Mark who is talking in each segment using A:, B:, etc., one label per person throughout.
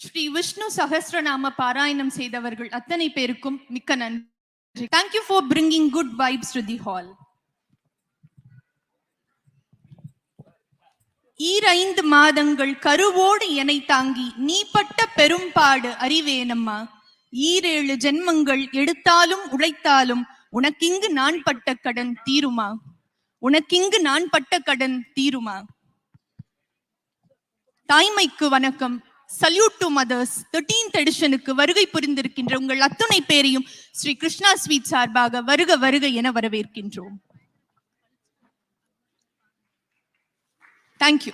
A: ஸ்ரீ விஷ்ணு சஹஸ்ரநாம பாராயணம் செய்தவர்கள் அத்தனை பேருக்கும் மிக்க நன்றி. Thank you for bringing good vibes to the hall. ஈரைந்து மாதங்கள் கருவோடு எனை தாங்கி நீ பட்ட பெரும்பாடு அறிவேனம்மா. ஈரேழு ஜென்மங்கள் எடுத்தாலும் உழைத்தாலும் உனக்கிங்கு நான் பட்ட கடன் தீருமா? உனக்கிங்கு நான் பட்ட கடன் தீருமா? தாய்மைக்கு வணக்கம். சல்யூட் டு மதர்ஸ் 13th எடிஷனுக்கு வருகை புரிந்திருக்கின்ற உங்கள் அத்துணை பேரையும் ஸ்ரீ கிருஷ்ணா ஸ்வீட் சார்பாக வருக வருக என வரவேற்கின்றோம். தேங்க்யூ.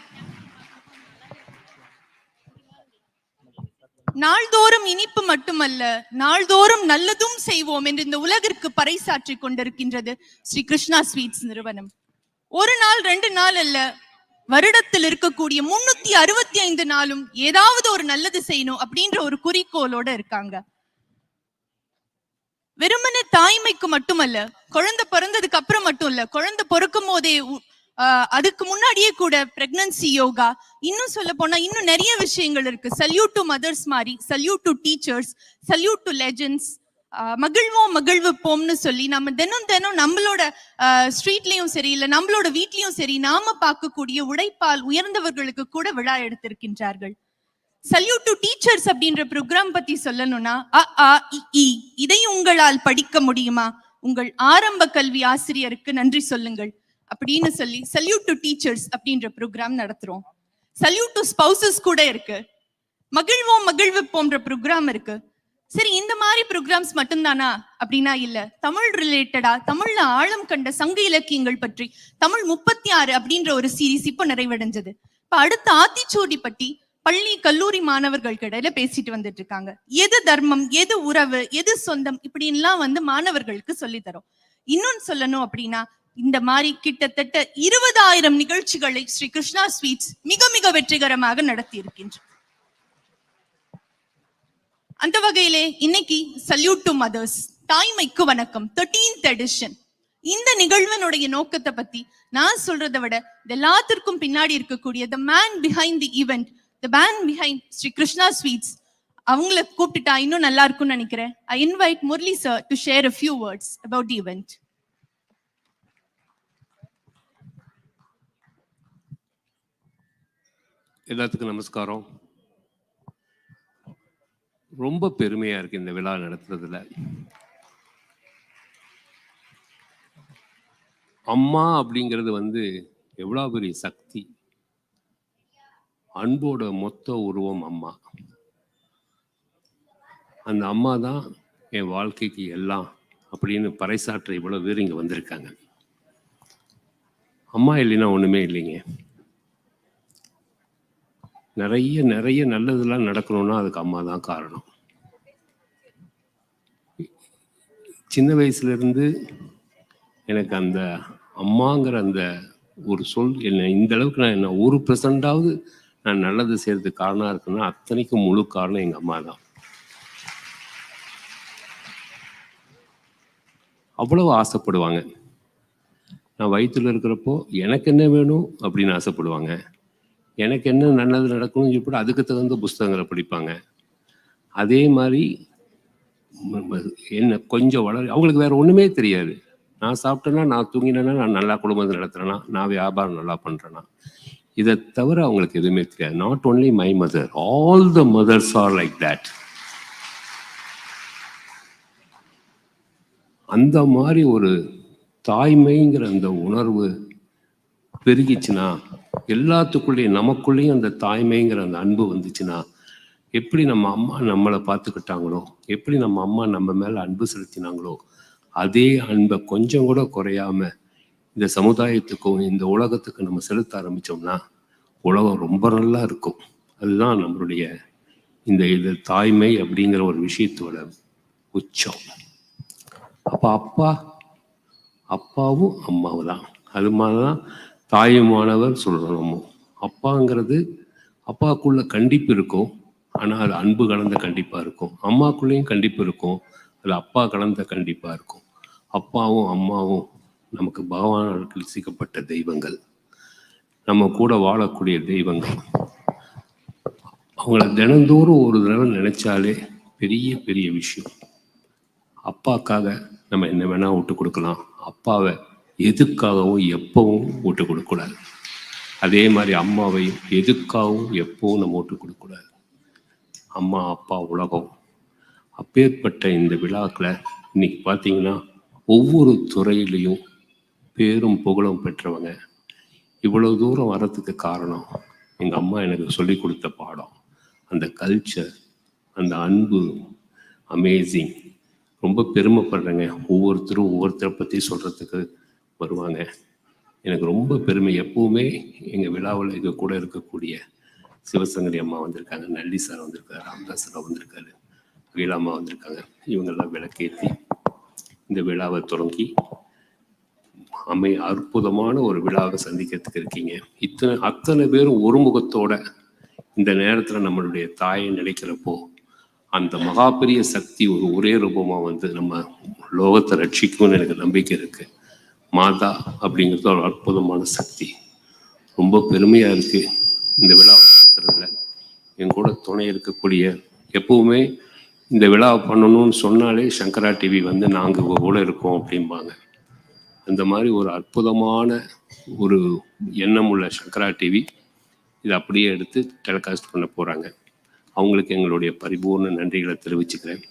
A: நாள்தோறும் இனிப்பு மட்டுமல்ல, நாள்தோறும் நல்லதும் செய்வோம் என்று இந்த உலகிற்கு பறைசாற்றி கொண்டிருக்கின்றது ஸ்ரீ கிருஷ்ணா ஸ்வீட்ஸ் நிறுவனம். ஒரு நாள் 2 நாள் அல்ல, வருடத்தில் இருக்கக்கூடிய 365 நாளும் ஏதாவது ஒரு நல்லது செய்யணும் அப்படின்ற ஒரு குறிக்கோளோட இருக்காங்க. வெறுமனே தாய்மைக்கு மட்டுமல்ல, குழந்தை பிறந்ததுக்கு அப்புறம் மட்டும் இல்ல, குழந்தை பிறக்கும் போதே அதுக்கு முன்னாடியே கூட பிரெக்னன்சி யோகா, இன்னும் சொல்ல போனா இன்னும் நிறைய விஷயங்கள் இருக்கு. சல்யூட் டு மதர்ஸ் மாதிரி, salute to teachers, salute to legends. மகிழ்வோம் மகிழ்விப்போம்னு சொல்லி நம்ம தினம் தினம் நம்மளோட ஸ்ட்ரீட்லயும் சரி, இல்ல நம்மளோட வீட்லயும் சரி, நாம பார்க்கக்கூடிய உழைப்பால் உயர்ந்தவர்களுக்கு கூட விழா எடுத்திருக்கின்றார்கள். சல்யூட் டு டீச்சர்ஸ் அப்படின்ற ப்ரோக்ராம் பத்தி சொல்லணும்னா, இதை உங்களால் படிக்க முடியுமா? உங்கள் ஆரம்ப கல்வி ஆசிரியருக்கு நன்றி சொல்லுங்கள் அப்படின்னு சொல்லி சல்யூட் டு டீச்சர்ஸ் அப்படின்ற ப்ரோக்ராம் நடத்துறோம். சல்யூட் டு ஸ்பௌசஸ் கூட இருக்கு. மகிழ்வோம் மகிழ்விப்போம்ன்ற ப்ரோக்ராம் இருக்கு. சரி, இந்த மாதிரி ப்ரோக்ராம்ஸ் மட்டும்தானா அப்படின்னா இல்ல. தமிழ் ரிலேட்டடா, தமிழ்ல ஆழம் கண்ட சங்க இலக்கியங்கள் பற்றி தமிழ் 36 அப்படின்ற ஒரு சீரீஸ் இப்போ நிறைவடைஞ்சது. இப்ப அடுத்த ஆத்திச்சூடி பற்றி பள்ளி கல்லூரி மாணவர்கள் இடையில பேசிட்டு வந்துட்டு இருக்காங்க. எது தர்மம், எது உறவு, எது சொந்தம், இப்படின்லாம் மாணவர்களுக்கு சொல்லி தரோம். இன்னொன்னு சொல்லணும் அப்படின்னா, இந்த மாதிரி கிட்டத்தட்ட 20,000 நிகழ்ச்சிகளை ஸ்ரீ கிருஷ்ணா ஸ்வீட்ஸ் மிக மிக வெற்றிகரமாக நடத்தி இருக்கின்றனர். அந்த வகையிலே இன்னைக்கு சல்யூட் டு மதர்ஸ், தாய்மைக்கு வணக்கம் 13th எடிஷன். இந்த நிகழ்வனுடைய நோக்கத்தை பத்தி நான் சொல்றதை விட எல்லாத்திற்கும் பின்னாடி இருக்கக்கூடிய the man behind the event, the man behind Sri Krishna Sweets, அவங்களை கூப்பிட்டுட்டா இன்னும் நல்லா இருக்கும்னு நினைக்கிறேன். I invite Murali sir to share a few words about the event.
B: எல்லாத்துக்கும் நமஸ்காரம். ரொம்ப பெருமையா இருக்கு இந்த விழா நடத்துறதுல. அம்மா அப்படிங்கிறது எவ்வளவு பெரிய சக்தி. அன்போட மொத்த உருவம் அம்மா. அந்த அம்மா தான் என் வாழ்க்கைக்கு எல்லாம் அப்படின்னு பறைசாற்ற இவ்வளவு பேர் இங்க வந்திருக்காங்க. அம்மா இல்லைன்னா ஒண்ணுமே இல்லைங்க. நிறைய நிறைய நல்லதெல்லாம் நடக்கணும்னா அதுக்கு அம்மா தான் காரணம். சின்ன வயசுல இருந்து எனக்கு அந்த அம்மாங்கிற அந்த ஒரு சொல் என்ன இந்த அளவுக்கு நான் என்ன 1% நான் நல்லது செய்யறதுக்கு காரணம் இருக்குன்னா அத்தனைக்கும் முழு காரணம் எங்க அம்மா தான். அவ்வளவு ஆசைப்படுவாங்க. நான் வயிற்றுல இருக்கிறப்போ எனக்கு என்ன வேணும் அப்படின்னு ஆசைப்படுவாங்க. எனக்கு என்ன நல்லது நடக்கணும்னு சொல்லிட்டு அதுக்கு தகுந்த புஸ்தகங்களை படிப்பாங்க. அதே மாதிரி என்ன கொஞ்சம் அவங்களுக்கு வேற ஒண்ணுமே தெரியாது. நான் சாப்பிட்டேன்னா, நான் தூங்கினேன்னா, நான் நல்லா குடும்பத்தை நடத்துறேன்னா, நான் வியாபாரம் நல்லா பண்றேன்னா, இதை தவிர அவங்களுக்கு எதுவுமே தெரியாது. Not only my mother, all the mothers are like that. அந்த மாதிரி ஒரு தாய்மைங்கிற அந்த உணர்வு பெருகிச்சுன்னா, எல்லாத்துக்குள்ளேயும் நமக்குள்ளேயும் அந்த தாய்மைங்கிற அந்த அன்பு வந்துச்சுன்னா, எப்படி நம்ம அம்மா நம்மளை பார்த்துக்கிட்டாங்களோ, எப்படி நம்ம அம்மா நம்ம மேல அன்பு செலுத்தினாங்களோ, அதே அன்பை கொஞ்சம் கூட குறையாம இந்த சமுதாயத்துக்கும் இந்த உலகத்துக்கு நம்ம செலுத்த ஆரம்பிச்சோம்னா உலகம் ரொம்ப நல்லா இருக்கும். அதுதான் நம்மளுடைய இந்த தாய்மை அப்படிங்கிற ஒரு விஷயத்தோட உச்சம். அப்ப அப்பாவும் அம்மாவும் தான். அது மாதிரிதான் தாயுமானவர் சொல்றோமோ. அப்பாங்கிறது அப்பாக்குள்ள கண்டிப்பு இருக்கும், ஆனா அது அன்பு கலந்த கண்டிப்பா இருக்கும். அம்மாக்குள்ளேயும் கண்டிப்பு இருக்கும், அது அப்பா கலந்த கண்டிப்பா இருக்கும். அப்பாவும் அம்மாவும் நமக்கு பகவானால் கற்பிக்கப்பட்ட தெய்வங்கள், நம்ம கூட வாழக்கூடிய தெய்வங்கள். அவங்கள தினந்தோறும் ஒரு தடவை நினைச்சாலே பெரிய பெரிய விஷயம். அப்பாக்காக நம்ம என்ன வேணால் விட்டு கொடுக்கலாம், அப்பாவை எதுக்காகவும் எப்பவும் விட்டு கொடுக்கக்கூடாது. அதே மாதிரி அம்மாவையும் எதுக்காகவும் எப்பவும் நம்ம விட்டு கொடுக்கக்கூடாது. அம்மா அப்பா உலகம். அப்பேற்பட்ட இந்த விழாக்களை இன்னைக்கு பார்த்தீங்கன்னா ஒவ்வொரு துறையிலையும் பேரும் புகழும் பெற்றவங்க. இவ்வளோ தூரம் வர்றதுக்கு காரணம் எங்கள் அம்மா எனக்கு சொல்லி கொடுத்த பாடம், அந்த கல்ச்சர், அந்த அன்பு. அமேசிங். ரொம்ப பெருமைப்படுறேங்க. ஒவ்வொருத்தரும் ஒவ்வொருத்தரை பற்றி சொல்கிறதுக்கு வருவாங்க. எனக்கு ரொம்ப பெருமை. எப்பவுமே எங்கள் விழாவில் எங்கள் கூட இருக்கக்கூடிய சிவசங்கரி அம்மா வந்திருக்காங்க, நல்லி சார் வந்திருக்காரு, ராமதாஸ் சார் வந்திருக்காரு, வீலாம்மா வந்திருக்காங்க. இவங்கெல்லாம் விளக்கேற்றி இந்த விழாவை தொடங்கி அற்புதமான ஒரு விழாவை சந்திக்கிறதுக்கு இருக்கீங்க. அத்தனை பேரும் ஒரு முகத்தோட இந்த நேரத்தில் நம்மளுடைய தாயை நினைக்கிறப்போ அந்த மகா பெரிய சக்தி ஒரே ரூபமாக வந்து நம்ம லோகத்தை ரட்சிக்கும்னு எனக்கு நம்பிக்கை இருக்கு. மாதா அப்படிங்கிறது ஒரு அற்புதமான சக்தி. ரொம்ப பெருமையாக இருக்குது இந்த விழாவை நடத்துறதுல. என் கூட துணை இருக்கக்கூடிய, எப்பவுமே இந்த விழாவை பண்ணணும்னு சொன்னாலே சங்கரா டிவி வந்து நாங்கள் கூட இருக்கோம் அப்படிம்பாங்க. அந்த மாதிரி ஒரு அற்புதமான ஒரு எண்ணம் உள்ள சங்கரா டிவி இதை அப்படியே எடுத்து டெலிகாஸ்ட் பண்ண போகிறாங்க. அவங்களுக்கு எங்களுடைய பரிபூர்ண நன்றிகளை தெரிவிச்சுக்கிறேன்.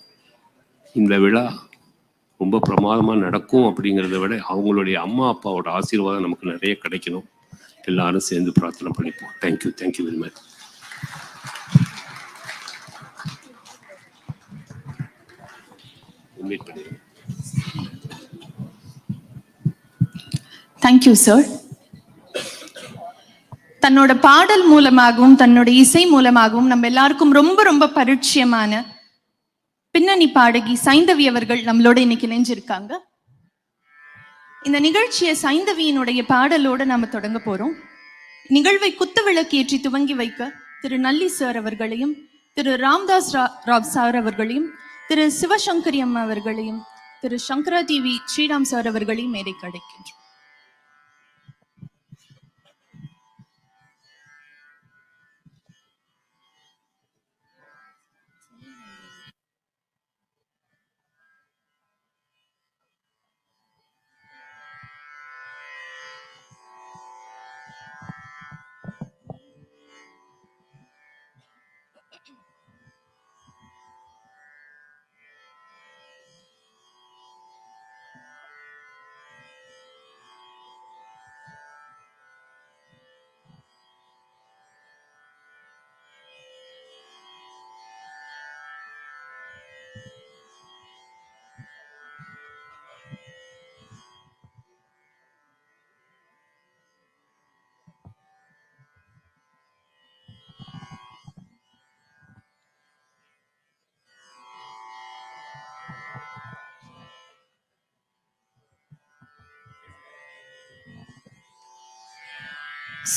B: இந்த விழா ரொம்ப பிரமாதமாக நடக்கும் அப்படிங்கிறத விட அவங்களுடைய அம்மா அப்பாவோட ஆசீர்வாதம் நமக்கு நிறைய கிடைக்கணும். எல்லாரும் சேர்ந்து பிரார்த்தனை பண்ணிப்போம். Thank you, thank you very much.
A: Thank you sir. தன்னோட பாடல் மூலமாகவும் தன்னோட இசை மூலமாகவும் நம்ம எல்லாருக்கும் ரொம்ப ரொம்ப பரிச்சயமான பின்னணி பாடகி சைந்தவி அவர்கள் நம்மளோட இன்னைக்கு இணைஞ்சிருக்காங்க. இந்த நிகழ்ச்சியை சைந்தவியினுடைய பாடலோட நாம தொடங்க போறோம். நிகழ்வை குத்து விளக்கேற்றி துவங்கி வைக்க திரு நல்லி சார் அவர்களையும், திரு ராம்தாஸ் ராவ் சார் அவர்களையும், திரு சிவசங்கரி அம்மா அவர்களையும், திரு சங்கரா டிவி ஸ்ரீராம் சார் அவர்களையும் மேடைக்கு அழைக்கின்றோம்.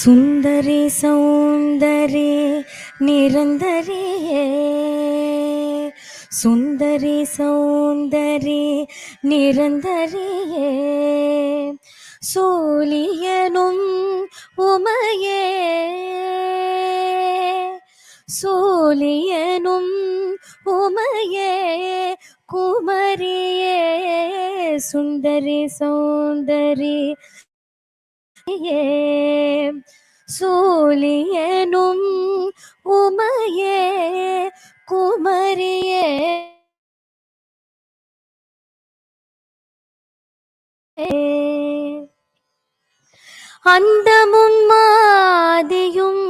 C: சுந்தரி சௌந்தரி நிரந்தரியே, சுந்தரி சௌந்தரி நிரந்தரியே, சோலியனும் உமையே, சோலியனும் உமையே, குமரியே, சுந்தரி சௌந்தரி சோலியனும் உமையே, குமரியே, அந்தமும் ஆதியும்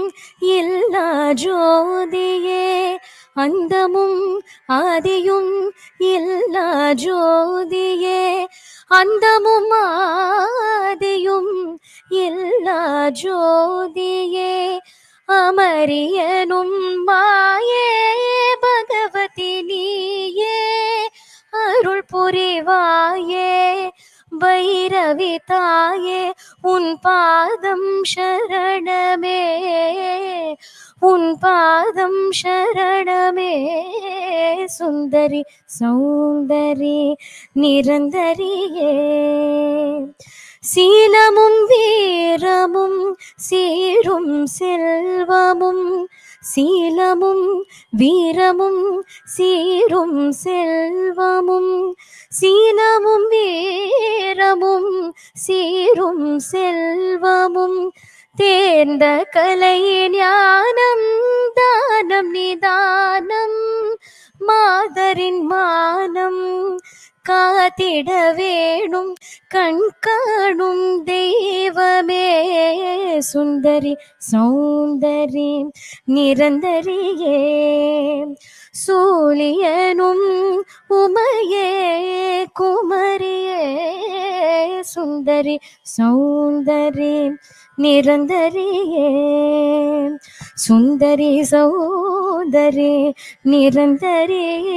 C: இல்லா ஜோதியே, அந்தமும் ஆதியும் இல்லா ஜோதியே, அந்தமும் ஆதியும் இல்லா ஜோதியே, அமரியனும் மாயே பகவதி நீயே, அருள் புரிவாயே பைரவி தாயே, உன் பாதம் சரணமே, உன் பாதம் சரணமே, சுந்தரி சௌந்தரி நிரந்தரியே, சீலமும் வீரமும் சீரும் செல்வமும் சீலமும் வீரமும் சீரும் செல்வமும் சீலமும் வீரமும் சீரும் செல்வமும் தேர்ந்த கலை ஞானம் தானம் நிதானம் மாதரின் மானம் காத்திட வேணும் கண் காணும் தெய்வமே சுந்தரி சௌந்தரி நிரந்தரியே சூழியனும் உமையே குமரியே சுந்தரி சௌந்தரி நிரந்தரியே சுந்தரி சௌந்தரி நிரந்தரியே.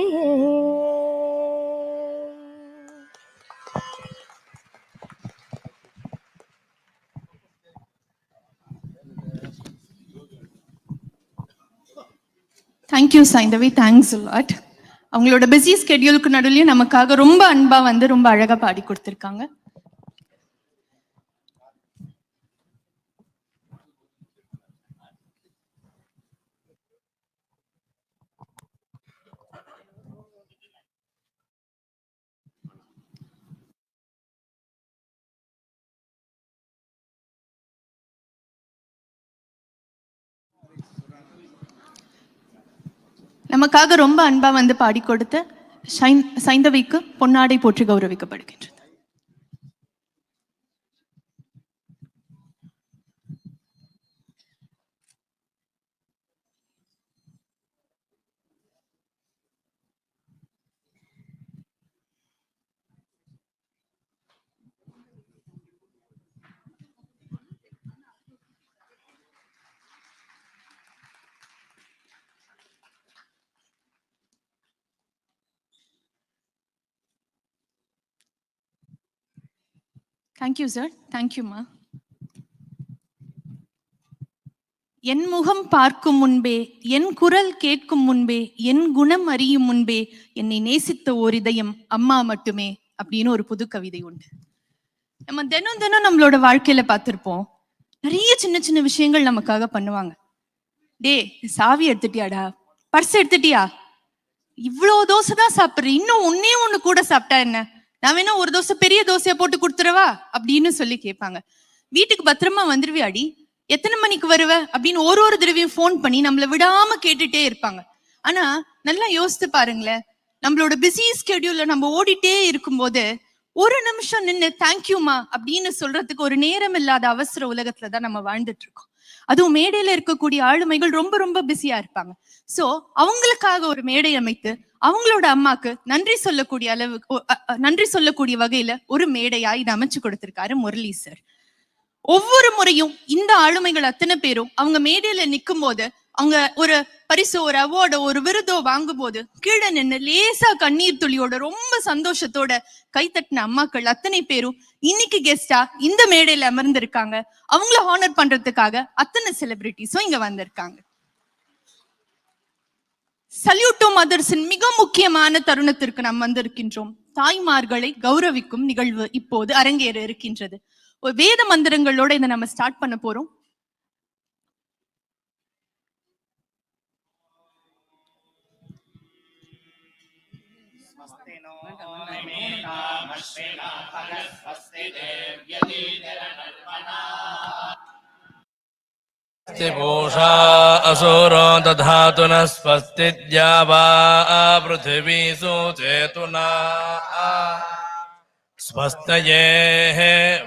A: Thank you Saindhavi, thanks a lot. அவங்களோட பிஸி ஸ்கெடியூலுக்கு நடுவுலயும் நமக்காக ரொம்ப அன்பா வந்து ரொம்ப அழகா பாடி கொடுத்திருக்காங்க. நமக்காக ரொம்ப அன்பா வந்து பாடி கொடுத்த சைந்தவிக்கு பொன்னாடை போற்றி கௌரவிக்கப்படுகின்றது. தேங்க்யூ சார், தேங்க்யூமா. என் முகம் பார்க்கும் முன்பே, என் குரல் கேட்கும் முன்பே, என் குணம் அறியும் முன்பே என்னை நேசித்த ஓர் இதயம் அம்மா மட்டுமே அப்படின்னு ஒரு புது கவிதை உண்டு. நம்ம தினம் தினம் நம்மளோட வாழ்க்கையில பார்த்திருப்போம், நிறைய சின்ன சின்ன விஷயங்கள் நமக்காக பண்ணுவாங்க. டே சாவி எடுத்துட்டியாடா, பர்ஸ் எடுத்துட்டியா, இவ்வளோ தோசை தான் சாப்பிட்ற, இன்னும் ஒன்னே ஒண்ணு கூட சாப்பிட்டா என்ன, நான் வேணா ஒரு தோசை பெரிய தோசையா போட்டு கொடுத்துறவா அப்படின்னு சொல்லி கேட்பாங்க. வீட்டுக்கு பத்திரமா வந்துருவியாடி, எத்தனை மணிக்கு வருவ அப்படின்னு ஒரு தடவையும் ஃபோன் பண்ணி நம்மளை விடாம கேட்டுட்டே இருப்பாங்க. ஆனா நல்லா யோசித்து பாருங்களேன், நம்மளோட பிஸி ஸ்கெடியூல்ல நம்ம ஓடிட்டே இருக்கும்போது ஒரு நிமிஷம் நின்று தேங்க்யூமா அப்படின்னு சொல்றதுக்கு ஒரு நேரம் இல்லாத அவசர உலகத்துலதான் நம்ம வாழ்ந்துட்டு இருக்கோம். அதுவும் மேடையில இருக்கக்கூடிய ஆளுமைகள் ரொம்ப ரொம்ப பிஸியா இருப்பாங்க. சோ அவங்களுக்காக ஒரு மேடை அமைத்து அவங்களோட அம்மாக்கு நன்றி சொல்லக்கூடிய அளவுக்கு, நன்றி சொல்லக்கூடிய வகையில ஒரு மேடையா இதை அமைச்சு கொடுத்திருக்காரு முரளி சார். ஒவ்வொரு முறையும் இந்த ஆளுமைகள் அத்தனை பேரும் அவங்க மேடையில நிற்கும் போது, அவங்க ஒரு பரிசோ ஒரு அவார்டோ ஒரு விருதோ வாங்கும் போது கீழே நின்று லேசா கண்ணீர் துளியோட ரொம்ப சந்தோஷத்தோட கைத்தட்டின அம்மாக்கள் அத்தனை பேரும் இன்னைக்கு கெஸ்டா இந்த மேடையில அமர்ந்திருக்காங்க. அவங்கள ஹானர் பண்றதுக்காக அத்தனை செலிபிரிட்டிஸும் இங்க வந்திருக்காங்க. சல்யூட் டு மதர்ஸின் மிக முக்கியமான தருணத்திற்கு நாம் வந்திருக்கின்றோம். தாய்மார்களை கௌரவிக்கும் நிகழ்வு இப்போது அரங்கேற இருக்கின்றது. ஒரு வேத மந்திரங்களோட இதை நம்ம ஸ்டார்ட் பண்ண போறோம்.
D: पूषा असुरो दधातु न स्वस्ति द्यावा पृथिवी सुचेतुना स्वस्तये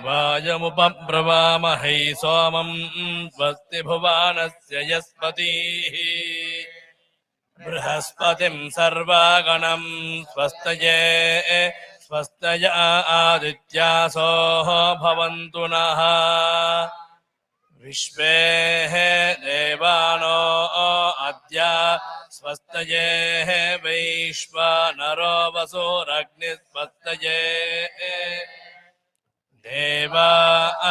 D: वायमुपब्रवामहै सोमं स्वस्ति भुवानस्य यस्पतिः बृहस्पतिं सर्वागणं स्वस्तये स्वस्तय आदित्यासोः भवन्तु नः विश्वे देवानो अद्य स्वस्तये वैश्वानरो वसुरग्निस्वस्तये देवा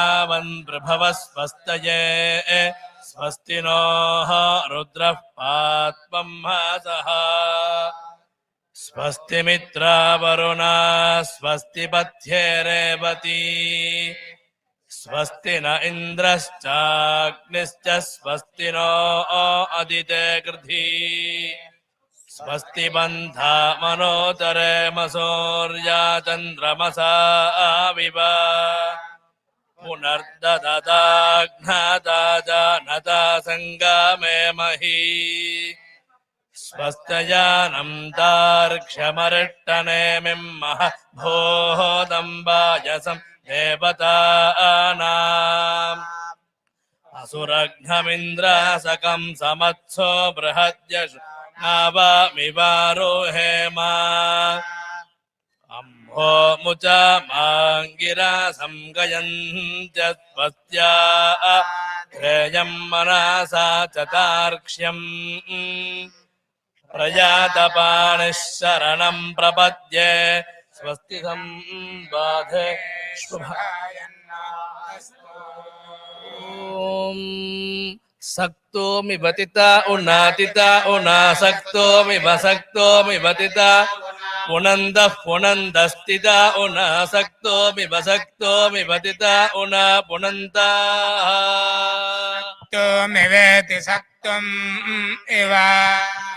D: आवन्प्रभव स्वस्तये स्वस्ति नोः रुद्रः पात्वं मासः स्वस्ति मित्रा वरुणा स्वस्ति पथ्ये रेवती स्वस्ति न इन्द्रश्चाग्निश्च स्वस्ति नो अदिते कृधी स्वस्ति बन्धा मनोदरे मसोर्या चन्द्रमसा विव पुनर्दददाघ्नाता जानता सङ्गमे मही स्वस्तयानं दार्क्ष्यमरिष्टनेमिं भोः दम्बायसं देवतानाम् असुरघ्नमिन्द्रासकं समत्सो बृहद्यशु नावामिवारोहेमा अम्भो मुचा माङ्गिरा संगयन्त्य स्वस्त्या ध्येयं मनसा चतार्क्ष्यम् प्रजातपानिः शरणं प्रपद्ये स्वस्ति संबाधे ॐ सक्तोमि वतिता उनातिता उनासक्तोमि वसक्तोमि वतिता पुनन्दः पुनन्दस्तिता उनासक्तोमि वसक्तोमि वतिता उना पुनन्ता
E: वेति सक्तुम् इव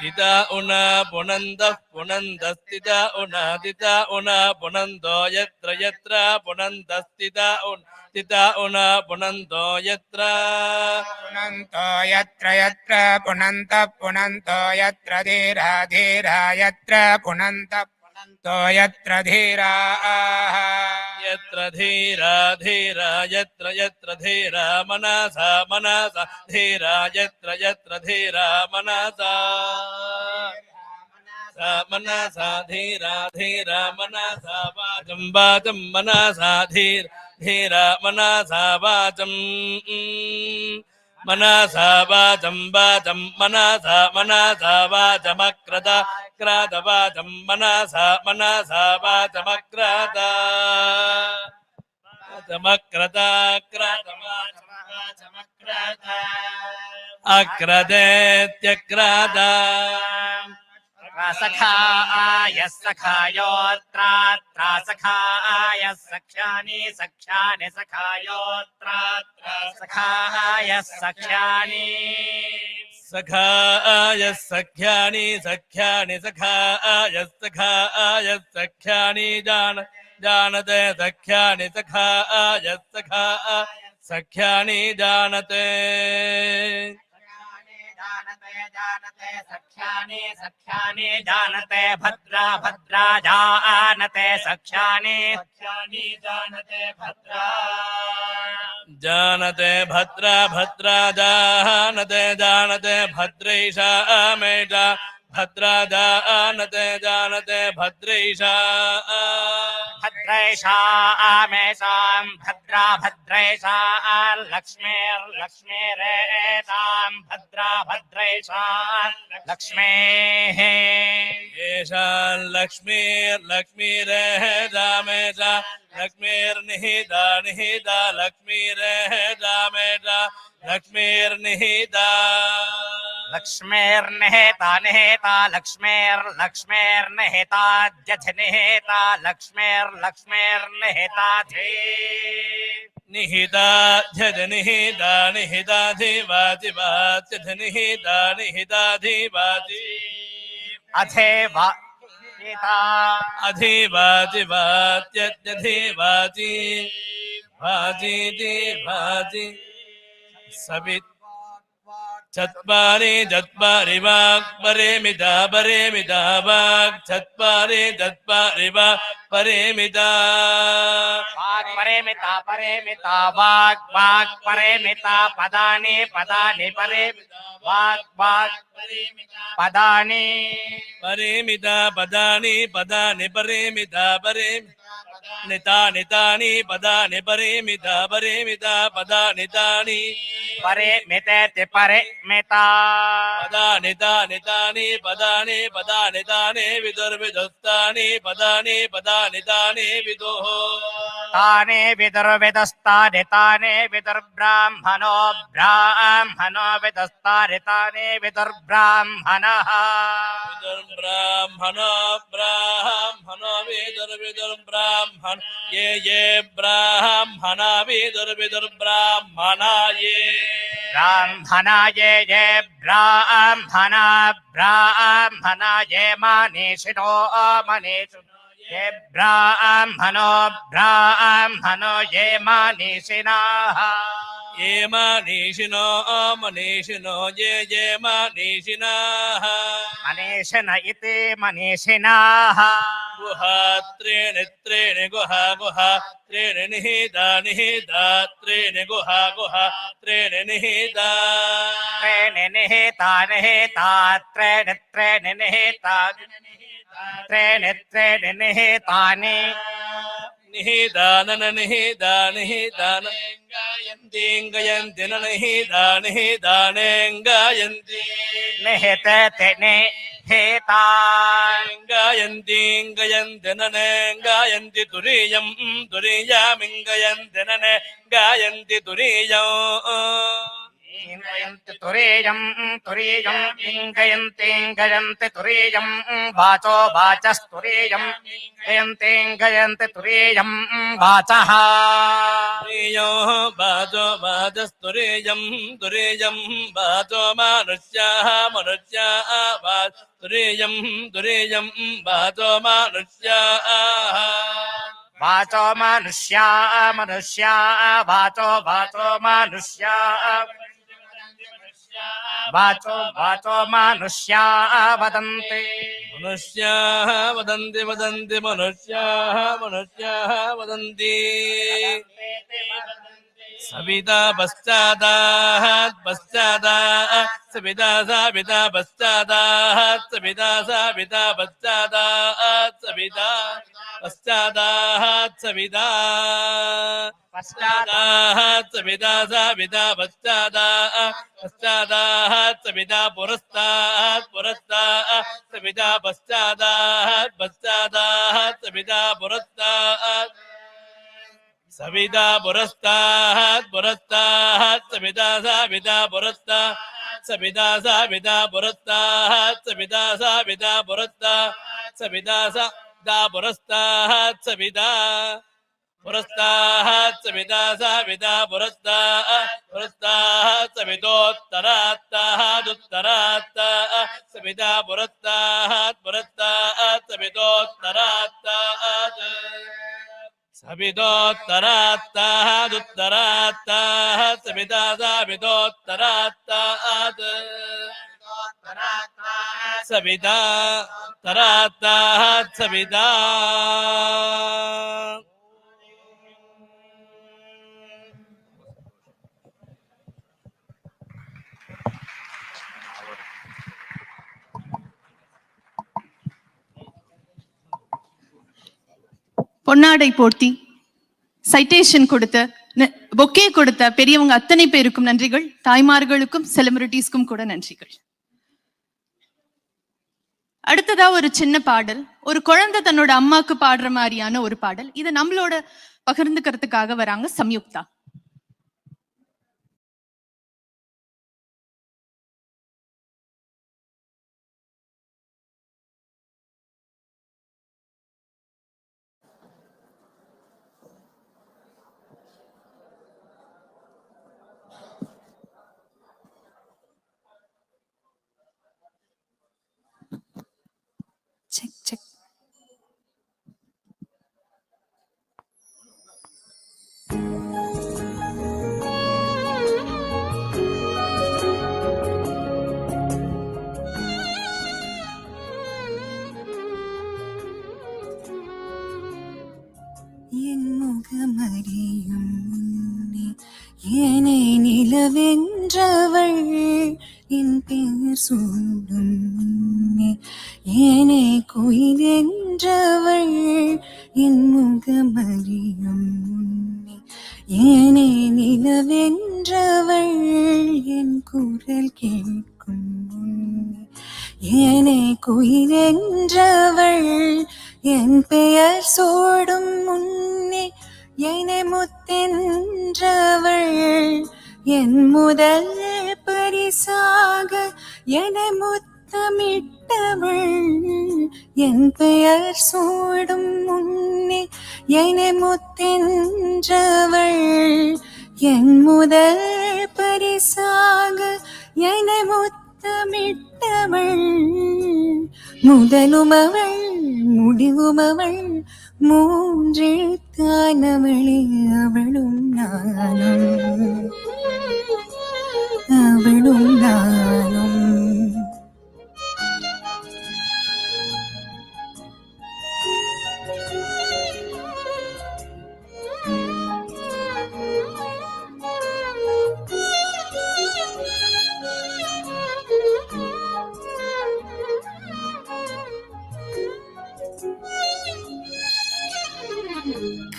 D: तिता उना पुनन्दः पुनन्दस्तिता उनातिता उना पुनन्दो यत्र यत्र पुनन्दस्तिता तिता उना पुनन्दो यत्र
E: पुनन्तो यत्र यत्र पुनन्तः पुनन्तो यत्र धीरा धीरा यत्र पुनन्तः पुनन्तो यत्र धीराः
D: यत्र धीरा धीरा यत्र यत्र धीरा मनसा मनसा धीरा यत्र यत्र धीरा मनसा मनसा धीरा धीरा मनसा वाचं वाचं मनसा धीरा मनसा वाचं मनसा वाचं वाचं मनसा मनसा वाचमक्रत क्रात वाचं मनसा मनसा वाचमक्रत वाचमक्रत क्रात वाचमक्रत अक्रदेत्यक्रात
E: सखाय सखायोत्रात्रा सखाय सख्यानि सख्यानि सखायोत्रात्रा सखाय सख्यानि
D: सखाय सख्यानि सख्यानि सखाय सखाय सख्यानि जानते सख्यानि सखाय सख्यानि जानते
E: जानते सख्यानि सख्यानि जानते भद्रा भद्रा जानते सख्यानि सख्यानि जानते भद्रा
D: जानते भद्रा भद्रा जानते जानते भद्रैषा मेषा भद्रा जानते जानते भद्रैषा
E: भद्रैषा मेषां भद्रा भद्रैषा लक्ष्मीर्लक्ष्मीरेतां भद्रा भद्रैषा लक्ष्मीः
D: एषा लक्ष्मीर्लक्ष्मीरेता मेषा लक्ष्मीर्निहिता निहिता लक्ष्मीरेता मेषा लक्ष्मीर्निहिता
E: लक्ष्मीर्निहिता निहिता लक्ष्मीर्लक्ष्मीर्निहिता जनिहिता लक्ष्मीर्लक्ष्मीर्निहिता धी
D: निहिता निहिता निहिता धीवाति निहिता निहिता धीवाति
E: अथेवा
D: अधिवाति वात्यधिवाति भाजीति भाजी सवित् चत्वारि चत्वारि वाक् परेमिता परेमिता वाक् चत्वारि चत्वारि वाक् परेमिता
E: वाक् परेमिता परेमिता वाक् वाक् परेमिता पदानि पदानि परेमिता वाक् वाक् पदानि
D: परेमिता पदानि पदानि परेमिता परेमिता नितानि तानि पदानि परेमिता परेमिता पदानि तानि
E: परेमितेति परेमिता
D: पदानि तानि तानि पदानि पदानि तानि विदुर्विदुस्तानि पदानि पदानि तानि विदुः
E: तानि विदुर्विदुस्तानि तानि विदुर्ब्राह्मणो ब्राह्मणो विदुस्तानि तानि विदुर्ब्राह्मणः
D: विदुर्ब्राह्मणो ब्राह्मणो विदुर्ब्राह्मणः ब्राह्मण ये ये ब्राह्मणा विदुर्विदुर्ब्राह्मणा ये
E: ब्राह्मणा ये ब्राह्मणा ब्राह्मणा ये मनीषिणो मनीषिणो ये ब्राह्मणो ब्राह्मणो ये मनीषिणः
D: ये मनीषिणो मनीषिणो ये मनीषिणः
E: मनीषिण इति मनीषिणः
D: गुहा त्रीणि त्रीणि गुहा गुहा त्रीणि निहिता निहिता त्रीणि गुहा गुहा त्रीणि निहिता
E: त्रीणि निहिता निहिता त्रीणि त्रीणि निहिता त्रीणि त्रीणि निहितानि
D: निहितानन निहिता निहितान गायन्ति गायन्ति न निहिता निहितानें गायन्ति
E: निहिते निहितान्
D: गायन्ति गायन्ति न गायन्ति तुरीयं तुरीयामिं गायन्ति न गायन्ति तुरीयम्
E: इंगयन्ति तुरीयं तुरीयं इंगयन्ति इंगयन्ति तुरीयं वाचो वाचस्तुरीयं इंगयन्ति इंगयन्ति तुरीयं वाचः
D: तुरीयो वाचो वाचस्तुरीयं तुरीयं वाचो मनुष्याः मनुष्याः वाच तुरीयं तुरीयं वाचो मनुष्याः
E: वाचो मनुष्या मनुष्या वाचो वाचो मनुष्या वाचो वाचो मनुष्या वदन्ति
D: मनुष्याः वदन्ति वदन्ति मनुष्याः मनुष्याः वदन्ति सविता पश्चादात् पश्चादात् सविता साविता पश्चादात् सविता साविता पश्चादात् सविता पश्चादात् सविता पश्चादात् सविता साविता पश्चादात् पश्चादात् सविता पुरस्तात् पुरस्तात् सविता पश्चादात् पश्चादात् सविता पुरस्तात् सविता पुरस्तात् पुरस्तात् सविता साविता पुरस्तात् सविता साविता पुरस्तात् सविता साविता पुरस्तात् सविता साविता पुरस्तात् सविता पुरस्तात् सविता साविता पुरस्तात् पुरस्तात् सवितोत्तरात्तात् उत्तरात्तात् सविता पुरस्तात् पुरस्तात् सवितोत्तरात्तात् सवितोत्तरात्तात् उत्तरात्तात् सविता सावितोत्तरात्तात् सविता उत्तरात्तात् सविता
A: பொன்னாடை போர்த்தி சைட்டேஷன் கொடுத்த பொக்கே கொடுத்த பெரியவங்க அத்தனை பேருக்கும் நன்றிகள். தாய்மார்களுக்கும் செலிபிரிட்டிஸ்க்கும் கூட நன்றிகள். அடுத்ததா ஒரு சின்ன பாடல், ஒரு குழந்தை தன்னோட அம்மாக்கு பாடுற மாதிரியான ஒரு பாடல். இதை நம்மளோட பகிர்ந்துக்கிறதுக்காக வராங்க சம்யுக்தா.
F: Check, check. என் முகமறியும் முன்னே ஏனை நிலவென்றவள் என் பேர் சூடும் முன்னே ஏனை கோயில் என்றவள் என் முகமறியும் முன்னே ஏனை நிலவென்றவள் என் குரல் கேட்கும் முன்னே ஏனை கோயில் என்றவள் என் பெயர் சூடும் முன்னே என்னை முத்தென்றவள் என் முதல் பரிசாக என்னை முத்தென்றவள் முத்தமிட்டவள் என் பெயர் சூடும் முன்னே என்னை முத்தென்றவள் என் முதல் பரிசாக என்னை முத்தமிட்டவள் முதலும் அவள் முடிவும் அவள் மூன்றெழுத்தானவளே அவளும் நானும் அவளும் நானும்.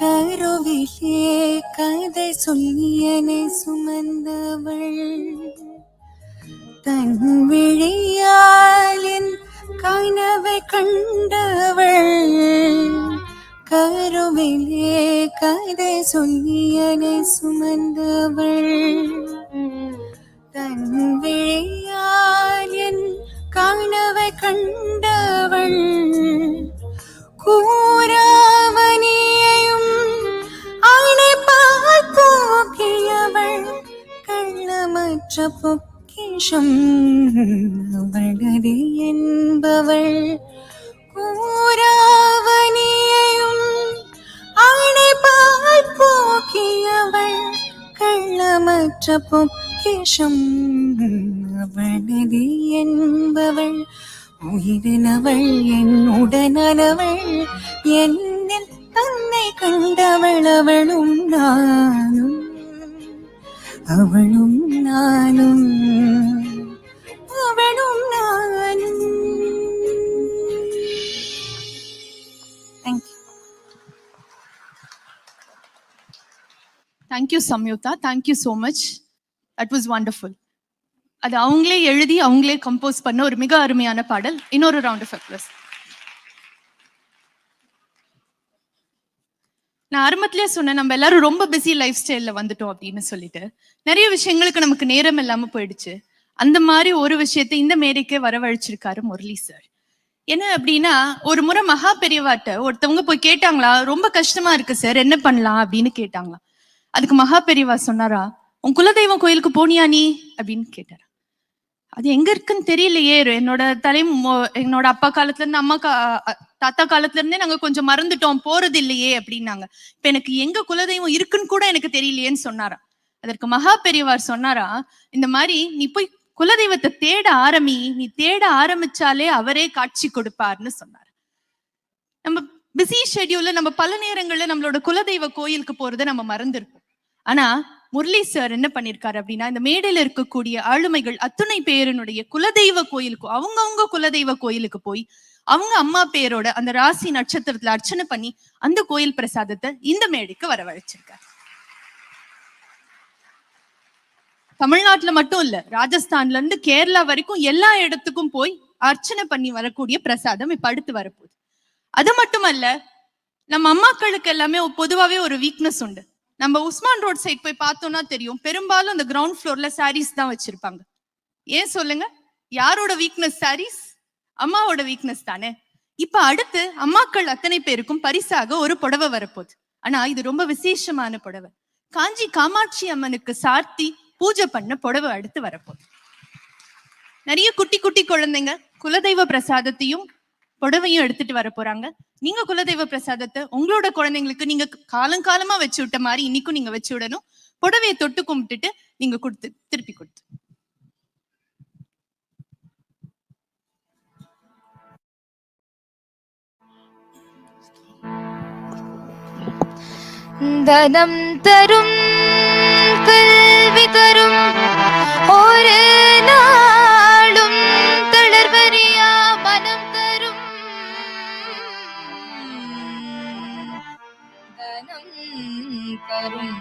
F: கருவிலே கதை சொல்லியனை சுமந்தவள் தன் விழியாலின் கனவை கண்டவள் கருவிலே கதை சொல்லியனை சுமந்தவள் தன் விழியாலின் கனவை கண்டவள் கூறாவணியையும் அணைப்பால் தூக்கியவள் கள்ளமற்ற பொக்கிஷம் அவளது என்பவள் கூறாவணியையும் அணைப்பால் தூக்கியவள் கள்ளமற்ற பொக்கிஷம் அவளது என்பவள் உயிரினவள் என் உடனவள் என்னில் தன்னை கண்டவள் அவளும் நானும் அவளும் நானும் அவளும் நானும்.
A: Thank you Samyuktha, thank you so much. That was wonderful. அது அவங்களே எழுதி அவங்களே கம்போஸ் பண்ண ஒரு மிக அருமையான பாடல். இன்னொரு ரவுண்ட் ஆஃப் அப்ளோஸ். நான் ஆரம்பத்திலே சொன்னேன், நம்ம எல்லாரும் ரொம்ப பிஸி லைஃப் ஸ்டைல்ல வந்துட்டோம் அப்படின்னு சொல்லிட்டு நிறைய விஷயங்களுக்கு நமக்கு நேரம் இல்லாம போயிடுச்சு. அந்த மாதிரி ஒரு விஷயத்தை இந்த மேடைக்கே வரவழைச்சிருக்காரு முரளி சார். என்ன அப்படின்னா, ஒரு முறை மகா பெரியவாட்ட ஒருத்தவங்க போய் கேட்டாங்களா, ரொம்ப கஷ்டமா இருக்கு சார், என்ன பண்ணலாம் அப்படின்னு கேட்டாங்களாம். அதுக்கு மகா பெரியவா சொன்னாரா, உன் குலதெய்வம் கோயிலுக்கு போனியா நீ அப்படின்னு கேட்டாரா. அது எங்க இருக்குன்னு தெரியலையே, என்னோட அப்பா காலத்துல இருந்து அம்மா தாத்தா காலத்துல இருந்தே நாங்க கொஞ்சம் மறந்துட்டோம், போறது இல்லையே அப்படின்னாங்க. இப்ப எனக்கு எங்க குலதெய்வம் இருக்குன்னு கூட எனக்கு தெரியலையேன்னு சொன்னாரா. அதற்கு மகா பெரியவார் சொன்னாரா, இந்த மாதிரி நீ போய் குலதெய்வத்தை தேட ஆரம்பி, நீ தேட ஆரம்பிச்சாலே அவரே காட்சி கொடுப்பார்னு சொன்னார். நம்ம பிஸி ஷெட்யூல்ல நம்ம பல நேரங்கள்ல நம்மளோட குலதெய்வ கோயிலுக்கு போறதை நம்ம மறந்துருப்போம். ஆனா முரளி சார் என்ன பண்ணிருக்காரு அப்படின்னா, இந்த மேடையில இருக்கக்கூடிய ஆளுமைகள் அத்துணை பேருனுடைய குலதெய்வ கோயிலுக்கு, அவங்கவுங்க குலதெய்வ கோயிலுக்கு போய் அவங்க அம்மா பேரோட அந்த ராசி நட்சத்திரத்துல அர்ச்சனை பண்ணி அந்த கோயில் பிரசாதத்தை இந்த மேடைக்கு வரவழைச்சிருக்காரு. தமிழ்நாட்டுல மட்டும் இல்ல, ராஜஸ்தான்ல இருந்து கேரளா வரைக்கும் எல்லா இடத்துக்கும் போய் அர்ச்சனை பண்ணி வரக்கூடிய பிரசாதம் இப்ப அடுத்து வரப்போகுது. அது மட்டுமல்ல, நம்ம அம்மாக்களுக்கு எல்லாமே பொதுவாவே ஒரு வீக்னஸ் உண்டு. நம்ம உஸ்மான் ரோட் சைட் போய் பார்த்தோம்னா தெரியும், பெரும்பாலும் அந்த கிரவுண்ட் ஃப்ளோர்ல சாரீஸ் தான் வச்சிருப்பாங்க. ஏன் சொல்லுங்க, யாரோட வீக்னஸ்? சாரீஸ், அம்மாவோட வீக்னஸ் தானே. இப்ப அடுத்து அம்மாக்கள் அத்தனை பேருக்கும் பரிசாக ஒரு புடவை வரப்போகுது. ஆனா இது ரொம்ப விசேஷமான புடவை. காஞ்சி காமாட்சி அம்மனுக்கு சார்த்தி பூஜை பண்ண புடவை அடுத்து வரப்போகுது. நிறைய குட்டி குட்டி குழந்தைங்க குலதெய்வ பிரசாதத்தையும் புடவையும் எடுத்துட்டு வர போறாங்க. நீங்க குலதெய்வ பிரசாதத்தை உங்களோட குழந்தைங்களுக்கு நீங்க காலங்காலமா வச்சு விட்ட மாதிரி இன்னைக்கும் நீங்க வச்சு விடணும். புடவையை தொட்டு கும்பிட்டுட்டு நீங்க கொடுத்து திருப்பி கொடுத்து.
C: தனம் தரும் கல்வி தரும் ஒரு நாளும் தளர்வறியா மனம் தரும். தனம் தரும்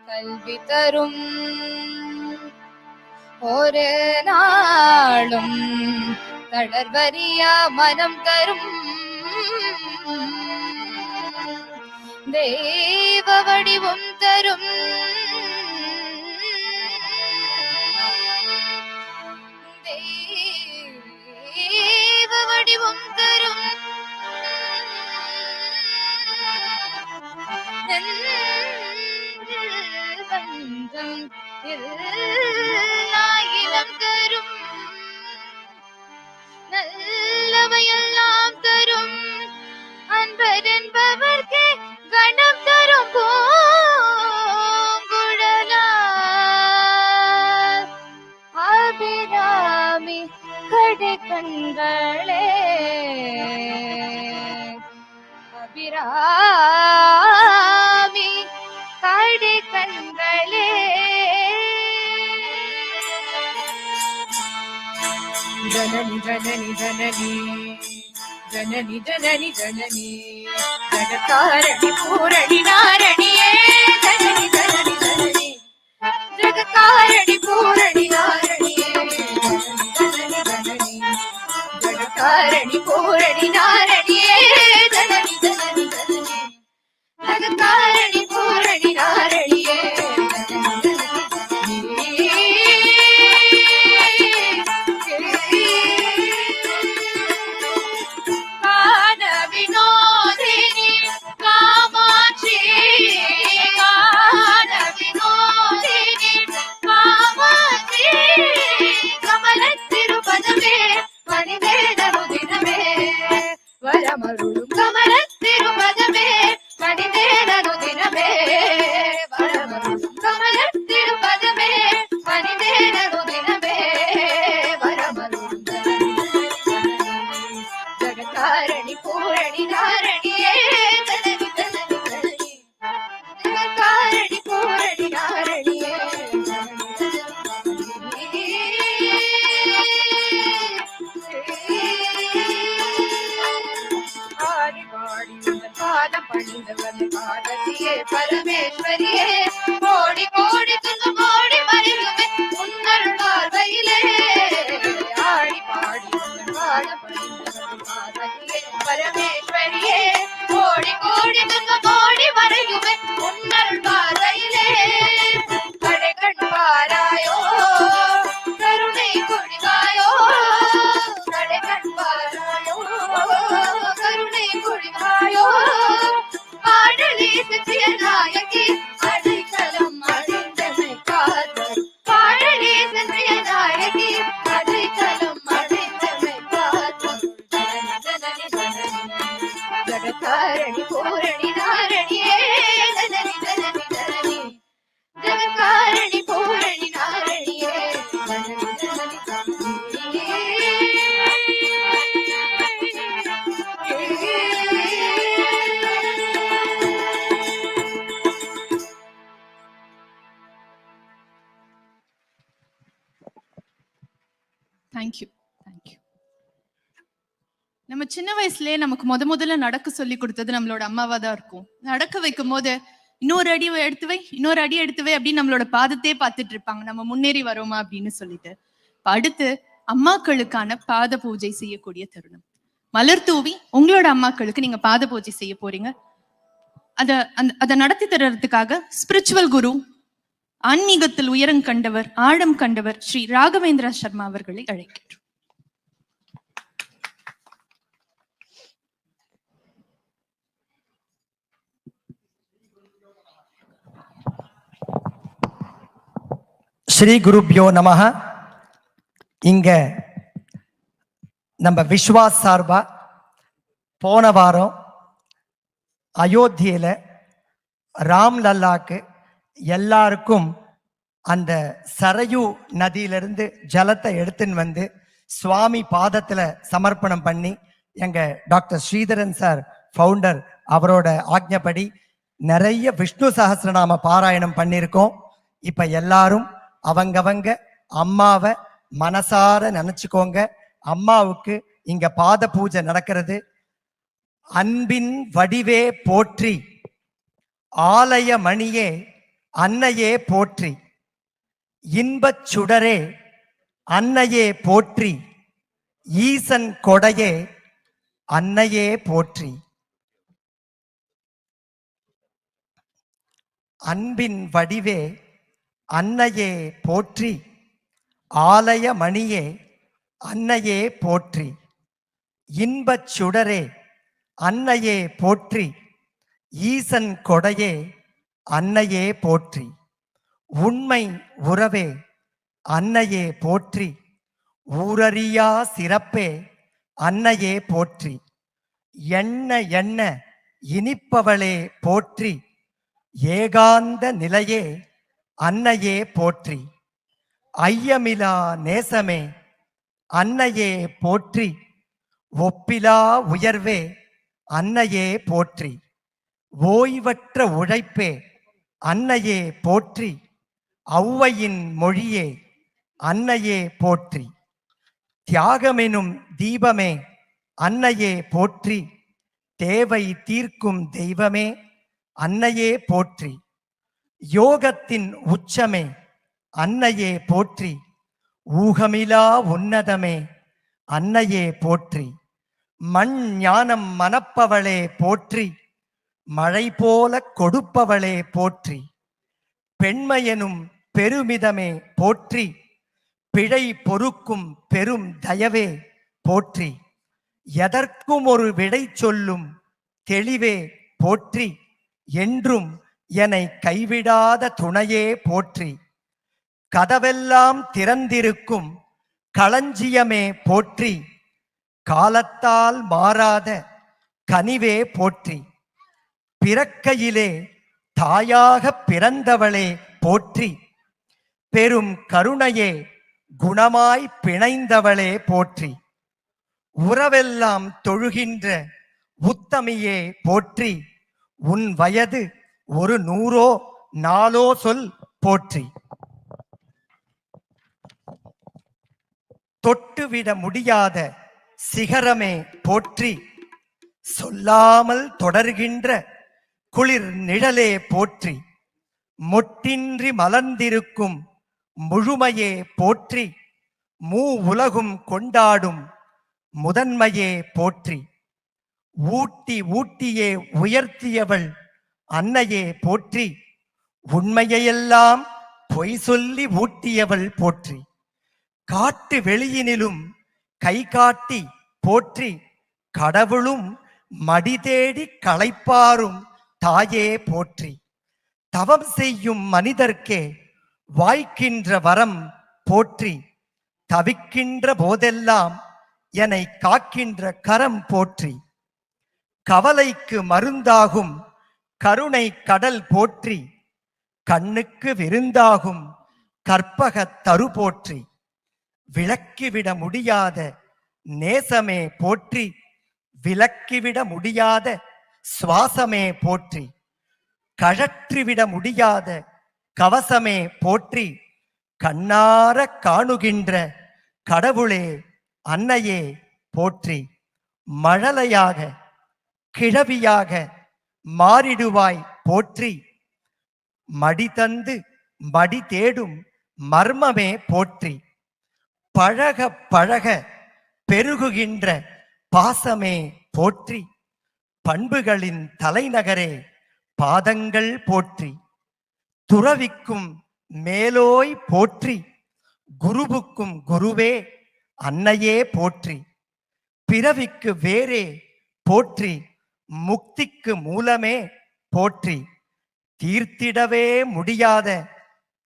C: கல்வி தரும் ஒரு நாளும் தளர்வறியா மனம் தரும். தேவ வடிவம் தரும் தேவ இலம் தரும் நல்லவையெல்லாம் தரும் அன்பர் என்பவர்க்கு கணம் தரும் பூங்குழலார் அபிராமி கடை கண்களே அபிராமி கடை கண்களே ஜனனி ஜனனி ஜனனி ஜனனி ஜனனி ஜனனி ஜகத்தாரணி பூரணி நாரணியே ஜனனி ஜனனி ஜனனி ஜகத்தாரணி பூரணி நாரணியே ஜனனி ஜனனி ஜகத்தாரணி பூரணி நாரணியே ஜனனி ஜனனி ஜனனி ஜகத்தாரணி பூரணி நாரணியே வரமருளும் கமலத்திருப்பதமே மனிதேனரு தினமே வரமருளும் கமலத்திருப்பதமே மனிதேனரு தினமே வரமருளும் ஜகத்தாரணி பூரணி நாரணியே ஜனனி ஜனனி ஜனனி ஜகத்தாரணி பூரணி நாரணியே பாதம் பணிந்தவன் பாதத்தியே பரமேஸ்வரியே கோடி கோடி துன்ப கோடி மறைவுமே உன்னருள் பார்வையிலே ஆடி பாடி பாதம் பணிந்தவன் பாதத்தியே பரமேஸ்வரியே கோடி கோடி துன்ப கோடி மறைவுமே உன்னருள் பார்வையிலே கடைகண் பாராயோ கருணை குடிவாயோ கடைகண் பாராயோ கருணை குடிவாயோ பாடலே சத்திய நாயகி அடைக்கலம் அடைந்தமை காத்தல் பாடலே சத்திய நாயகி அடைக்கலம் அடைந்தமை காத்தல் ஜனனி ஜனனி ஜகத்தாரணி பூரணி நாரணியே ஜனனி ஜனனி ஜனனி ஜகத்தாரணி பூரணி நாரணியே ஜனனி ஜனனி
A: தேங்க்யூ தேங்க்யூ. நம்ம சின்ன வயசுலயே நமக்கு முதல்ல நடக்க சொல்லி கொடுத்தது நம்மளோட அம்மாவா தான் இருக்கும். நடக்க வைக்கும் போது இன்னொரு அடி எடுத்து வை இன்னொரு அடி எடுத்து வை அப்படின்னு நம்மளோட பாதத்தையே பார்த்துட்டு இருப்பாங்க, நம்ம முன்னேறி வரோமா அப்படின்னு சொல்லிட்டு. அடுத்து அம்மாக்களுக்கான பாத பூஜை செய்யக்கூடிய தருணம். மலர் தூவி உங்களோட அம்மாக்களுக்கு நீங்க பாத பூஜை செய்ய போறீங்க. அதை நடத்தி தர்றதுக்காக ஸ்பிரிச்சுவல் குரு, ஆன்மீகத்தில் உயரம் கண்டவர், ஆழம் கண்டவர் ஸ்ரீ ராகவேந்திர சர்மா அவர்களை அழைக்கின்றோம்.
G: ஸ்ரீ குருப்யோ நமஹ. இங்க நம்ம விஸ்வாஸ் சார்பா போன வாரம் அயோத்தியில ராம்லல்லாக்கு எல்லாருக்கும் அந்த சரையு நதியிலிருந்து ஜலத்தை எடுத்துன்னு வந்து சுவாமி பாதத்துல சமர்ப்பணம் பண்ணி எங்க டாக்டர் ஸ்ரீதரன் சார் ஃபவுண்டர் அவரோட ஆக்ஞப்படி நிறைய விஷ்ணு சஹஸ்ரநாம பாராயணம் பண்ணியிருக்கோம். இப்ப எல்லாரும் அவங்கவங்க அம்மாவை மனசார நினைச்சுக்கோங்க. அம்மாவுக்கு இங்க பாத பூஜை நடக்கிறது. அன்பின் வடிவே போற்றி, ஆலய மணியே அன்னையே போற்றி, இன்பச் சுடரே அன்னையே போற்றி, ஈசன் கொடையே அன்னையே போற்றி. அன்பின் வடிவே அன்னையே போற்றி, ஆலய மணியே அன்னையே போற்றி, இன்பச் சுடரே அன்னையே போற்றி, ஈசன் கொடையே அன்னையே போற்றி. உண்மை உறவே அன்னையே போற்றி, ஊரறியா சிறப்பே அன்னையே போற்றி, எண்ண எண்ண இனிப்பவளே போற்றி, ஏகாந்த நிலையே அன்னையே போற்றி, ஐயமிலா நேசமே அன்னையே போற்றி, ஒப்பிலா உயர்வே அன்னையே போற்றி, ஓய்வற்ற உழைப்பே அன்னையே போற்றி, ஔவையின் மொழியே அன்னையே போற்றி, தியாகமெனும் தீபமே அன்னையே போற்றி, தேவை தீர்க்கும் தெய்வமே அன்னையே போற்றி, யோகத்தின் உச்சமே அன்னையே போற்றி, ஊகமிலா உன்னதமே அன்னையே போற்றி, மண் ஞானம் மனப்பவளே போற்றி, மழை போல கொடுப்பவளே போற்றி, பெண்மையெனும் பெருமிதமே போற்றி, பிழை பொறுக்கும் பெரும் தயவே போற்றி, எதற்கும் ஒரு விடை சொல்லும் தெளிவே போற்றி, என்றும் என்னை கைவிடாத துணையே போற்றி, கதவெல்லாம் திறந்திருக்கும் களஞ்சியமே போற்றி, காலத்தால் மாறாத கனிவே போற்றி, பிறக்கையிலே தாயாக பிறந்தவளே போற்றி, பெரும் கருணையே குணமாய் பிணைந்தவளே போற்றி, உறவெல்லாம் தொழுகின்ற உத்தமியே போற்றி, உன் வயது ஒரு 100 நாளோ சொல் போற்றி, தொட்டுவிட முடியாத சிகரமே போற்றி, சொல்லாமல் தொடர்கின்ற குளிர் நிழலே போற்றி, மொட்டின்றி மலர்ந்திருக்கும் முழுமையே போற்றி, மூ உலகும் கொண்டாடும் முதன்மையே போற்றி, ஊட்டி ஊட்டியே உயர்த்தியவள் அன்னையே போற்றி, உண்மையெல்லாம் பொய் சொல்லி ஊட்டியவள் போற்றி, காட்டு வெளியினிலும் கை காட்டி போற்றி, கடவுளும் மடி தேடி களைப்பாரும் தாயே போற்றி, தவம் செய்யும் மனிதர்க்கே வாய்க்கின்ற வரம் போற்றி, தவிக்கின்ற போதெல்லாம் என்னை காக்கின்ற கரம் போற்றி, கவலைக்கு மருந்தாகும் கருணை கடல் போற்றி, கண்ணுக்கு விருந்தாகும் கற்பக தரு போற்றி, விளக்கிவிட முடியாத நேசமே போற்றி, விலக்கிவிட முடியாத சுவாசமே போற்றி, கழற்றிவிட முடியாத கவசமே போற்றி, கண்ணார காணுகின்ற கடவுளே அன்னையே போற்றி, மழலையாக கிழவியாக மாறிடுவாய் போற்றி, மடி தந்து மடி தேடும் மர்மமே போற்றி, பழக பழக பெருகுகின்ற பாசமே போற்றி, பண்புகளின் தலைநகரே பாதங்கள் போற்றி, துறவிக்கும் மேலோய் போற்றி, குருவுக்கும் குருவே அன்னையே போற்றி, பிறவிக்கு வேறே போற்றி, முக்திக்கு மூலமே போற்றி, தீர்த்திடவே முடியாத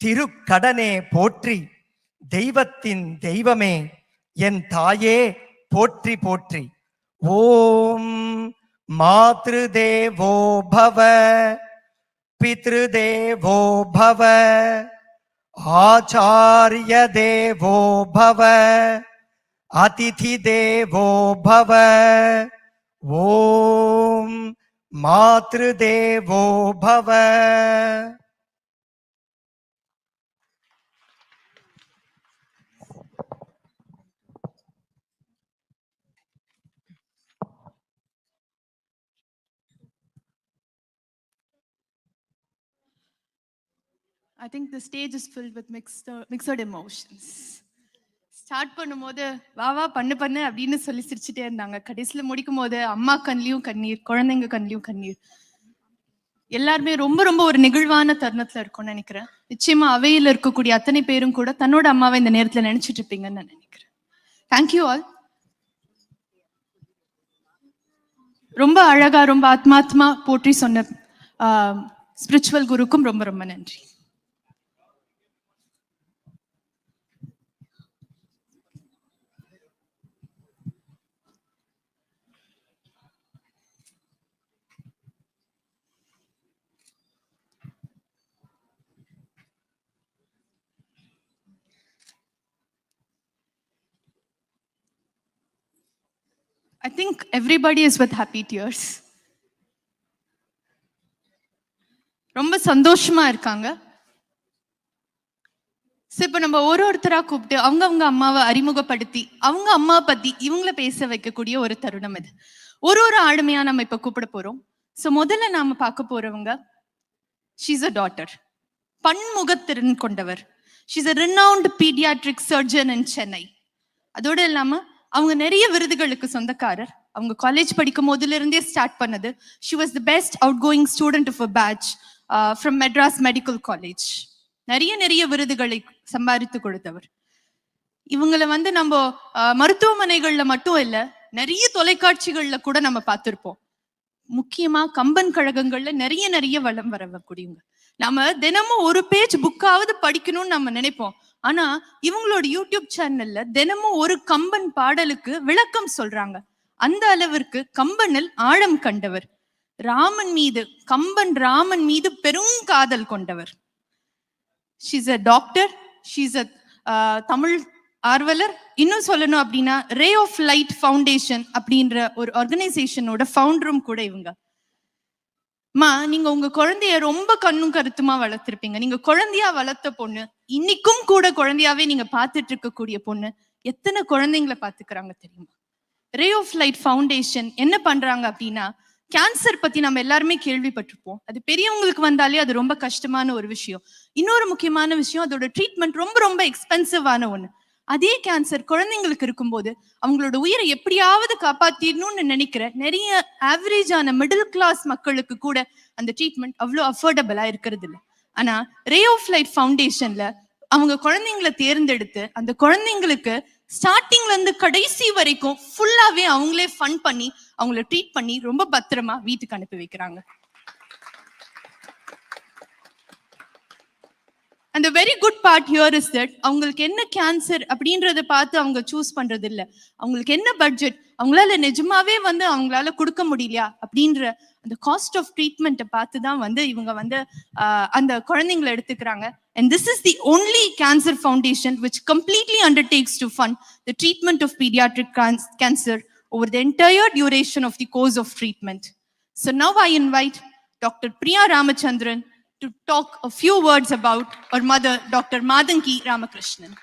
G: திருக்கடனே போற்றி, தெய்வத்தின் தெய்வமே என் தாயே போற்றி போற்றி. ஓம் மாத்ரு தேவோ பவ, பித்ரு தேவோ பவ, ஆச்சார்ய தேவோ பவ, அதிதி தேவோ பவ. ஓம் மாத்ரு தேவோ பவ.
A: I think the stage is filled with mixed emotions. Start பண்ணும்போது வா வா பண்ணு பண்ணு அப்படின்னு சொல்லி சிரிச்சுட்டே இருந்தாங்க. கடைசியில முடிக்கும் போது அம்மா கண்ணிலையும் கண்ணீர், குழந்தைங்க கண்ணிலையும் கண்ணீர். எல்லாருமே ரொம்ப ரொம்ப ஒரு நெகிழ்வான தருணத்துல இருக்கும்னு நினைக்கிறேன். நிச்சயமா அவையில் இருக்கக்கூடிய அத்தனை பேரும் கூட தன்னோட அம்மாவை இந்த நேரத்துல நினைச்சிட்டு இருப்பீங்கன்னு நான் நினைக்கிறேன். Thank you all. ரொம்ப அழகா ரொம்ப ஆத்மாத்மா போற்றி சொன்ன ஸ்பிரிச்சுவல் குருக்கும் ரொம்ப ரொம்ப நன்றி. I think everybody is with happy tears. ரொம்ப சந்தோஷமா இருக்காங்க. இப்ப நம்ம ஒருத்தரா கூப்பிட்டு அவங்க அம்மாவை அறிமுகப்படுத்தி அவங்க அம்மா பத்தி இவங்கள பேச வைக்கக்கூடிய ஒரு தருணம் இது. ஒரு ஆளுமையா நம்ம இப்ப கூப்பிட போறோம். சோ முதல்ல நாம பார்க்க போறவங்க, she's a daughter, பன்முகத்திறன் கொண்டவர். she's a renowned pediatric surgeon in Chennai. அதோட இல்லாம அவங்க நிறைய விருதுகளுக்கு சொந்தக்காரர். அவங்க காலேஜ் படிக்கும் போதுல இருந்தே ஸ்டார்ட் பண்ணது. she was the best outgoing student of a batch from Madras Medical College. நிறைய விருதுகளை சம்பாதித்து கொடுத்தவர். இவங்களை நம்ம மருத்துவமனைகள்ல மட்டும் இல்ல, நிறைய தொலைக்காட்சிகள்ல கூட நம்ம பார்த்திருப்போம். முக்கியமா கம்பன் கழகங்கள்ல நிறைய வளம் வரக்கூடியவங்க. நம்ம தினமும் ஒரு பேஜ் புக்காவது படிக்கணும்னு நம்ம நினைப்போம். ஆனா இவங்களோட யூடியூப் சேனல்ல தினமும் ஒரு கம்பன் பாடலுக்கு விளக்கம் சொல்றாங்க. அந்த அளவிற்கு கம்பனில் ஆழம் கண்டவர். கம்பன் ராமன் மீது பெரும் காதல் கொண்டவர். she's a doctor, she's a Tamil ஆர்வலர். இன்னும் சொல்லணும் அப்படின்னா ரே ஆஃப் லைட் ஃபவுண்டேஷன் அப்படின்ற ஒரு ஆர்கனைசேஷனோட ஃபவுண்டரும் கூட இவங்க. நீங்க உங்க குழந்தைய ரொம்ப கண்ணும் கருத்துமா வளர்த்திருப்பீங்க. நீங்க குழந்தையா வளர்த்த பொண்ணு இன்னைக்கும் கூட குழந்தையாவே நீங்க பார்த்துட்டு இருக்கக்கூடிய பொண்ணு எத்தனை குழந்தைங்களை பாத்துக்கிறாங்க தெரியுமா? ரே ஆஃப் லைட் ஃபவுண்டேஷன் என்ன பண்றாங்க அப்படின்னா, கேன்சர் பத்தி நம்ம எல்லாருமே கேள்விப்பட்டிருப்போம். அது பெரியவங்களுக்கு வந்தாலே அது ரொம்ப கஷ்டமான ஒரு விஷயம். இன்னொரு முக்கியமான விஷயம், அதோட ட்ரீட்மெண்ட் ரொம்ப எக்ஸ்பென்சிவான ஒண்ணு. அதே கேன்சர் குழந்தைங்களுக்கு இருக்கும்போது அவங்களோட உயிரை எப்படியாவது காப்பாத்திடணும்னு நினைக்கிற நிறைய ஆவரேஜான மிடில் கிளாஸ் மக்களுக்கு கூட அந்த ட்ரீட்மெண்ட் அவ்வளோ அஃபோர்டபுளா இருக்கிறது இல்லை. ஆனா ரே ஆஃப் லைட் ஃபவுண்டேஷன்ல அவங்க குழந்தைங்களை தேர்ந்தெடுத்து அந்த குழந்தைங்களுக்கு ஸ்டார்டிங்ல இருந்து கடைசி வரைக்கும் ஃபுல்லாவே அவங்களே ஃபண்ட் பண்ணி அவங்கள ட்ரீட் பண்ணி ரொம்ப பத்திரமா வீட்டுக்கு அனுப்பி வைக்கிறாங்க. அந்த very good part here is that அவங்களுக்கு என்ன கேன்சர் அப்படின்றத பார்த்து அவங்க சூஸ் பண்றது இல்ல. அவங்களுக்கு என்ன பட்ஜெட், அவங்களால நிஜமாவே அவங்களால கொடுக்க முடியலையா அப்படின்ற அந்த காஸ்ட் ஆஃப் ட்ரீட்மெண்ட்டை பார்த்து தான் இவங்க அந்த குழந்தைங்களை எடுத்துக்கிறாங்க. And this is the only cancer foundation which completely undertakes to fund the treatment of pediatric cancer over the entire duration of the course of treatment. So now I invite Dr. Priya Ramachandran to talk a few words about her mother, Dr. Madanki Ramakrishnan.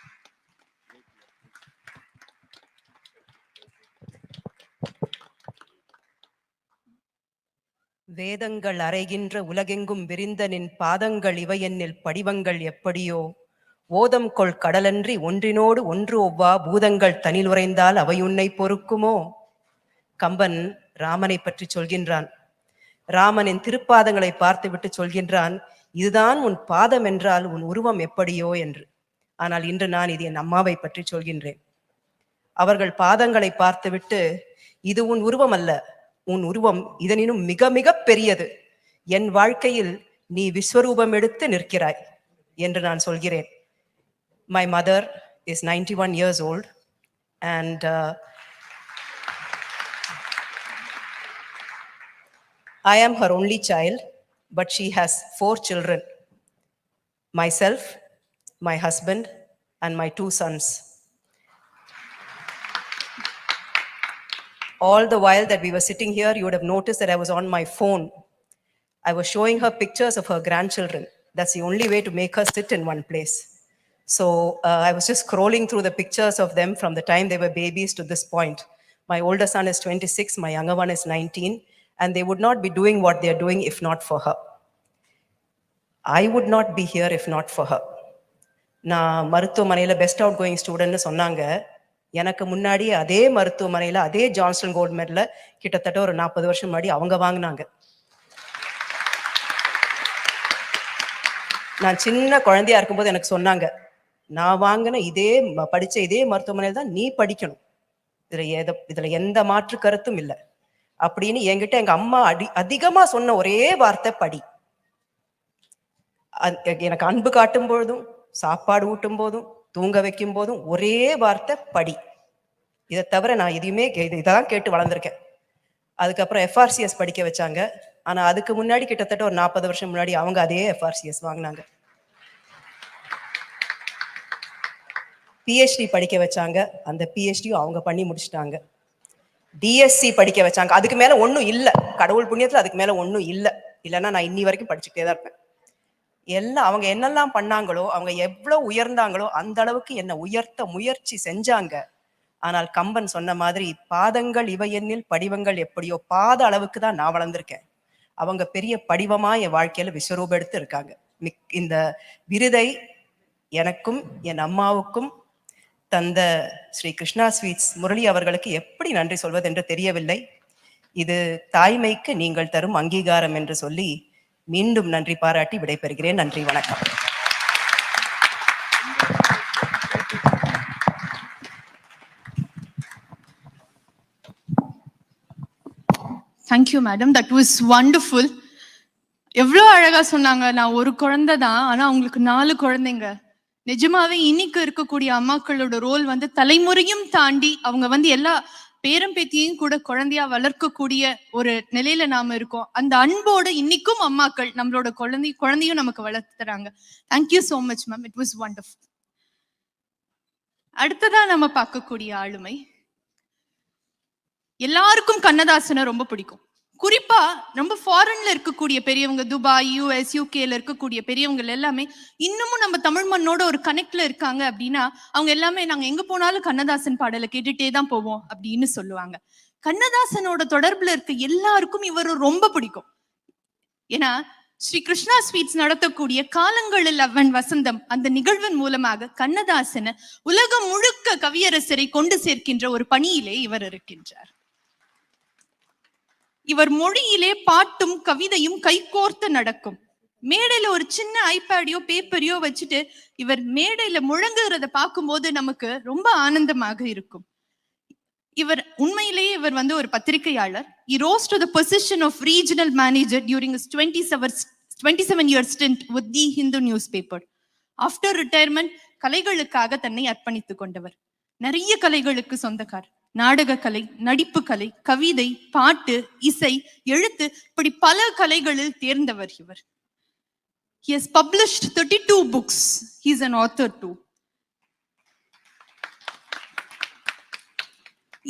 H: வேதங்கள் அறைகின்ற உலகெங்கும் விரிந்த நின் பாதங்கள் இவை என்னில் படிவங்கள் எப்படியோ, ஓதம் கொள் கடலன்றி ஒன்றினோடு ஒன்று ஒவ்வா பூதங்கள் தனில் உறைந்தால் அவை உன்னை பொறுக்குமோ. கம்பன் ராமனை பற்றி சொல்கின்றான். ராமனின் திருப்பாதங்களை பார்த்துவிட்டு சொல்கின்றான், இதுதான் உன் பாதம் என்றால் உன் உருவம் எப்படியோ என்று. ஆனால் இன்று நான் இது என் அம்மாவை பற்றி சொல்கின்றேன். அவர்கள் பாதங்களை பார்த்துவிட்டு, இது உன் உருவம் அல்ல, உன் உருவம் இதனினும் மிக மிக பெரியது, என் வாழ்க்கையில் நீ விஸ்வரூபம் எடுத்து நிற்கிறாய் என்று நான் சொல்கிறேன். My mother is 91 years old and I am her only child, but she has 4 children. Myself, my husband, and my 2 sons. All the while that we were sitting here, you would have noticed that I was on my phone. I was showing her pictures of her grandchildren. That's the only way to make her sit in one place. So I was just scrolling through the pictures of them from the time they were babies to this point. My older son is 26, my younger one is 19, and they would not be doing what they are doing if not for her. I would not be here if not for her. நான் மருத்துவமனையில் best out going ஸ்டூடெண்ட்னு சொன்னாங்க. எனக்கு முன்னாடி அதே மருத்துவமனையில் அதே Johnson gold மெடல கிட்டத்தட்ட ஒரு 40 வருஷம் முன்னாடி அவங்க வாங்கினாங்க. நான் சின்ன குழந்தையா இருக்கும்போது எனக்கு சொன்னாங்க, நான் வாங்கின படிச்ச இதே மருத்துவமனையில் தான் நீ படிக்கணும், இதுல எந்த மாற்று கருத்தும் இல்லை அப்படின்னு என்கிட்ட எங்க அம்மா அதிகமா சொன்ன ஒரே வார்த்தை படி. எனக்கு அன்பு காட்டும் பொழுதும் சாப்பாடு ஊட்டும் போதும் தூங்க வைக்கும் போதும் ஒரே வார்த்தை படி. இதை தவிர நான் எதையுமே இதான் கேட்டு வளர்ந்துருக்கேன். அதுக்கப்புறம் எஃப்ஆர்சிஎஸ் படிக்க வச்சாங்க. ஆனா அதுக்கு முன்னாடி கிட்டத்தட்ட ஒரு 40 வருஷம் முன்னாடி அவங்க அதே எஃப்ஆர்சிஎஸ் வாங்கினாங்க. பிஹெச்டி படிக்க வச்சாங்க. அந்த பிஹெச்டியும் அவங்க பண்ணி முடிச்சிட்டாங்க. டிஎஸ்சி படிக்க வச்சாங்க. அதுக்கு மேல ஒன்றும் இல்லை, கடவுள் புண்ணியத்துல அதுக்கு மேல ஒன்றும் இல்லை. இல்லைன்னா நான் இன்னி வரைக்கும் படிச்சுக்கிட்டே தான் இருப்பேன். எல்லாம் அவங்க என்னெல்லாம் பண்ணாங்களோ, அவங்க எவ்வளவு உயர்ந்தாங்களோ அந்த அளவுக்கு என்னை உயர்த்த முயற்சி செஞ்சாங்க. ஆனால் கம்பன் சொன்ன மாதிரி பாதங்கள் இவை எண்ணில் படிவங்கள் எப்படியோ, பாத அளவுக்கு தான் நான் வளர்ந்திருக்கேன். அவங்க பெரிய படிவமா என் வாழ்க்கையில விஸ்வரூபம் எடுத்து இருக்காங்க. இந்த விருதை எனக்கும் என் அம்மாவுக்கும் தந்த ஸ்ரீ கிருஷ்ணா ஸ்வீட்ஸ் முரளி அவர்களுக்கு எப்படி நன்றி சொல்வது என்று தெரியவில்லை. இது தாய்மைக்கு நீங்கள் தரும் அங்கீகாரம் என்று சொல்லி மீண்டும் நன்றி பாராட்டி விடைபெறுகிறேன். நன்றி, வணக்கம்.
A: Thank you madam, that was wonderful. எவ்வளோ அழகா சொன்னாங்க. நான் ஒரு குழந்தை தான், ஆனா உங்களுக்கு 4 குழந்தைங்க. நிஜமாவே இன்னைக்கு இருக்கக்கூடிய அம்மாக்களோட ரோல் வந்து தலைமுறையும் தாண்டி அவங்க எல்லா பேரம் பேத்தியையும் கூட குழந்தையா வளர்க்கக்கூடிய ஒரு நிலையில நாம இருக்கோம். அந்த அன்போட இன்னைக்கும் அம்மாக்கள் நம்மளோட குழந்தையும் நமக்கு வளர்த்து தராங்க. Thank you so much ma'am, it was wonderful. அடுத்ததா நம்ம பார்க்கக்கூடிய ஆளுமை, எல்லாருக்கும் கண்ணதாசனை ரொம்ப பிடிக்கும். குறிப்பா ரொம்ப ஃபாரின்ல இருக்கக்கூடிய பெரியவங்க, துபாய், US, UK இருக்கக்கூடிய பெரியவங்க எல்லாமே இன்னமும் நம்ம தமிழ் மண்ணோட ஒரு கனெக்ட்ல இருக்காங்க அப்படின்னா அவங்க எல்லாமே நாங்க எங்க போனாலும் கண்ணதாசன் பாடலை கேட்டுட்டே தான் போவோம் அப்படின்னு சொல்லுவாங்க. கண்ணதாசனோட தொடர்புல இருக்க எல்லாருக்கும் இவர் ரொம்ப பிடிக்கும். ஏன்னா ஸ்ரீ கிருஷ்ணா ஸ்வீட்ஸ் நடத்தக்கூடிய காலங்களில் அவன் வசந்தம் அந்த நிகழ்வின் மூலமாக கண்ணதாசனை உலகம் முழுக்க கவியரசரை கொண்டு சேர்க்கின்ற ஒரு பணியிலே இவர் இருக்கின்றார். இவர் மொழியிலே பாட்டும் கவிதையும் கைகோர்த்து நடக்கும். மேடையில ஒரு சின்ன ஐபேடையோ பேப்பரையோ வச்சுட்டு இவர் மேடையில முழங்குகிறத பார்க்கும்போது நமக்கு ரொம்ப ஆனந்தமாக இருக்கும். இவர் உண்மையிலேயே இவர் ஒரு பத்திரிகையாளர். He rose to the position of regional manager during his 27-year stint with the Hindu newspaper. After retirement, கலைகளுக்காக தன்னை அர்ப்பணித்துக் கொண்டவர். நிறைய கலைகளுக்கு சொந்தக்கார். நாடக கலை, நடிப்பு கலை, கவிதை, பாட்டு, இசை, எழுத்து, இப்படி பல கலைகளில் தேர்ந்தவர் இவர். He has published 32 books. He is an author too.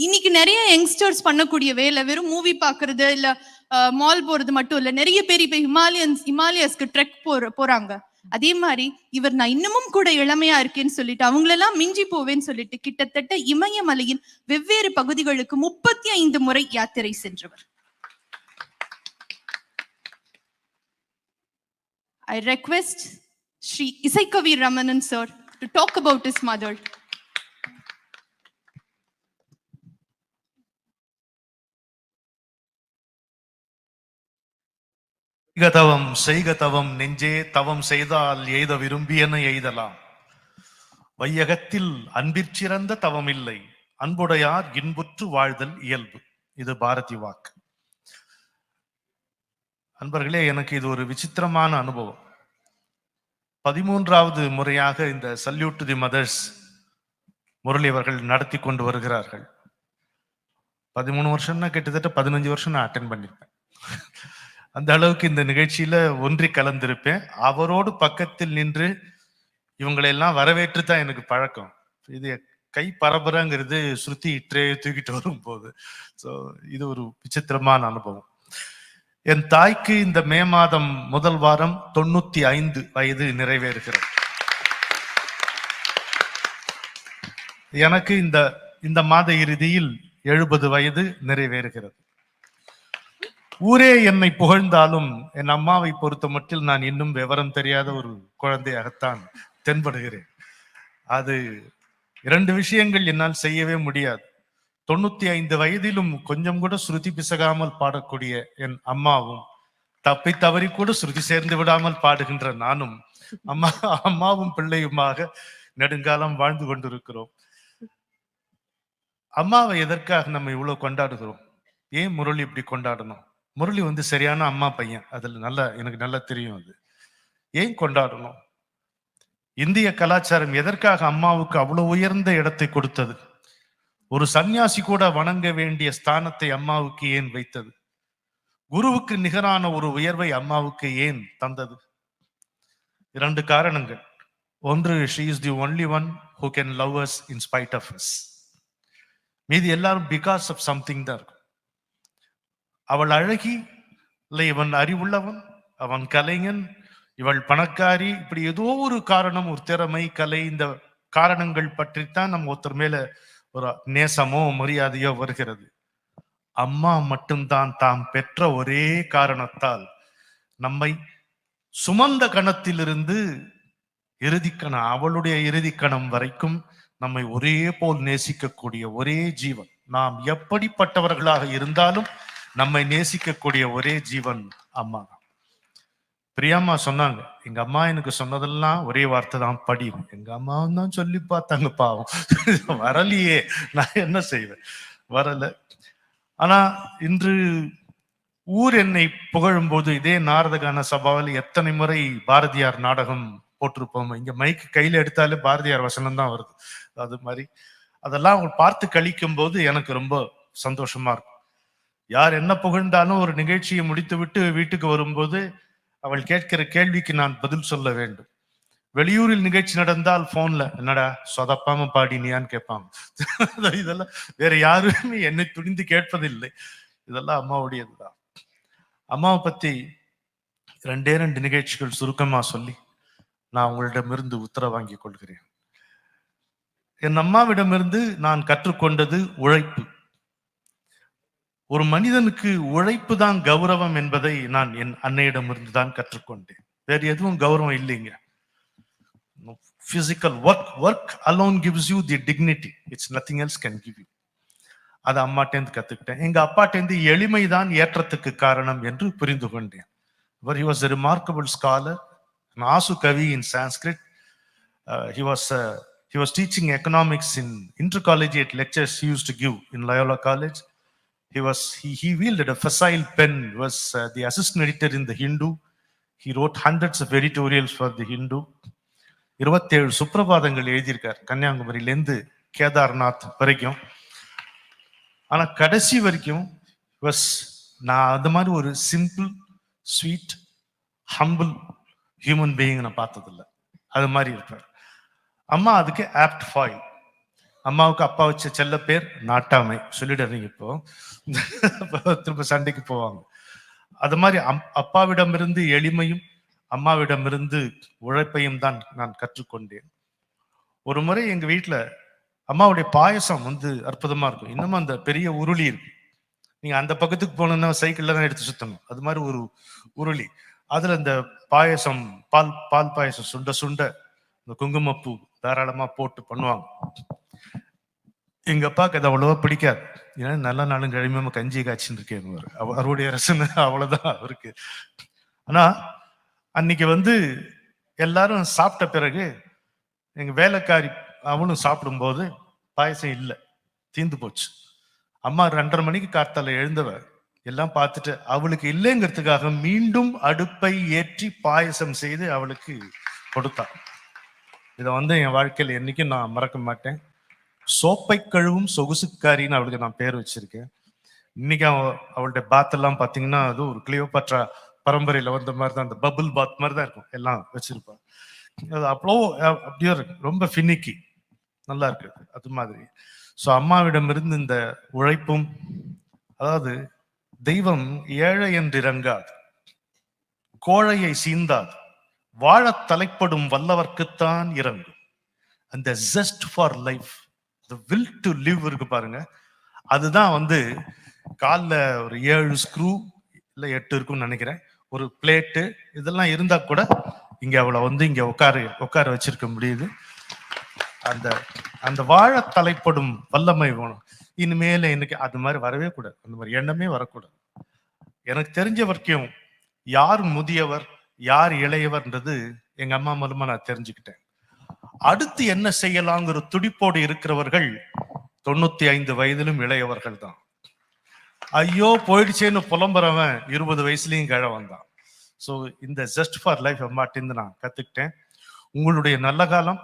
A: இன்னைக்கு நிறைய யங்ஸ்டர்ஸ் பண்ணக்கூடிய வேலை வெறும் மூவி பாக்குறது இல்ல மால் போறது மட்டும் இல்ல. நிறைய பேர் இப்ப ஹிமாலயஸ்க்கு ட்ரெக் போறாங்க. அதே மாதிரி இவர் நான் இன்னமும் கூட இளமையா இருக்கேன்னு சொல்லிட்டு அவங்களெல்லாம் மிஞ்சி போவேன்னு சொல்லிட்டு கிட்டத்தட்ட இமயமலையின் வெவ்வேறு பகுதிகளுக்கு 35 முறை யாத்திரை சென்றவர். I request Sri Isaikavi Ramanan sir to talk about his mother.
I: தவம் செய்க தவம் நெஞ்சே, தவம் செய்தால் எய்த விரும்பியன எய்தலாம். வையகத்தில் அன்பிற்சிறந்த தவம் இல்லை, அன்புடையார் இன்புற்று வாழ்தல் இயல்பு. இது பாரதி வாக்கு. அன்பர்களே, எனக்கு இது ஒரு விசித்திரமான அனுபவம். 13வது முறையாக இந்த salute to the mothers Murali அவர்கள் நடத்தி கொண்டு வருகிறார்கள். 13 வருஷம்னா கிட்டத்தட்ட 15 வருஷம் நான் அட்டென்ட் பண்ணிருப்பேன். அந்த அளவுக்கு இந்த நிகழ்ச்சியில ஒன்றி கலந்திருப்பேன். அவரோடு பக்கத்தில் நின்று இவங்களெல்லாம் வரவேற்று தான் எனக்கு பழக்கம். இது கை பரபரங்கிறது ஸ்ருதி ட்ரே தூக்கிட்டு வரும் போது. ஸோ இது ஒரு விசித்திரமான அனுபவம். என் தாய்க்கு இந்த மே மாதம் முதல் வாரம் 95 வயது நிறைவேறுகிறது. எனக்கு இந்த மாத இறுதியில் 70 வயது நிறைவேறுகிறது. ஊரே என்னை புகழ்ந்தாலும் என் அம்மாவை பொறுத்த மட்டில் நான் இன்னும் விவரம் தெரியாத ஒரு குழந்தையாகத்தான் தென்படுகிறேன். அது 2 விஷயங்கள் என்னால் செய்யவே முடியாது. 95 வயதிலும் கொஞ்சம் கூட ஸ்ருதி பிசகாமல் பாடக்கூடிய என் அம்மாவும், தப்பி தவறி கூட ஸ்ருதி சேர்ந்து விடாமல் பாடுகின்ற நானும் அம்மாவும் பிள்ளையுமாக நெடுங்காலம் வாழ்ந்து கொண்டிருக்கிறோம். அம்மாவை எதற்காக நம்ம இவ்வளவு கொண்டாடுகிறோம்? ஏன் முரளி இப்படி கொண்டாடணும்? முரளி சரியான அம்மா பையன், அதுல எனக்கு நல்லா தெரியும். அது ஏன் கொண்டாடணும்? இந்திய கலாச்சாரம் எதற்காக அம்மாவுக்கு அவ்வளவு உயர்ந்த இடத்தை கொடுத்தது? ஒரு சன்னியாசி கூட வணங்க வேண்டிய ஸ்தானத்தை அம்மாவுக்கு ஏன் வைத்தது? குருவுக்கு நிகரான ஒரு உயர்வை அம்மாவுக்கு ஏன் தந்தது? 2 காரணங்கள். ஒன்று, she is the only one who can love us in spite of us. மீதி எல்லாரும் பிகாஸ் ஆஃப் சம்திங் தான் இருக்கும். அவள் அழகி, இல்லை இவன் அறிவுள்ளவன், அவன் கலைஞன், இவள் பணக்காரி, இப்படி ஏதோ ஒரு காரணம், ஒரு திறமை, கலை, இந்த காரணங்கள் பற்றித்தான் நம்ம ஒருத்தர் மேல ஒரு நேசமோ மரியாதையோ வருகிறது. அம்மா மட்டும்தான் தாம் பெற்ற ஒரே காரணத்தால் நம்மை சுமந்த கணத்திலிருந்து இறுதிக்கணம், அவளுடைய இறுதிக்கணம் வரைக்கும் நம்மை ஒரே போல் நேசிக்கக்கூடிய ஒரே ஜீவன். நாம் எப்படிப்பட்டவர்களாக இருந்தாலும் நம்மை நேசிக்கக்கூடிய ஒரே ஜீவன் அம்மா தான். பிரியாம்மா சொன்னாங்க, எங்க அம்மா எனக்கு சொன்னதெல்லாம் ஒரே வார்த்தை தான், படி. எங்க அம்மாவும் தான் சொல்லி பார்த்தாங்க, பாவம் வரலையே, நான் என்ன செய்வேன், வரல. ஆனா இன்று ஊர் என்னை புகழும் போது, இதே நாரதகான சபாவில் எத்தனை முறை பாரதியார் நாடகம் போட்டிருப்போம். இங்க மைக்கு கையில எடுத்தாலே பாரதியார் வசனம் தான் வருது. அது மாதிரி அதெல்லாம் அவங்க பார்த்து கழிக்கும் போது எனக்கு ரொம்ப சந்தோஷமா இருக்கும். யார் என்ன புகழ்ந்தாலும் ஒரு நிகழ்ச்சியை முடித்து விட்டு வீட்டுக்கு வரும்போது அவள் கேட்கிற கேள்விக்கு நான் பதில் சொல்ல வேண்டும். வெளியூரில் நிகழ்ச்சி நடந்தால் போன்ல, என்னடா சொதப்பாம பாடினியான்னு கேட்பாங்க. இதெல்லாம் வேற யாருமே என்னை துணிந்து கேட்பதில்லை. இதெல்லாம் அம்மாவுடையதுதான். அம்மாவை பத்தி 2 நிகழ்ச்சிகள் சுருக்கமா சொல்லி நான் உங்களிடமிருந்து உத்தரவு வாங்கிக் கொள்கிறேன். என் அம்மாவிடமிருந்து நான் கற்றுக்கொண்டது உழைப்பு. ஒரு மனிதனுக்கு உழைப்பு தான் கௌரவம் என்பதை நான் என் அன்னையிடமிருந்து தான் கற்றுக்கொண்டேன். வேற எதுவும் கௌரவம் இல்லைங்க. Physical work alone gives you the dignity. It's nothing else can give you. அது அம்மாட்டேந்து கத்துக்கிட்டேன். எங்க அப்பாட்டேந்து எளிமைதான் ஏற்றத்துக்கு காரணம் என்று புரிந்து கொண்டேன். But he was a remarkable scholar, an Asu Kavi in Sanskrit. He was teaching economics in intercollegiate lectures he used to give in Loyola College. He wielded a facile pen. He was the assistant editor in the Hindu. He wrote hundreds of editorials for the Hindu. 27 சுப்ரபாதங்கள் எழுதியிருக்கார், கன்னியாகுமரியிலேருந்து கேதார்நாத் வரைக்கும். ஆனா கடைசி வரைக்கும் நான் அந்த மாதிரி ஒரு simple, sweet, humble human being நான் பார்த்ததில்லை. அது மாதிரி இருப்பார். அம்மா அதுக்கு ஆப்ட் ஃபாயில். அம்மாவுக்கு அப்பா வச்ச செல்ல பேர் நாட்டாமை. சொல்லிடுறீங்க இப்போ, திரும்ப சண்டைக்கு போவாங்க. அது மாதிரி அப்பாவிடமிருந்து எளிமையும் அம்மாவிடமிருந்து உழைப்பையும் தான் நான் கற்றுக்கொண்டேன். ஒரு முறை எங்க வீட்டுல அம்மாவுடைய பாயசம் அற்புதமா இருக்கும். இன்னமும் அந்த பெரிய உருளி இருக்கு. நீங்க அந்த பக்கத்துக்கு போனோம்னா சைக்கிள்ல தான் எடுத்து சுத்தணும். அது மாதிரி ஒரு உருளி, அதுல இந்த பாயசம், பால் பாயசம் சுண்ட சுண்ட இந்த குங்குமப்பூ தாராளமா போட்டு பண்ணுவாங்க. எங்க அப்பாவுக்கு அது அவ்வளவா பிடிக்காது. ஏன்னா நல்ல நாளும் கிழமையுமா கஞ்சி காய்ச்சின்னு இருக்கேன். அவருடைய ரசனை அவ்வளவுதான் அவருக்கு. ஆனா அன்னைக்கு எல்லாரும் சாப்பிட்ட பிறகு எங்க வேலைக்காரி அவனும் சாப்பிடும்போது பாயசம் இல்லை, தீந்து போச்சு. அம்மா 2:30 மணிக்கு காத்தால எழுந்தவ எல்லாம் பார்த்துட்டு அவளுக்கு இல்லைங்கிறதுக்காக மீண்டும் அடுப்பை ஏற்றி பாயசம் செய்து அவளுக்கு கொடுத்தா. இதை என் வாழ்க்கையில் என்னைக்கும் நான் மறக்க மாட்டேன். சோப்பை கழுவும் சொகுசுக்காரின்னு அவளுக்கு நான் பேர் வச்சிருக்கேன். இன்னைக்கு அவளுடைய பாத் எல்லாம் பாத்தீங்கன்னா அது ஒரு கிளியோபாட்ரா பரம்பரையில வந்த மாதிரி தான், அந்த பபுள் பாத் மாதிரி தான் இருக்கும், எல்லாம் வச்சிருப்பாங்க. அது அப்படியே இருக்கு, ரொம்ப ஃபினிக்கி, நல்லா இருக்கு அது மாதிரி. ஸோ அம்மாவிடமிருந்து இந்த உழைப்பும், அதாவது தெய்வம் ஏழை என்று இறங்காது, கோழையை சீந்தாது, வாழ தலைப்படும் வல்லவர்க்குத்தான் இறங்கும். அந்த just for life, the will to live இருக்கு பாருங்க, அதுதான் காலில் ஒரு 7 ஸ்க்ரூ இல்லை 8 இருக்குன்னு நினைக்கிறேன், ஒரு பிளேட்டு இதெல்லாம் இருந்தா கூட இங்க அவளை இங்க உட்கார வச்சிருக்க முடியுது. அந்த வாழ தலைப்படும் வல்லமை வேணும். இனிமேல எனக்கு அது மாதிரி வரவே கூடாது, அந்த மாதிரி எண்ணமே வரக்கூடாது. எனக்கு தெரிஞ்ச வரைக்கும் யார் முதியவர் யார் இளையவர்ன்றது எங்க அம்மா மூலமா நான் தெரிஞ்சுக்கிட்டேன். அடுத்து என்ன செய்யலாங்கிற துடிப்போடு இருக்கிறவர்கள் 95 வயதிலும் இளையவர்கள் தான். ஐயோ போயிடுச்சேன்னு புலம்புறவன் 20 வயசுலயும் கிழவன் தான். ஸோ இந்த ஜஸ்ட் ஃபார் லைஃப் அம்மாட்டிருந்து நான் கத்துக்கிட்டேன். உங்களுடைய நல்ல காலம்.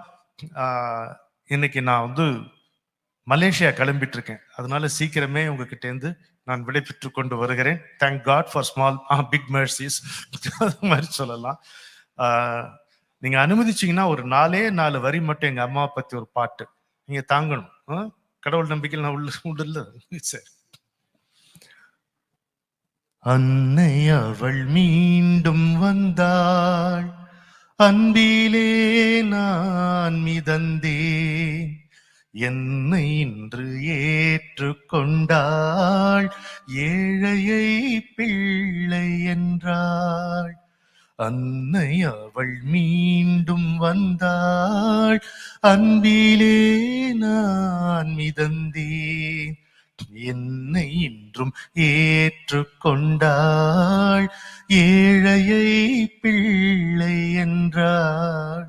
I: இன்னைக்கு நான் மலேசியா கிளம்பிட்டு இருக்கேன், அதனால சீக்கிரமே உங்ககிட்ட இருந்து நான் விடை பெற்று கொண்டு வருகிறேன். Thank God for small big mercies அது மாதிரி சொல்லலாம். நீங்க அனுமதிச்சீங்கன்னா ஒரு 4 வரி மட்டும் எங்க அம்மாவை பத்தி ஒரு பாட்டு நீங்க தாங்கணும். கடவுள் நம்பிக்கையில் நான் உள்ள சரி. அன்னை அவள் மீண்டும் வந்தாள், அன்பிலே நான் மிதந்தேன், என்னை இன்று ஏற்றுக்கொண்டாள், ஏழையை பிள்ளை என்றாள். அன்னை அவள் மீண்டும் வந்தாள், அன்பிலே நான் மிதந்தேன், என்னை இன்றும் ஏற்றுக்கொண்டாள், ஏழையை பிள்ளை என்றாள்,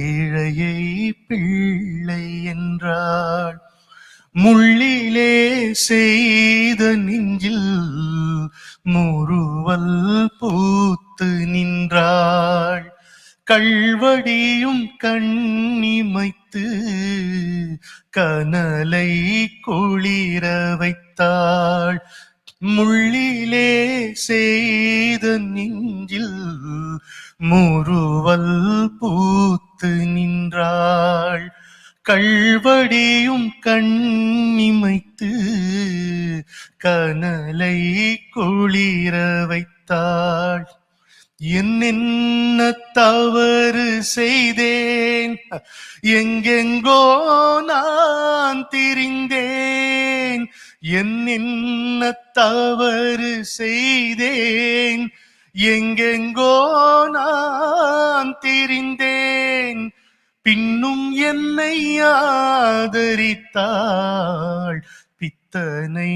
I: ஏழையை பிள்ளை என்றாள். முள்ளிலே செய்த நெஞ்சில் முறுவல் பூத்து நின்றாள், கல்வடியும் கண்ணிமைத்து கனலை குளிர வைத்தாள். முள்ளிலே செய்த நெஞ்சில் முறுவல் பூத்து நின்றாள், கல்வடியும் கண்ணிமைத்து கனலை குளிர வைத்தாள். என்ன தவறு செய்தேன், எங்கெங்கோ நான் திரிந்தேன், என்ன தவறு செய்தேன், எங்கெங்கோ நான் திரிந்தேன், பின்னும் என்னை ஆதரித்தாள், பித்தனை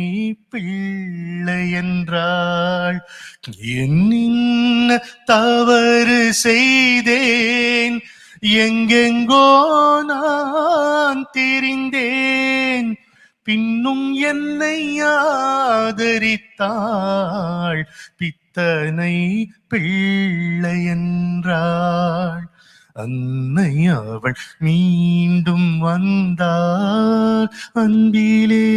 I: பிள்ளை என்றாள். என்ன தவறு செய்தேன், எங்கெங்கோ நான் திரிந்தேன், பின்னும் என்னை ஆதரித்தாள், பித்தனை பிள்ளை என்றாள். அன்னை அவள் மீண்டும் வந்தாள், அன்பிலே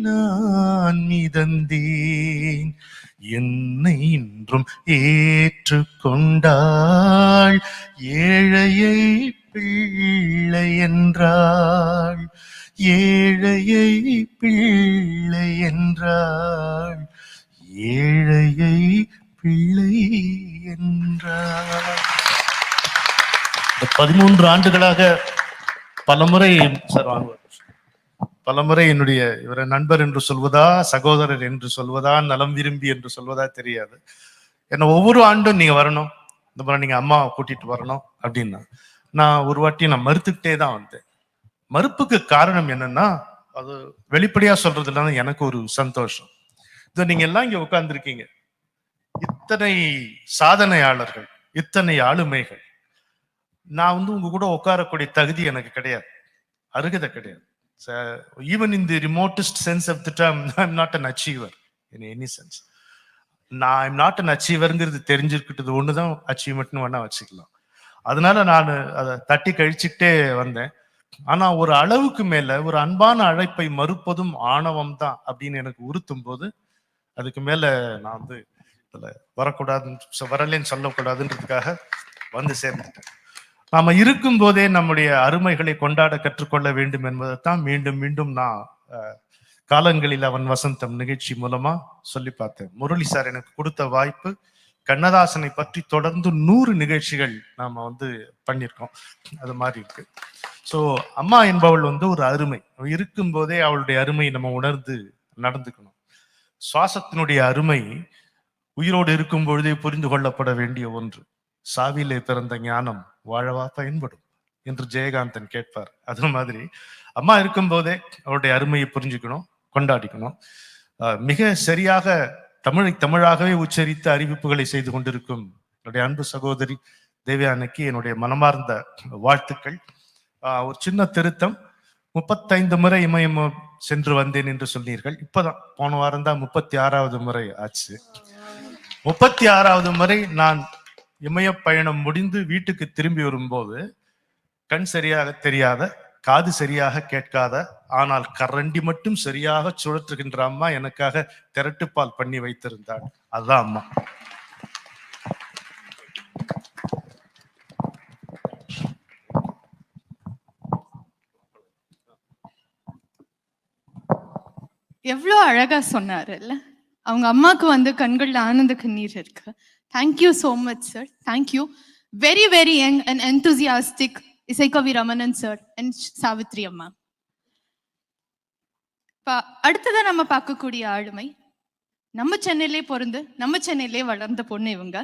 I: நான் மிதந்தேன், என்னை இன்றும் ஏற்றுக்கொண்டாள், ஏழையை பிள்ளை என்றாள், ஏழையை பிள்ளை என்றாள், ஏழையை பிள்ளை என்றாள். 13 ஆண்டுகளாக பலமுறை என்னுடைய இவரை நண்பர் என்று சொல்வதா, சகோதரர் என்று சொல்வதா, நலம் விரும்பி என்று சொல்வதா தெரியாது. என்ன ஒவ்வொரு ஆண்டும் நீங்க வரணும், இந்த மாதிரி நீங்க அம்மாவை கூட்டிட்டு வரணும் அப்படின்னா நான் ஒரு வாட்டி நான் மறுத்துக்கிட்டே தான் வந்தேன். மறுப்புக்கு காரணம் என்னன்னா, அது வெளிப்படையா சொல்றதுல எனக்கு ஒரு சந்தோஷம். இதை நீங்க எல்லாம் இங்க உட்கார்ந்துருக்கீங்க, இத்தனை சாதனையாளர்கள், இத்தனை ஆளுமைகள், நான் உங்க கூட உட்காரக்கூடிய தகுதி எனக்கு கிடையாது, அருகதை கிடையாது. Even in the remotest sense of the term I am not an achiever in any sense. நான் ஐ எம் நாட் அன் அச்சீவர்ங்கிறது தெரிஞ்சுக்கிட்டது ஒண்ணுதான் அச்சீவ்மெண்ட்னு வேணா வச்சுக்கலாம். அதனால நான் அதை தட்டி கழிச்சுக்கிட்டே வந்தேன். ஆனா ஒரு அளவுக்கு மேல ஒரு அன்பான அழைப்பை மறுப்பதும் ஆணவம் தான் அப்படின்னு எனக்கு உறுத்தும் போது, அதுக்கு மேல நான் இதுல வரக்கூடாதுன்னு வரலேன்னு சொல்லக்கூடாதுன்றதுக்காக வந்து சேர்ந்துட்டேன். நாம இருக்கும் போதே நம்முடைய அருமைகளை கொண்டாட கற்றுக்கொள்ள வேண்டும் என்பதைத்தான் மீண்டும் மீண்டும் நான் காலங்களில் அவன் வசந்தம் நிகழ்ச்சி மூலமா சொல்லி பார்த்தேன். முரளி சார் எனக்கு கொடுத்த வாய்ப்பு, கண்ணதாசனை பற்றி தொடர்ந்து 100 நிகழ்ச்சிகள் நாம பண்ணியிருக்கோம். அது மாதிரி இருக்கு. ஸோ அம்மா என்பவள் ஒரு அருமை, இருக்கும் போதே அவளுடைய அருமை நம்ம உணர்ந்து நடந்துக்கணும். சுவாசத்தினுடைய அருமை உயிரோடு இருக்கும் பொழுதே புரிந்து கொள்ளப்பட வேண்டிய ஒன்று. சாவிலே பிறந்த ஞானம் வாழவா பயன்படும் என்று ஜெயகாந்தன் கேட்பார். அது மாதிரி அம்மா இருக்கும் போதே அவருடைய அருமையை புரிஞ்சுக்கணும், கொண்டாடிக்கணும். மிக சரியாக தமிழை தமிழாகவே உச்சரித்து அறிவிப்புகளை செய்து கொண்டிருக்கும் என்னுடைய அன்பு சகோதரி தேவயானைக்கு என்னுடைய மனமார்ந்த வாழ்த்துக்கள். ஒரு சின்ன திருத்தம், 35 முறை இமயம் சென்று வந்தேன் என்று சொன்னீர்கள். இப்பதான் போன வாரம் தான் 36வது முறை ஆச்சு. 36வது முறை நான் இமய பயணம் முடிந்து வீட்டுக்கு திரும்பி வரும்போது, கண் சரியாக தெரியாத, காது சரியாக கேட்காத, ஆனால் கரண்டி மட்டும் சரியாக சுழற்றுகின்ற அம்மா எனக்காக திரட்டுப்பால் பண்ணி வைத்திருந்தாள். அதுதான் அம்மா.
A: எவ்வளோ அழகா சொன்னாரு இல்ல. அவங்க அம்மாக்கு வந்து கண்கள்ல ஆனந்த கண்ணீர் இருக்கு. Thank you so much sir. Thank you. Very very young and enthusiastic இசைக்கவி ரமணன் சார் அண்ட் சாவித்ரி அம்மா. அடுத்ததான் நம்ம பார்க்கக்கூடிய ஆளுமை, நம்ம சென்னையிலே பிறந்து நம்ம சென்னையிலே வளர்ந்த பொண்ணு இவங்க.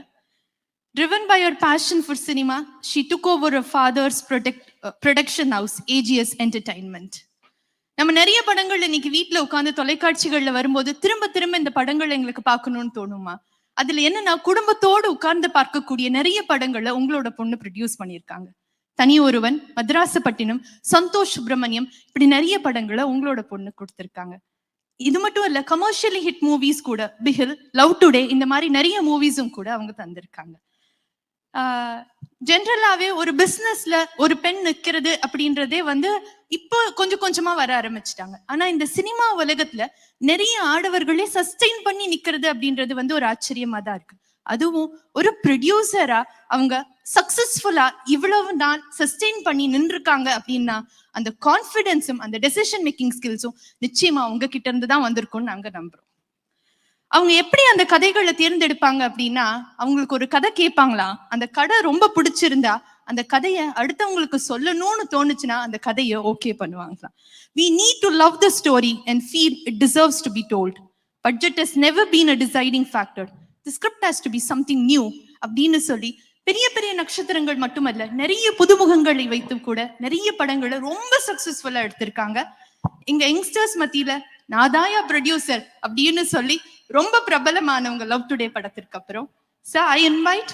A: Driven by her passion for cinema, she took over her father's production house, AGS Entertainment. நம்ம நிறைய படங்கள் இன்னைக்கு வீட்டுல உட்காந்து தொலைக்காட்சிகள்ல வரும்போது திரும்ப திரும்ப இந்த படங்கள் எங்களுக்கு பார்க்கணும்னு தோணுமா? அதுல என்னன்னா, குடும்பத்தோடு உட்கார்ந்து பார்க்கக்கூடிய நிறைய படங்களை உங்களோட பொண்ணு ப்ரொடியூஸ் பண்ணியிருக்காங்க. தனி ஒருவன், மதராசப்பட்டினம், சந்தோஷ் சுப்பிரமணியம், இப்படி நிறைய படங்களை உங்களோட பொண்ணு கொடுத்திருக்காங்க. இது மட்டும் இல்ல, கமர்ஷியலி ஹிட் மூவிஸ் கூட, பிகில், லவ் டுடே, இந்த மாதிரி நிறைய மூவிஸும் கூட அவங்க தந்திருக்காங்க. ஜென்ரலாவே ஒரு பிசினஸ்ல ஒரு பெண் நிற்கிறது அப்படின்றதே வந்து இப்போ கொஞ்சம் கொஞ்சமா வர ஆரம்பிச்சுட்டாங்க. ஆனா இந்த சினிமா உலகத்துல நிறைய ஆடவர்களே சஸ்டெயின் பண்ணி நிக்கிறது அப்படின்றது வந்து ஒரு ஆச்சரியமா தான் இருக்கு. அதுவும் ஒரு ப்ரொடியூசரா அவங்க சக்சஸ்ஃபுல்லா இவ்வளவு நாள் சஸ்டெயின் பண்ணி நின்றுருக்காங்க அப்படின்னா அந்த கான்ஃபிடென்ஸும் அந்த டெசிஷன் மேக்கிங் ஸ்கில்ஸும் நிச்சயமா அவங்க கிட்ட இருந்து தான் வந்திருக்கும்னு நாங்க நம்புறோம். அவங்க எப்படி அந்த கதைகளை தேர்ந்தெடுப்பாங்க அப்படின்னா, அவங்களுக்கு ஒரு கதை கேட்பாங்களாம். அந்த கதை ரொம்ப பிடிச்சிருந்தா அந்த கதையை அடுத்தவங்களுக்கு சொல்லணும்னு தோணுச்சுன்னா அந்த கதையை ஓகே பண்ணுவாங்களாம். We need to love the story and feel it deserves to be told. Budget has never been a deciding factor. The script has to be something new அப்படின்னு சொல்லி பெரிய பெரிய நட்சத்திரங்கள் மட்டுமல்ல, நிறைய புதுமுகங்களை வைத்து கூட நிறைய படங்களை ரொம்ப சக்சஸ்ஃபுல்லா எடுத்திருக்காங்க. இங்க யங்ஸ்டர்ஸ் மத்தியில நாதாயா ப்ரொடியூசர் அப்படின்னு சொல்லி ரொம்ப பிரபலமானவங்க லவ் டுடே படத்திற்கு அப்புறம். So I invite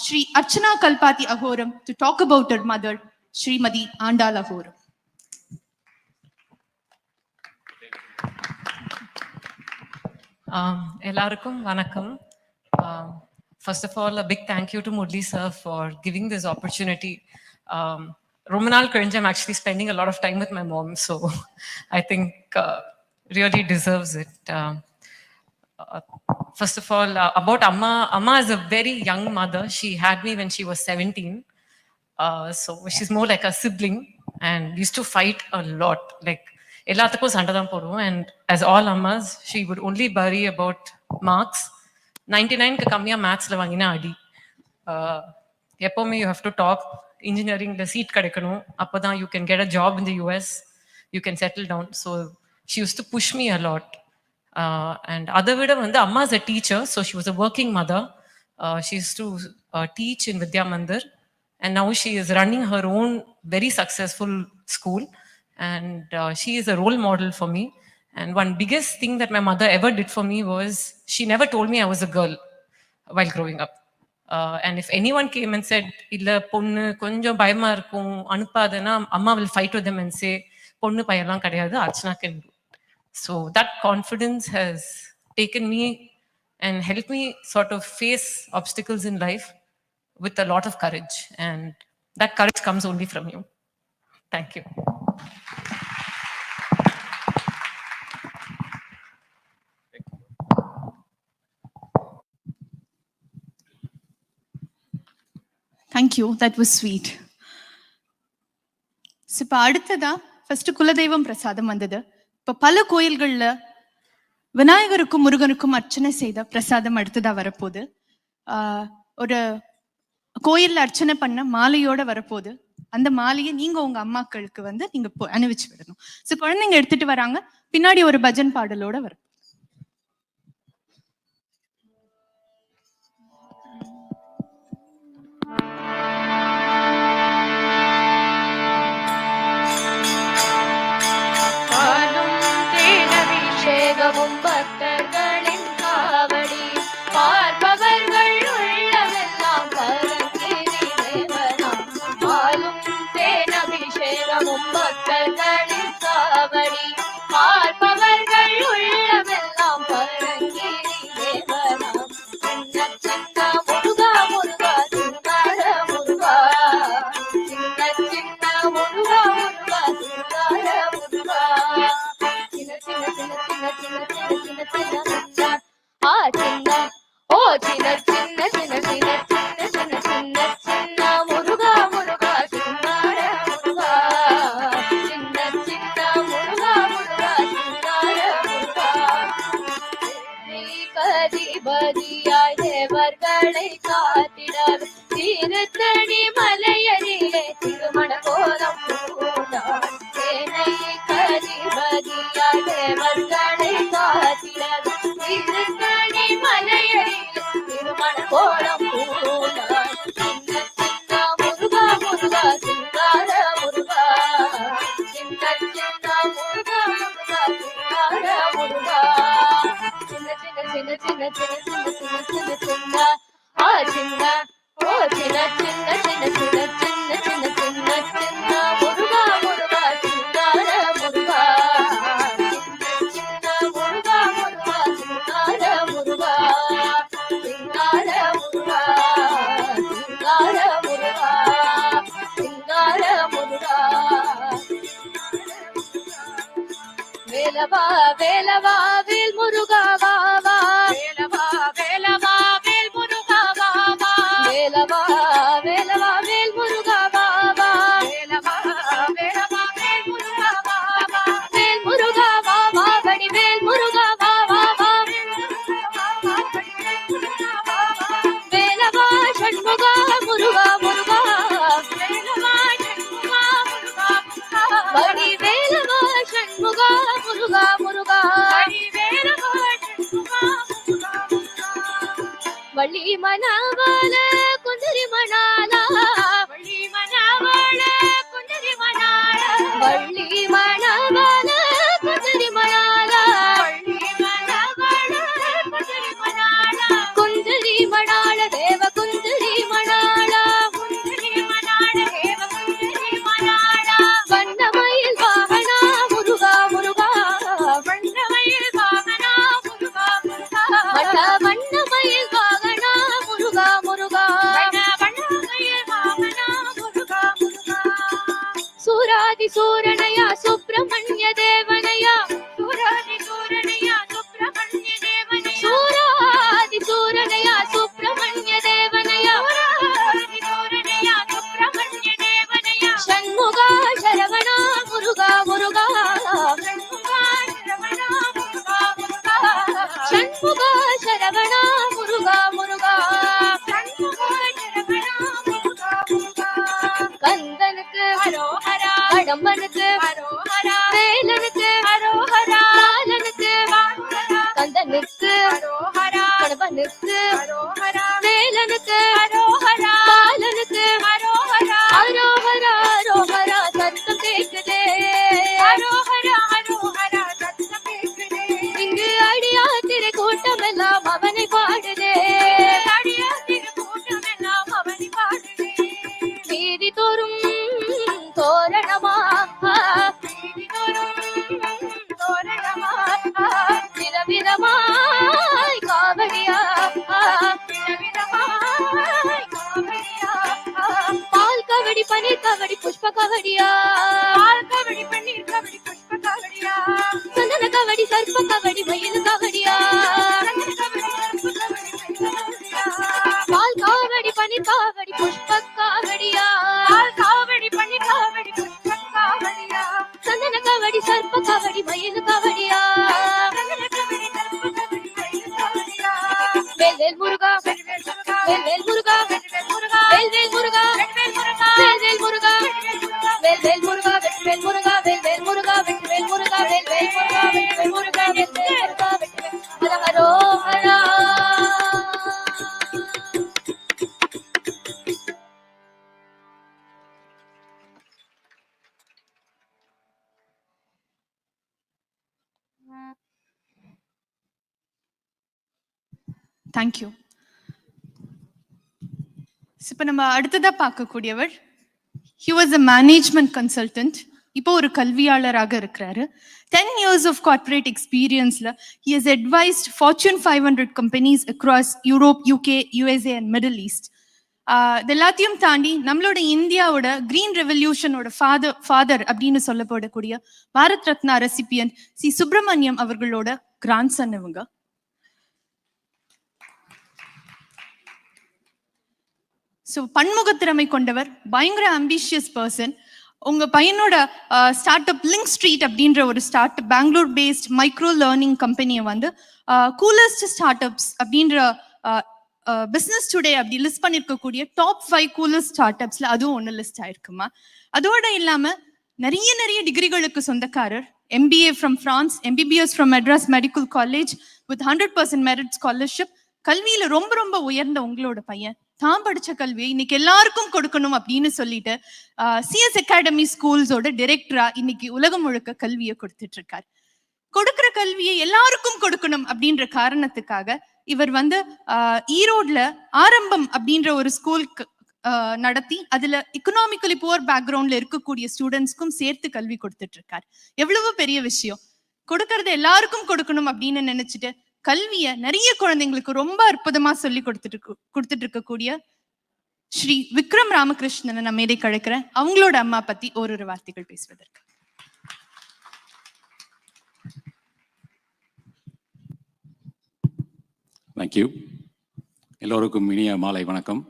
A: Shri Archana Kalpathy Ahoram to talk about her mother, Srimadi Andal Ahoram.
J: எல்லாருக்கும் வணக்கம். First of all, a big thank you to Murali sir for giving this opportunity. ரொம்ப நாள் கழிஞ்சு I'm actually spending a lot of time with my mom, so I think really deserves it. First of all, about Amma. Amma is a very young mother. She had me when she was 17. So she's more like a sibling and used to fight a lot. Like, எல்லாத்துக்கும் சண்டை தான் போடுவோம். And as all Ammas, she would only worry about marks. 99க்கு கம்மியாக மேத்ஸில் வாங்கினா அடி. எப்போவுமே you have to talk. இன்ஜினியரிங்ல seat கிடைக்கணும், அப்போ தான் you can get a job in the US, you can settle down. So she used to push me a lot. And அதை விட வந்து அம்மா is a teacher, so she was a working mother. She used to teach in Vidya Mandir, and now she is running her own very successful school, and she is a role model for me. And one biggest thing that my mother ever did for me was she never told me I was a girl while growing up. And if anyone came and said illa ponnu konjam bayama irukum anupadana, amma will fight with them and say ponnu payalam kadiyadu, Archana can do. So that confidence has taken me and helped me sort of face obstacles in life with a lot of courage, and that courage comes only from you. Thank you.
A: Thank you, that was sweet. இப்போ அடுத்ததா first குலதெய்வம் பிரசாதம் வந்தது. இப்போ பல கோயில்கள்ல விநாயகருக்கும் முருகனுக்கும் அர்ச்சனை செய்த பிரசாதம் அடுத்ததா வரப்போகுது. ஒரு கோயில்ல அர்ச்சனை பண்ண மாலையோட வரப்போகுது. அந்த மாலையை நீங்க உங்க அம்மாக்களுக்கு வந்து நீங்க அணிவிச்சு விடணும். ஸோ குழந்தைங்க எடுத்துட்டு வராங்க, பின்னாடி ஒரு பஜன் பாடலோட வரும்.
C: பக்தர்களின் காவடி பார்ப்பவர்கள் உள்ளமெல்லாம் பரங்கிரிவனம் பாலும் தேனபிஷேகமும் பக்தர்களின் காவடி பார்ப்பவர்கள் உள்ளமெல்லாம் பரங்கிரிவனம் சின்ன சின்ன முருகா முருகா சிங்கார முருகா, சின்ன சின்ன முருகா முருகா சிங்கார முருகா, சின்ன சின்ன சின்ன சின்ன சின்ன சின்ன சின்ன சின்ன ஆ சின்ன ஓ சின்ன சின்ன சின்ன சின்ன சின்ன சின்ன சின்ன சின்ன முருகா முருகா சிங்கார முருகா, சின்ன சின்ன முருகா முருகா சிங்கார முருகா. வந்தனை காத்திடவே திருத்தணி மலையரிலே திருமண கோலம் பூண்டார் சேனை கதிபதியாலே வந்தனை காத்திடவே திருத்தணி மலையரிலே திருமண கோலம் பூண்டார் சின்ன சின்ன முருகா முருகா சிங்கார முருகா சின்ன சின்ன முருகா முருகா சிங்கார முருகா சின்ன சின்ன சின்ன சின்ன சின்ன சின்ன சின்ன சின்ன சின்ன ஆ சின்ன ஓ சின்ன சின்ன சின்ன சின்ன சின்ன சின்ன சின்ன சின்ன முருகா முருகா சிங்கார முருகா சின்ன சின்ன முருகா முருகா சிங்கார முருகா சிங்கார முருகா சிங்கார முருகா சிங்கார முருகா வேலவா வேலவா வேல் முருகா வா வா வேலவா வேலவா வேல் முருகா வா வா வேலவா வேலவா வேல் முருகா வா வா வேலவா வேலவா வேல் முருகா வா வா வேல் முருகா வா வா வடி வேல் முருகா வா வா வா வேலவா ஷண்முகா முருகா முருகா வேலவா ஷண்முகா முருகா வடி வேலவா ஷண்முகா முருகா முருகா வடி வேலவா ஷண்முகா முருகா வள்ளி மணவாள குந்தரி மணாலா வள்ளி மணவாள குந்தரி மணாலா வள்ளி மணவாள குந்தரி மணாலா வள்ளி மணவாள குந்தரி மணாலா குந்தரி மணால தேவ குந்தரி மணாலா குந்தரி மணால தேவ குந்தரி மணாலா வண்ணமயில் வாகனா முருகா முருகா வண்ணமயில் வாகனா முருகா முருகா வண்ணமயில் வாகனா முருகா முருகா வண்ணமயில் வாகனா முருகா முருகா சூராதி சூரனையா சுப்பிரமணிய தேவனையா சூராதி சூரனையா சுப்பிரமணிய தேவனையா சூராதி சூரனையா சுப்பிரமணிய தேவனையா சூராதி சூரனையா சுப்பிரமணிய தேவனையா ஷண்முகா சரவணா முருகா முருகா ஷண்முகா சரவணா முருகா முருகா ஷண்முகா சரவணா முருகா முருகா ஷண்முகா சரவணா முருகா முருகா கந்தனுக்கு ஹரோஹரா கடம்பனுக்கு ஹரோஹரா வேலனுக்கு ஹரோஹரா காலனுக்கு ஹரோஹரா கந்தனுக்கு ஹரோஹரா கடம்பனுக்கு ஹரோஹரா வேலனுக்கு ஹரோஹரா காலனுக்கு ஹரோஹரா ஹரோஹரா ஹரோஹரா சத்தம் கேக்குதே ஹரோஹரா ஹரோஹரா சத்தம் கேக்குதே இங்கு அடியாத்திரை கூட்டம் எல்லாம் அவனை பாடுதே அடியாத்திரை கூட்டம் எல்லாம் அவனை பாடுதே வீதி தோறும் தோரணமா வீதி தோறும் தோரணமா விதவிதமாய் காவடியா விதவிதமாய் காவடியா பால் கவடி பன்னீர் கவடி புஷ்ப கவடியா பால் கவடி பன்னீர் கவடி புஷ்ப கவடியா சந்தன கவடி சர்ப்ப கவடி மயில் கவடியா பால் காவடி பன்னீர் காவடி புஷ்ப காவடியா பால் காவடி பன்னீர் காவடி புஷ்ப காவடியா சந்தன கவடி சர்ப்ப கவடி மயில் கவடியா சந்தன கவடி சர்ப்ப கவடி மயில் கவடியா வேல் வேல் முருகா வேல் வேல் முருகா வேல் முருகா வேல் வேல் முருகா வேல் முருகா வேல் வேல் முருகா வேல் வேல் முருகா வேல் முருகா வேல் வேல் முருகா வேல் வேல் முருகா வேல் வேல் முருகா வேல் வேல் முருகா வேல் வேல் முருகா ஹர ஹரோ ஹரா
A: தேங்க்யூ. இப்போ நம்ம அடுத்ததா பார்க்கக்கூடியவர், he was a management consultant. இப்போ ஒரு கல்வியாளராக இருக்கிறாரு. 10 years of corporate experienceல he has advised Fortune 500 companies across Europe, UK, USA and Middle East. இது எல்லாத்தையும் தாண்டி நம்மளோட இந்தியாவோட கிரீன் ரெவல்யூஷனோட ஃபாதர் அப்படின்னு சொல்லப்படக்கூடிய பாரத் ரத்னா ரெசிபியன்ட் சி சுப்பிரமணியம் அவர்களோட கிராண்ட்சன் இவங்க. ஸோ பன்முகத்திறமை கொண்டவர், பயங்கர அம்பிஷியஸ் பர்சன். உங்க பையனோட ஸ்டார்ட் அப் லிங்க் ஸ்ட்ரீட் அப்படின்ற ஒரு start up Bangalore based micro learning கம்பெனியை வந்து கூலஸ்ட் ஸ்டார்ட் அப்ஸ் அப்படின்ற பிசினஸ் டுடே அப்படி லிஸ்ட் பண்ணிருக்கக்கூடிய டாப் 5 கூலஸ்ட் ஸ்டார்ட் அப்ஸ்ல அதுவும் ஒன்று லிஸ்ட் ஆயிருக்குமா. அதோட இல்லாம நிறைய டிகிரிகளுக்கு சொந்தக்காரர். MBA from France, MBBS from Madras Medical College with 100% merit scholarship. கல்வியில ரொம்ப உயர்ந்த உங்களோட பையன் தான் படிச்ச கல்வியை இன்னைக்கு எல்லாருக்கும் கொடுக்கணும் அப்படின்னு சொல்லிட்டு CS அகாடமி ஸ்கூல்ஸோட டைரக்டரா இன்னைக்கு உலகம் முழுக்க கல்வியை கொடுத்துட்டு இருக்காரு. கொடுக்கிற கல்வியை எல்லாருக்கும் கொடுக்கணும் அப்படின்ற காரணத்துக்காக இவர் ஈரோட்ல ஆரம்பம் அப்படின்ற ஒரு ஸ்கூல் நடத்தி அதுல எக்கனாமிக்கலி புவர் பேக்ரவுண்ட்ல இருக்கக்கூடிய ஸ்டூடெண்ட்ஸ்க்கும் சேர்த்து கல்வி கொடுத்துட்டு இருக்காரு. எவ்வளவு பெரிய விஷயம். கொடுக்கறத எல்லாருக்கும் கொடுக்கணும் அப்படின்னு நினைச்சிட்டு கல்விய நிறைய குழந்தைங்களுக்கு ரொம்ப அற்புதமா சொல்லி கொடுத்துட்டு இருக்கக்கூடிய ஸ்ரீ விக்ரம் ராமகிருஷ்ணனை நான் மேடை கழைக்கிறேன். அவங்களோட அம்மா பத்தி ஒரு வார்த்தைகள் பேசுவதற்கு.
K: தேங்க்யூ. எல்லோருக்கும் இனிய மாலை வணக்கம்.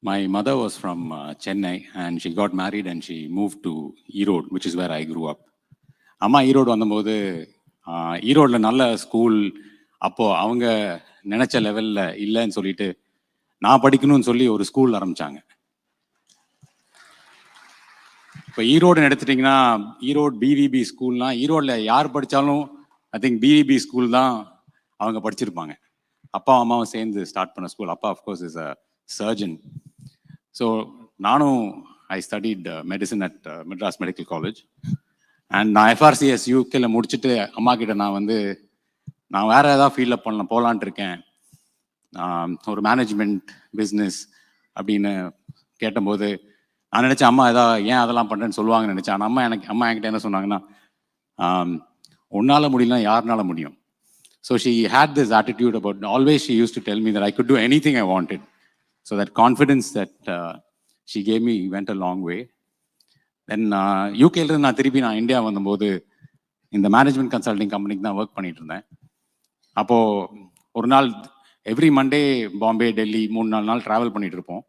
K: My mother was from Chennai and she got married and she moved to Erode, which is where I grew up. அம்மா ஈரோடு வந்தபோது ஈரோடில் நல்ல ஸ்கூல் அப்போது அவங்க நினச்ச லெவலில் இல்லைன்னு சொல்லிட்டு நான் படிக்கணும்னு சொல்லி ஒரு ஸ்கூல் ஆரம்பித்தாங்க. இப்போ ஈரோடுன்னு எடுத்துட்டிங்கன்னா ஈரோடு BVB ஸ்கூல்னால் ஈரோடில் யார் படித்தாலும் ஐ திங்க் BVB ஸ்கூல் தான் அவங்க படிச்சிருப்பாங்க. அப்பா அம்மாவும் சேர்ந்து ஸ்டார்ட் பண்ண ஸ்கூல். அப்பா of course is a surgeon. So நானும் I studied medicine at Madras medical college. And நான் FRCS UKல முடிச்சுட்டு அம்மா கிட்ட நான் வேற ஏதாவது ஃபீல்டில் போகலான்ட்டு இருக்கேன், ஒரு மேனேஜ்மெண்ட் பிஸ்னஸ் அப்படின்னு கேட்டபோது நான் நினச்சேன் அம்மா ஏன் அதெல்லாம் பண்ணுறேன்னு சொல்லுவாங்கன்னு நினச்சேன். ஆனால் அம்மா என்கிட்ட என்ன சொன்னாங்கன்னா, உன்னால் முடியலன்னா யாருனால முடியும். So she had this attitude about always she use to tell me that I could do anything I wanted. So that confidence that she gave me went a long way. Then யூகேலேருந்து நான் India வந்தபோது இந்த management consulting கம்பெனிக்கு தான் work பண்ணிட்டு இருந்தேன். அப்போது ஒரு நாள் எவ்ரி மண்டே பாம்பே டெல்லி 3-4 நாள் ட்ராவல் பண்ணிட்டு இருப்போம்.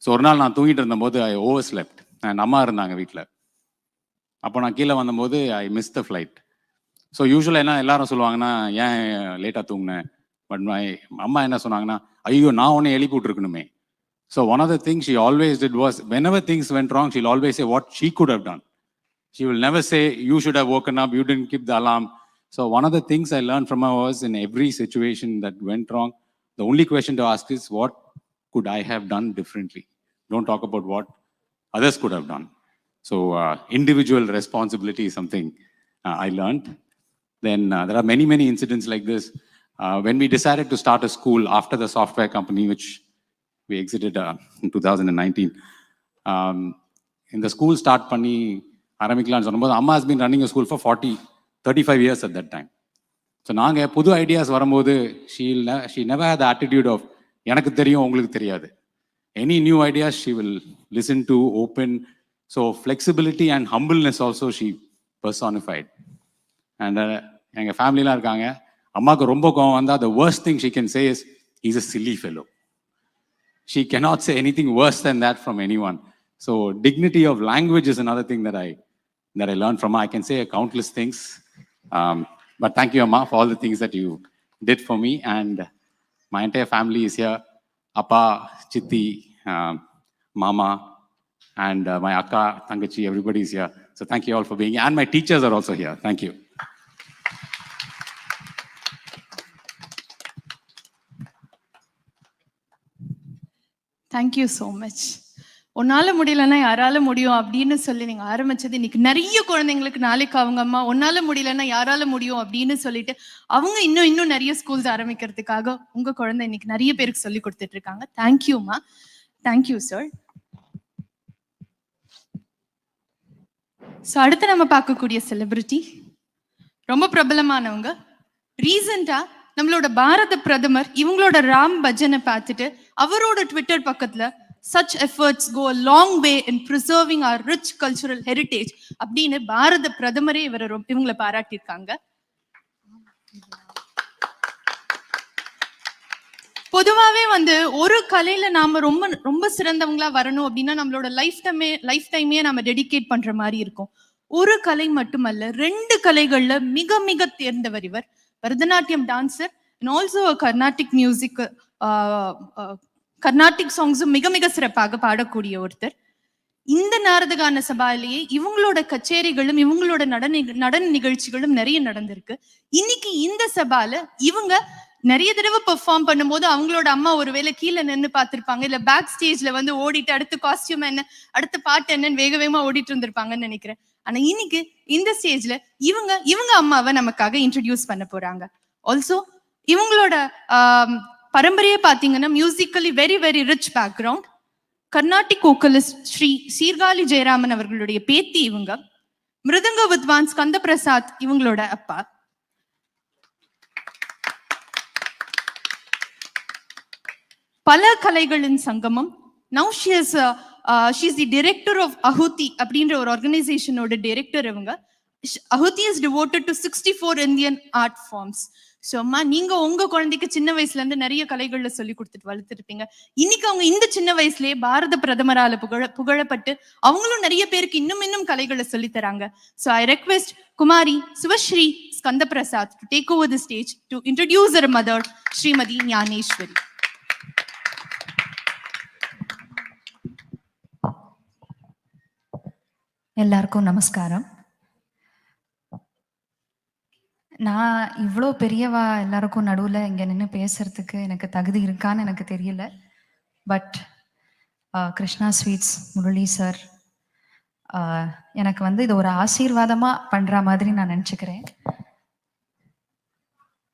K: ஸோ ஒரு நாள் நான் தூங்கிட்டு இருந்தபோது ஐ ஓவர் ஸ்லெப்ட். என் அம்மா இருந்தாங்க வீட்டில். அப்போ நான் கீழே வந்தபோது I miss the flight. So யூஸ்வலாக எல்லாரும் சொல்லுவாங்கன்னா ஏன் லேட்டாக தூங்கினேன். பட் அம்மா என்ன சொன்னாங்கன்னா, ஐயோ நான் உன்னை எழுப்பி விட்டுருக்கணுமே. So one of the things she always did was, whenever things went wrong, she'll always say what she could have done. She will never say, you should have woken up, you didn't keep the alarm. So one of the things I learned from her was, in every situation that went wrong, the only question to ask is, what could I have done differently? Don't talk about what others could have done. So individual responsibility is something I learned. Then there are many incidents like this. When we decided to start a school after the software company, which we exited in 2019. In the school start பண்ணி ஆரம்பிக்கலாம்னு சொன்னபோது அம்மா has been running a school for 35 years at that time. So நாங்கள் புது ideas வரும்போது she never had the attitude of எனக்கு தெரியும் உங்களுக்கு தெரியாது. Any new ideas she will listen to, open. So flexibility and humbleness also she personified. And எங்கள் ஃபேமிலிலாம் இருக்காங்க. அம்மாவுக்கு ரொம்ப கோவம் வந்தால் the worst thing she can say is, he's a silly fellow. She cannot say anything worse than that from anyone. So dignity of language is another thing that I learned from her. I can say countless things. But thank you, Amma, for all the things that you did for me. And my entire family is here. Appa, Chitti, Mama, and my Akka, Tangachi, everybody is here. So thank you all for being here. And my teachers are also here. Thank you.
A: Thank you so much. உன்னால முடியலன்னா யாரால முடியும் அப்படின்னு சொல்லி நீங்க ஆரம்பிச்சது இன்னைக்கு நிறைய குழந்தைங்களுக்கு நாளைக்கு அவங்க அம்மா உன்னால முடியலன்னா யாரால முடியும் அப்படின்னு சொல்லிட்டு அவங்க இன்னும் நிறைய ஸ்கூல்ஸ் ஆரம்பிக்கிறதுக்காக உங்க குழந்தை இன்னைக்கு நிறைய பேருக்கு சொல்லி கொடுத்துட்டு இருக்காங்க. தேங்க்யூமா. Thank you sir. ஸோ அடுத்து நம்ம பார்க்கக்கூடிய செலிபிரிட்டி ரொம்ப பிரபலமானவங்க. ரீசெண்டா நம்மளோட பாரத பிரதமர் இவங்களோட ராம் பஜனை பார்த்துட்டு அவரோட ட்விட்டர் பக்கத்துல such efforts go a long way in preserving our rich cultural heritage அப்படின்னு பாரத பிரதமரே இவங்களை பாராட்டியிருக்காங்க. பொதுவாவே ஒரு கலையில நாம ரொம்ப சிறந்தவங்களா வரணும் அப்படின்னா நம்மளோட லைஃப் டைமே நம்ம டெடிகேட் பண்ற மாதிரி இருக்கும். ஒரு கலை மட்டுமல்ல, 2 கலைகள்ல மிக தேர்ந்தவர் இவர். Bharatanatyam dancer, and also a Carnatic music, Carnatic songs மிக மிக சிறப்பாக பாடக்கூடிய ஒருத்தர். இந்த நாரதகான சபாலேயே இவங்களோட கச்சேரிகளும் இவங்களோட நடன நிகழ்ச்சிகளும் நிறைய நடந்திருக்கு. இன்னைக்கு இந்த சபால இவங்க நிறைய தடவை பெர்ஃபார்ம் பண்ணும்போது அவங்களோட அம்மா ஒருவேளை கீழே நின்று பார்த்திருப்பாங்க, இல்ல பேக் ஸ்டேஜ்ல வந்து ஓடிட்டு அடுத்த காஸ்டியூம் என்ன, அடுத்த பாட்டு என்னன்னு வேக வேகமா ஓடிட்டு இருந்திருப்பாங்கன்னு நினைக்கிறேன். ஆனா இன்னைக்கு இந்த ஸ்டேஜ்ல இவங்க அம்மாவை நமக்காக இன்ட்ரடியூஸ் பண்ண போறாங்க. ஆல்சோ இவங்களோட பரம்பரையே பாத்தீங்கன்னா musically very very rich background. Carnatic vocalist Sri Sirkazhi Jayaraman அவர்களுடைய பேத்தி இவங்க. மிருதங்க வித்வான் ஸ்கந்த பிரசாத் இவங்களோட அப்பா. பல கலைகளின் சங்கமம். Now she is the director of Ahuti அப்படின்ற ஒரு ஆர்கனைசேஷனோட டைரக்டர் இவங்க. Ahuti is devoted to 64 Indian art forms. So அம்மா, நீங்க உங்க குழந்தைக்கு சின்ன வயசுல இருந்து நிறைய கலைகள்ல சொல்லி கொடுத்துட்டு வளர்த்துருப்பீங்க. இன்னைக்கு அவங்க இந்த சின்ன வயசுலயே பாரத பிரதமரால புகழப்பட்டு அவங்களும் நிறைய பேருக்கு இன்னும் கலைகளை சொல்லி தராங்க. So I request Kumari Suvasri Skanda Prasad to take over the stage to introduce her mother, Shrimati Gnaneshwari.
L: எல்லாருக்கும் நமஸ்காரம். நான் இவ்வளோ பெரியவா எல்லாருக்கும் நடுவில் இங்கே நின்று பேசுறதுக்கு எனக்கு தகுதி இருக்கான்னு எனக்கு தெரியல. But Krishna sweets Murali sir எனக்கு வந்து இது ஒரு ஆசீர்வாதமாக பண்ணுற மாதிரி நான் நினச்சிக்கிறேன்.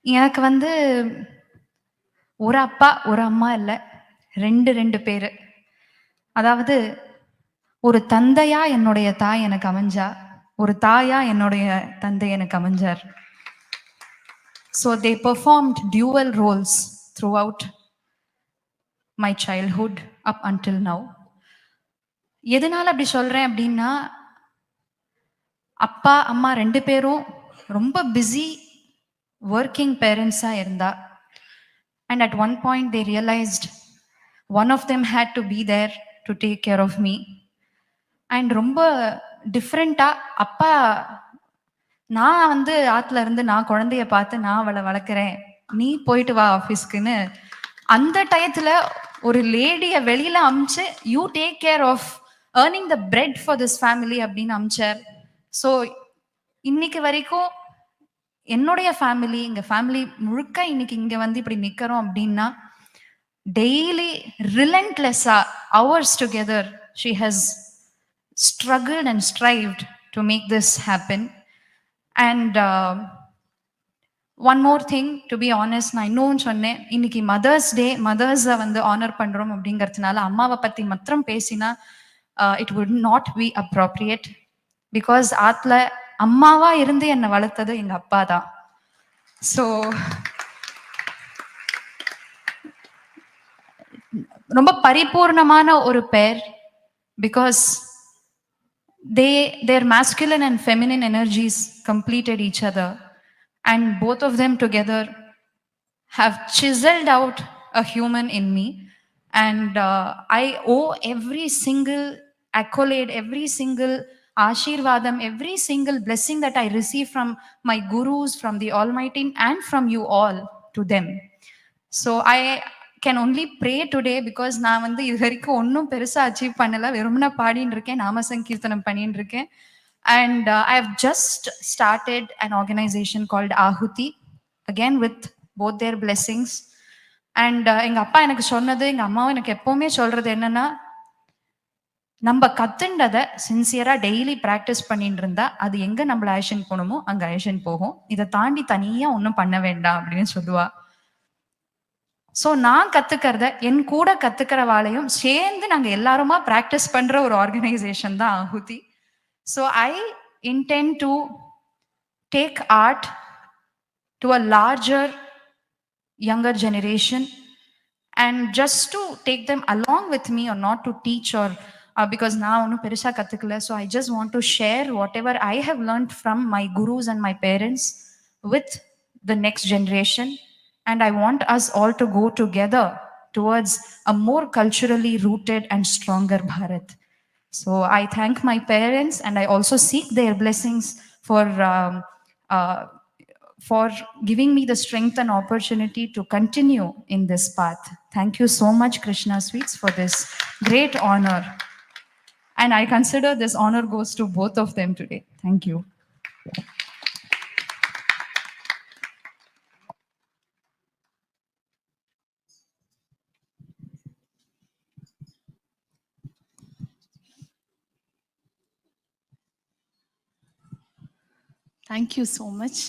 L: எனக்கு வந்து ஒரு அப்பா ஒரு அம்மா இல்லை, ரெண்டு பேர். அதாவது ஒரு தந்தையா என்னுடைய தாய் எனக்கு அமைஞ்சா, ஒரு தாயா என்னுடைய தந்தை எனக்கு அமைஞ்சார். So they performed dual roles throughout my childhood up until now. எதனால அப்படி சொல்றேன் அப்படின்னா, அப்பா அம்மா ரெண்டு பேரும் ரொம்ப பிஸி ஒர்க்கிங் பேரண்ட்ஸா இருந்தா. And at one point they realized one of them had to be there to take care of me. And ரொம்ப டிஃப்ரெண்டா, அப்பா நான் வந்து ஆத்துல இருந்து நான் குழந்தைய பார்த்து நான் அவளை வளர்க்குறேன், நீ போயிட்டு வா ஆஃபீஸ்க்குன்னு அந்த டயத்துல ஒரு லேடிய வெளியில அமிச்சு you take care of earning the bread for this family அப்படின்னு அமிச்சார். ஸோ இன்னைக்கு வரைக்கும் என்னுடைய ஃபேமிலி, எங்க ஃபேமிலி முழுக்க இன்னைக்கு இங்க வந்து இப்படி நிக்கிறோம் அப்படின்னா, daily ரிலன்ட்லெஸ்ஸா hours together she has struggled and strived to make this happen. And one more thing, to be honest, நான் இன்னும் சொன்னேன், இன்னைக்கு மதர்ஸ் டே, மதர்ஸை வந்து ஆனர் பண்றோம் அப்படிங்கிறதுனால அம்மாவை பத்தி மாத்திரம் பேசினா it would not be appropriate, because ஆத்ல அம்மாவா இருந்து என்னை வளர்த்தது எங்க அப்பா தான். ஸோ ரொம்ப பரிபூர்ணமான ஒரு பேர், because their masculine and feminine energies completed each other, and both of them together have chiseled out a human in me. And I owe every single accolade, every single ashirvadam, every single blessing that I receive from my gurus, from the Almighty, and from you all to them. So I can only pray today, because நான் வந்து இது வரைக்கும் ஒன்றும் பெருசா achieve பண்ணல, வெறும்னா பாடின்னு இருக்கேன், நாம சங்கீர்த்தனம் பண்ணிட்டு இருக்கேன். And I have just started an organization called Ahuti, again with both their blessings. And எங்க அப்பா எனக்கு சொன்னது, எங்க அம்மாவும் எனக்கு எப்பவுமே சொல்றது என்னன்னா, நம்ம கத்துண்டதை சின்சியரா டெய்லி பிராக்டிஸ் பண்ணிட்டு இருந்தா அது எங்க நம்மள ஆக்ஷன் போகணுமோ அங்க ஆக்ஷன் போகும், இதை தாண்டி தனியா ஒன்றும் பண்ண வேண்டாம் அப்படின்னு சொல்லுவா. ஸோ நான் கத்துக்கிறத என் கூட கத்துக்கிறவாளையும் சேர்ந்து நாங்கள் எல்லாருமா ப்ராக்டிஸ் பண்ற ஒரு ஆர்கனைசேஷன் தான் Ahuti. So I intend to take art to a larger younger generation, and just to take them along with me, or not to teach or because நான் ஒன்றும் பெருசாக கற்றுக்கல. So I just want to share whatever I have learnt from my gurus and my parents with the next generation. And I want us all to go together towards a more culturally rooted and stronger Bharat. So I thank my parents, and I also seek their blessings for for giving me the strength and opportunity to continue in this path. Thank you so much, Krishna Sweets, for this great honor. And I consider this honor goes to both of them today. Thank you.
A: Thank you so much.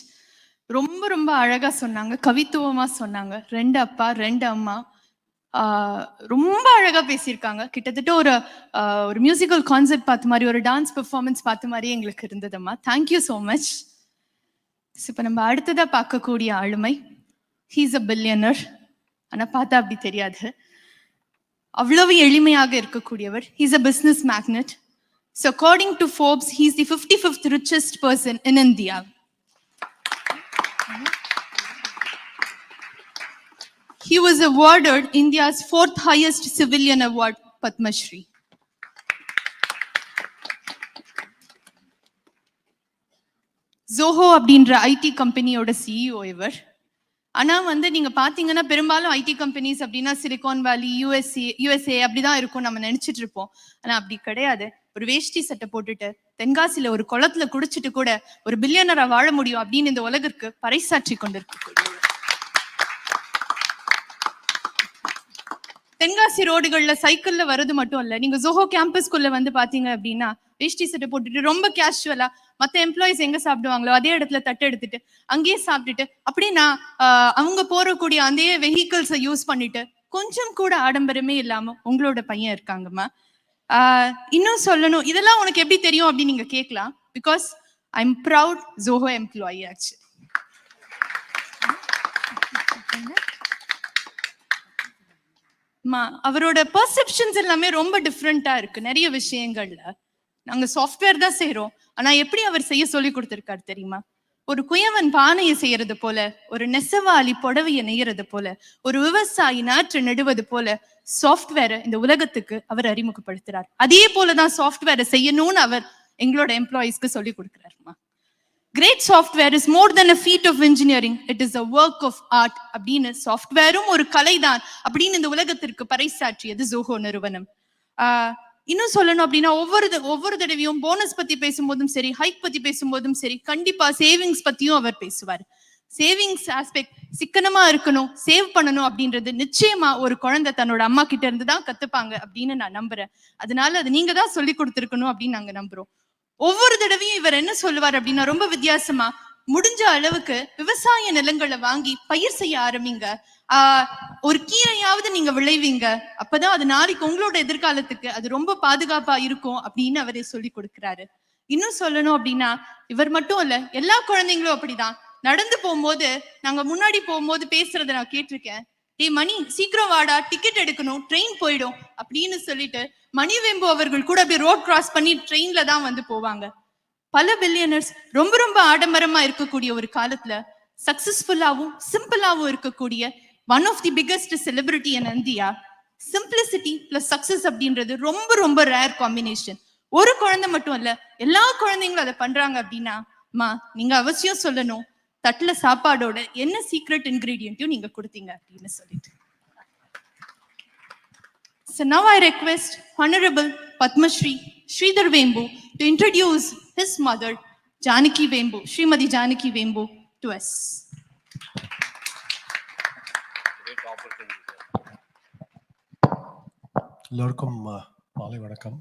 A: ரொம்ப ரொம்ப அழகா சொன்னாங்க, கவித்துவமா சொன்னாங்க. 2 அப்பா 2 அம்மா, ரொம்ப அழகா பேசியிருக்காங்க. கிட்டத்தட்ட ஒரு மியூசிக்கல் கான்சர்ட் பார்த்த மாதிரி, ஒரு டான்ஸ் பெர்ஃபார்மன்ஸ் பார்த்த மாதிரியே எங்களுக்கு இருந்ததம்மா. Thank you so much. இப்போ நம்ம அடுத்ததா பார்க்கக்கூடிய ஆளுமை, ஹீஸ் அ பில்லியனர். ஆனால் பார்த்தா அப்படி தெரியாது, அவ்வளவு எளிமையாக இருக்கக்கூடியவர். He's a business magnet. So according to Forbes, he is the 55th richest person in India. He was awarded India's 4th highest civilian award, Padmashri. Zoho அப்படின்ற ஐடி கம்பெனியோட சிஇஓ இவர். ஆனா நீங்க பாத்தீங்கன்னா பெரும்பாலும் ஐடி கம்பெனிஸ் அப்படின்னா சிலிகான் வேலி, USA அப்படிதான் இருக்கும் நம்ம நினைச்சிட்டு இருப்போம். ஆனா அப்படி கிடையாது. ஒரு வேஷ்டி சட்டை போட்டுட்டு தென்காசியில ஒரு குளத்துல குடிச்சிட்டு கூட ஒரு பில்லியனரா வாழ முடியும் அப்படின்னு இந்த உலகிற்கு பறைசாற்றி கொண்டிருக்க தென்காசி ரோடுகள்ல சைக்கிள்ல வர்றது மட்டும் இல்ல, நீங்க ஜோஹோ கேம்பஸ்குள்ள பாத்தீங்க அப்படின்னா வேஷ்டி சட்டை போட்டுட்டு ரொம்ப கேஷுவலா மத்த எம்ப்ளாயிஸ் எங்க சாப்பிடுவாங்களோ அதே இடத்துல தட்டு எடுத்துட்டு அங்கேயே சாப்பிட்டுட்டு அப்படின்னா அவங்க போறக்கூடிய அதே வெஹிக்கிள்ஸை யூஸ் பண்ணிட்டு கொஞ்சம் கூட ஆடம்பரமே இல்லாம உங்களோட பையன் இருக்காங்கம்மா. இன்னும் சொல்லணும், இதெல்லாம் உனக்கு எப்படி தெரியும் அப்படின்னு நீங்க கேட்கலாம். Because I am proud Zoho employee actually. அவரோட பர்செப்ஷன்ஸ் எல்லாமே ரொம்ப டிஃப்ரெண்டா இருக்கு. நிறைய விஷயங்கள்ல நாங்க சாஃப்ட்வேர் தான் செய்யறோம், ஆனா எப்படி அவர் செய்ய சொல்லி கொடுத்திருக்காரு தெரியுமா? ஒரு குயவன் பானையை செய்யறது போல, ஒரு நெசவாளி புடவையை நெய்யறது போல, ஒரு விவசாயி நாற்று நடுவது போல சாஃப்ட்வேரை இந்த உலகத்துக்கு அவர் அறிமுகப்படுத்துறார். அதே போலதான் சாஃப்ட்வேரை செய்யணும்னு அவர் எங்களோட எம்ப்ளாயிஸ்க்கு சொல்லி கொடுக்கிறாருமா. Great software is more than a feat of engineering, it is a work of art அப்படின்னு சாஃப்ட்வேரும் ஒரு கலைதான் அப்படின்னு இந்த உலகத்திற்கு பறைசாற்றியது ஜோஹோ நிறுவனம். இன்னும் சொல்லணும் அப்படின்னா ஒவ்வொரு தடவையும் போனஸ் பத்தி பேசும்போதும் சரி, ஹைக் பத்தி பேசும்போதும் சரி, கண்டிப்பா சேவிங்ஸ் பத்தியும் அவர் பேசுவார். சேவிங்ஸ் ஆஸ்பெக்ட், சிக்கனமா இருக்கணும், சேவ் பண்ணணும் அப்படின்றது நிச்சயமா ஒரு குழந்தை தன்னோட அம்மா கிட்ட இருந்து தான் கத்துப்பாங்க அப்படின்னு நான் நம்புறேன். அதனால அது நீங்க தான் சொல்லி கொடுத்துருக்கணும் அப்படின்னு நாங்க நம்புறோம். ஒவ்வொரு தடவையும் இவர் என்ன சொல்லுவார் அப்படின்னா ரொம்ப வித்தியாசமா, முடிஞ்ச அளவுக்கு விவசாய நிலங்களை வாங்கி பயிர் செய்ய ஆரம்பிங்க, ஒரு கீரையாவது நீங்க விளைவீங்க, அப்பதான் அது நாளைக்கு உங்களோட எதிர்காலத்துக்கு அது ரொம்ப பாதுகாப்பா இருக்கும் அப்படின்னு அவரே சொல்லி கொடுக்கிறாரு. இன்னும் சொல்லணும் அப்படின்னா இவர் மட்டும் இல்ல, எல்லா குழந்தைங்களும் அப்படிதான். நடந்து போகும்போது, நாங்க முன்னாடி போகும்போது பேசுறத நான் கேட்டிருக்கேன். டேய் மணி, சீக்கிரம் வாடா, டிக்கெட் எடுக்கணும், ட்ரெயின் போயிடும் அப்படின்னு சொல்லிட்டு மணிவேம்பு அவர்கள் கூட அப்படியே ரோட் கிராஸ் பண்ணி ட்ரெயின்ல தான் போவாங்க. பல பில்லியனர்ஸ் ரொம்ப ரொம்ப ஆடம்பரமா இருக்கக்கூடிய ஒரு காலத்துல சக்சஸ்ஃபுல்லாவும் சிம்பிளாவும் இருக்கக்கூடிய one of the biggest celebrity in India. Simplicity plus success அப்படின்றது ரொம்ப ரொம்ப ரேர் காம்பினேஷன். ஒரு குழந்தை மட்டும் இல்ல, எல்லா குழந்தைங்களும் அதை பண்றாங்க அப்படின்னா நீங்க அவசியம் சொல்லணும், தட்டுல சாப்பாடோட என்ன சீக்ரெட் இன்கிரீடியன்ட்டையும் நீங்க கொடுத்தீங்க அப்படின்னு சொல்லிட்டு. So now I request Honorable Padmashri Sridhar Vembu to introduce his mother, Janaki Vembu, Srimati Janaki Vembu, to us.
M: எல்லாருக்கும் மாலை வணக்கம்.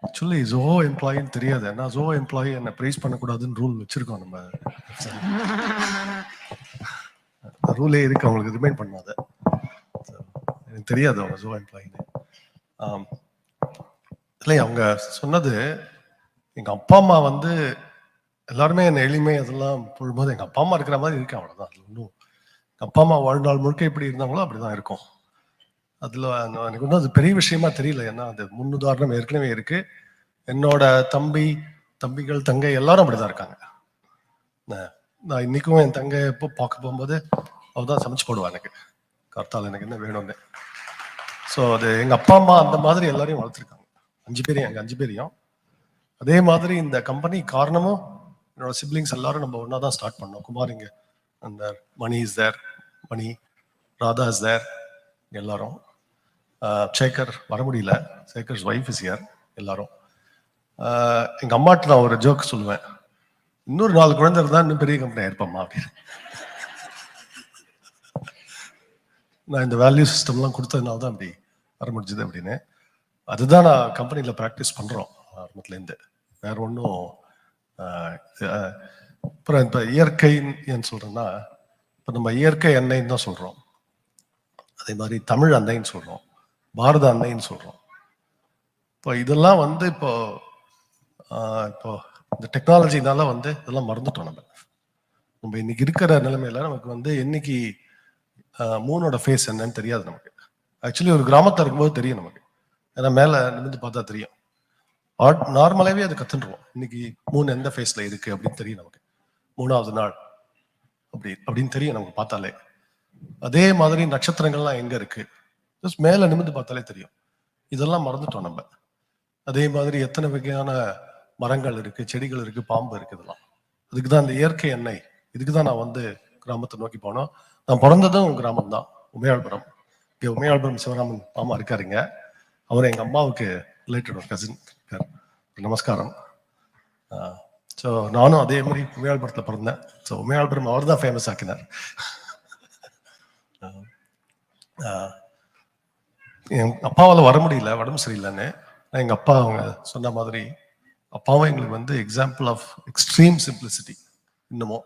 M: ஆக்சுவலி ஜோஹோ எம்ப்ளாயின்னு தெரியாது, ஏன்னா ஜோஹோ எம்ப்ளாயி என்ன ப்ரைஸ் பண்ணக்கூடாதுன்னு ரூல் வச்சிருக்கோம். நம்ம ரூலே இருக்கு, அவங்களுக்கு ரிமைண்ட் பண்ணாத. எனக்கு தெரியாது அவங்க ஜோஹோ எம்ப்ளாயின்னு. இல்லை, அவங்க சொன்னது எங்க அப்பா அம்மா எல்லாருமே என்ன எளிமை அதெல்லாம் போடும்போது எங்க அப்பா அம்மா இருக்கிற மாதிரி இருக்கு, அவ்வளவுதான். அது ஒன்றும் எங்க அப்பா அம்மா வாழ்நாள் முழுக்க எப்படி இருந்தாங்களோ அப்படிதான் இருக்கும். அதுல எனக்கு ஒன்றும் அது பெரிய விஷயமா தெரியல, ஏன்னா அது முன்னுதாரணம் ஏற்கனவே இருக்கு. என்னோட தம்பிகள் தங்கை எல்லாரும் அப்படிதான் இருக்காங்க. நான் இன்னைக்கும் என் தங்கை எப்போ பார்க்க போகும்போது அவதான் சமைச்சு போடுவா எனக்கு, கர்த்தால் எனக்கு என்ன வேணும்னு. ஸோ அது எங்க அப்பா அம்மா அந்த மாதிரி எல்லாரையும் வளர்த்துருக்காங்க, 5 பேரையும், எங்க 5 பேரையும். அதே மாதிரி இந்த கம்பெனி காரணமும் என்னோட சிப்ளிங்ஸ் எல்லாரும் நம்ம ஒன்றா தான் ஸ்டார்ட் பண்ணோம். குமாரிங்க அந்த Mani is there, Mani, Radha is there, எல்லாரும். சேகர் வர முடியல, சேகர்ஸ் ஒய்ஃப் இஸ் ஹியர், எல்லாரும். எங்கள் அம்மாட்ட நான் ஒரு ஜோக் சொல்லுவேன், இன்னொரு 4 குழந்தை இருந்தால் இன்னும் பெரிய கம்பெனி ஆயிருப்பம்மா அப்படின்னு. நான் இந்த வேல்யூ சிஸ்டம்லாம் கொடுத்ததுனால தான் அப்படி வர முடிஞ்சது அப்படின்னு. அதுதான் நான் கம்பெனியில் ப்ராக்டிஸ் பண்ணுறோம் ஆரம்பத்துலேருந்து, வேற ஒன்றும். அப்புறம் இப்போ இயற்கைன்னு ஏன்னு சொல்கிறேன்னா, இப்போ நம்ம இயற்கை அன்னைன்னு தான் சொல்கிறோம், அதே மாதிரி தமிழ் அன்னைன்னு சொல்கிறோம், பாரத அன்னைன்னு சொல்கிறோம். இப்போ இதெல்லாம் வந்து இப்போ இந்த டெக்னாலஜினால வந்து இதெல்லாம் மறந்துட்டோம். நம்ம இன்னைக்கு இருக்கிற நிலைமையில நமக்கு வந்து என்னைக்கு மூனோட ஃபேஸ் என்னன்னு தெரியாது நமக்கு. ஆக்சுவலி ஒரு கிராமத்தில் இருக்கும்போது தெரியும் நமக்கு, ஏன்னா மேலே நிமிந்து பார்த்தா தெரியும். நார்மலாகவே அது கற்றுருவோம், இன்னைக்கு மூன் எந்த ஃபேஸில் இருக்குது அப்படின்னு தெரியும் நமக்கு, 3வது நாள் அப்படின்னு தெரியும் நமக்கு பார்த்தாலே. அதே மாதிரி நட்சத்திரங்கள்லாம் எங்கே இருக்குது ஜஸ்ட் மேலே நிமிந்து பார்த்தாலே தெரியும். இதெல்லாம் மறந்துட்டோம் நம்ம. அதே மாதிரி எத்தனை வகையான மரங்கள் இருக்குது, செடிகள் இருக்குது, பாம்பு இருக்குது, இதெல்லாம் அதுக்கு தான் இந்த இயற்கை எண்ணெய். இதுக்கு தான் நான் வந்து கிராமத்தை நோக்கி போனோம். நான் பிறந்ததும் கிராமம் தான், உமையாள்புரம். இங்கே உமையாள்புரம் சிவராமன் மாமா இருக்காருங்க, அவர் எங்கள் அம்மாவுக்கு ரிலேட்டட் ஒரு கசின். நமஸ்காரம். ஸோ நானும் அதே மாதிரி உமையாள்புரத்தில் பிறந்தேன். ஸோ உமையாள்புரம் அவர் தான் ஃபேமஸ் ஆக்கினார். என் அப்பாவால் வர முடியல, உடம்பு சரியில்லைன்னு. எங்கள் அப்பா அவங்க சொன்ன மாதிரி அப்பாவும் எங்களுக்கு வந்து எக்ஸாம்பிள் ஆஃப் எக்ஸ்ட்ரீம் சிம்பிளிசிட்டி இன்னமும்.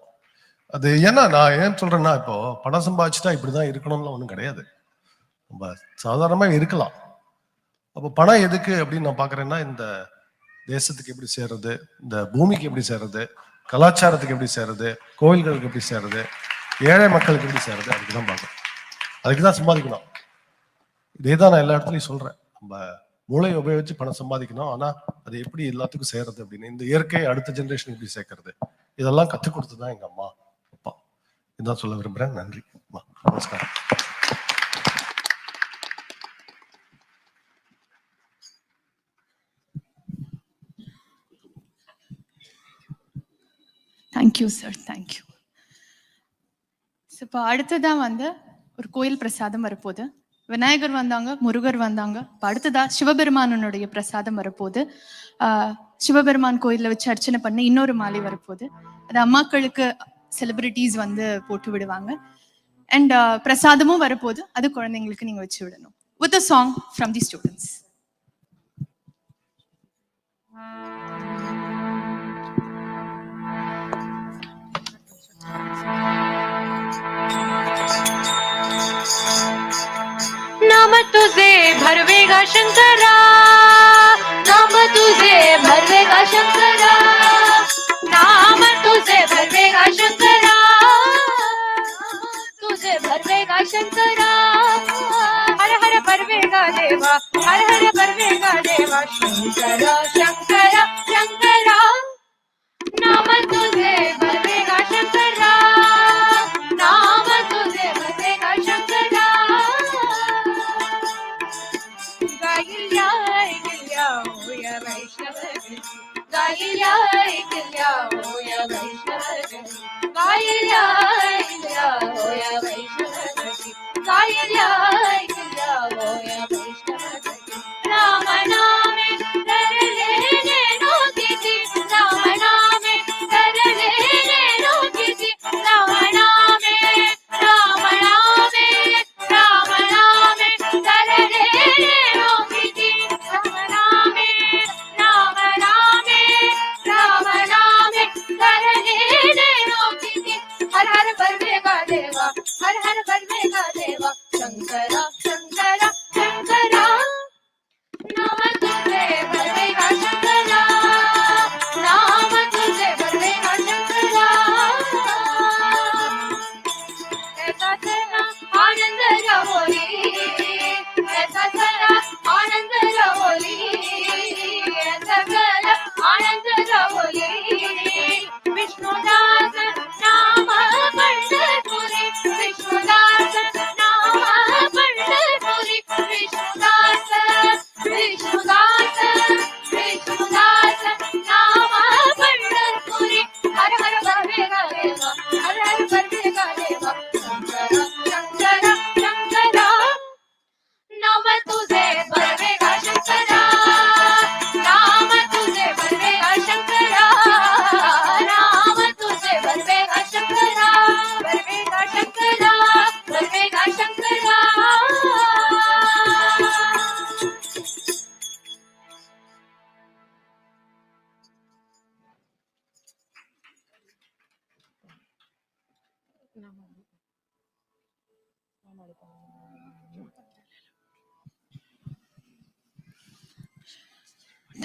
M: அது ஏன்னா நான் ஏன் சொல்கிறேன்னா, இப்போ பணம் சம்பாதிச்சுட்டா இப்படி தான் இருக்கணும்லாம் ஒன்றும் கிடையாது, நம்ம சாதாரணமாக இருக்கலாம். அப்போ பணம் எதுக்கு அப்படின்னு நான் பார்க்குறேன்னா, இந்த தேசத்துக்கு எப்படி சேர்றது, இந்த பூமிக்கு எப்படி சேர்றது, கலாச்சாரத்துக்கு எப்படி சேர்றது, கோவில்களுக்கு எப்படி சேர்றது, ஏழை மக்களுக்கு எப்படி சேர்றது, அதுக்கு தான் பார்க்குறேன். அதுக்கு தான் சம்பாதிக்கணும். இதே தான் நான் எல்லா இடத்துலையும் சொல்கிறேன், நம்ம மூளையை உபயோகிச்சு பணம் சம்பாதிக்கணும், ஆனால் அது எப்படி எல்லாத்துக்கும் சேர்றது அப்படின்னு, இந்த இயற்கை அடுத்த ஜென்ரேஷன் எப்படி சேர்க்கறது, இதெல்லாம் கற்றுக் கொடுத்து தான் எங்கள் அம்மா அப்பா. இதான் சொல்ல விரும்புகிறேன். நன்றி. நமஸ்காரம்.
A: Thank you sir, thank you. இப்போ அடுத்ததான் வந்து ஒரு கோயில் பிரசாதம் வரப்போகுது. விநாயகர் வந்தாங்க, முருகர் வந்தாங்க. இப்போ அடுத்ததா சிவபெருமானனுடைய பிரசாதம் வரப்போகுது. சிவபெருமான் கோயிலில் வச்சு அர்ச்சனை பண்ணி இன்னொரு மாலை வரப்போகுது. அது அம்மாக்களுக்கு செலிபிரிட்டிஸ் வந்து போட்டு விடுவாங்க. அண்ட் பிரசாதமும் வரப்போகுது, அது குழந்தைங்களுக்கு நீங்கள் வச்சு விடணும். With a song from the students.
C: नाम तुझे भरवेगा शंकरा, नाम तुझे भरवेगा शंकरा, नाम तुझे भरवेगा शंकरा, तुझे भरवेगा शंकरा. हर हर भरवेगा देवा, हर हर भरवेगा देवा. शंकरा शंकरा शंकरा, नाम तुझे भरवेगा शंकरा, नाम तुझे भरवेगा शंकरा. गाइल्या ऐकल्या होया वैष्णव, गाइल्या ऐकल्या होया वैष्णव, गाइल्या ऐकल्या होया वैष्णव, गाइल्या ऐकल्या होया वैष्णव. राम नामे तरले नेनो किती, राम नामे तरले नेनो किती, राम नामे, राम नामे, राम नामे तरले नेनो किती, राम नामे, राम नामे, राम नामे तरले नेनो किती. हर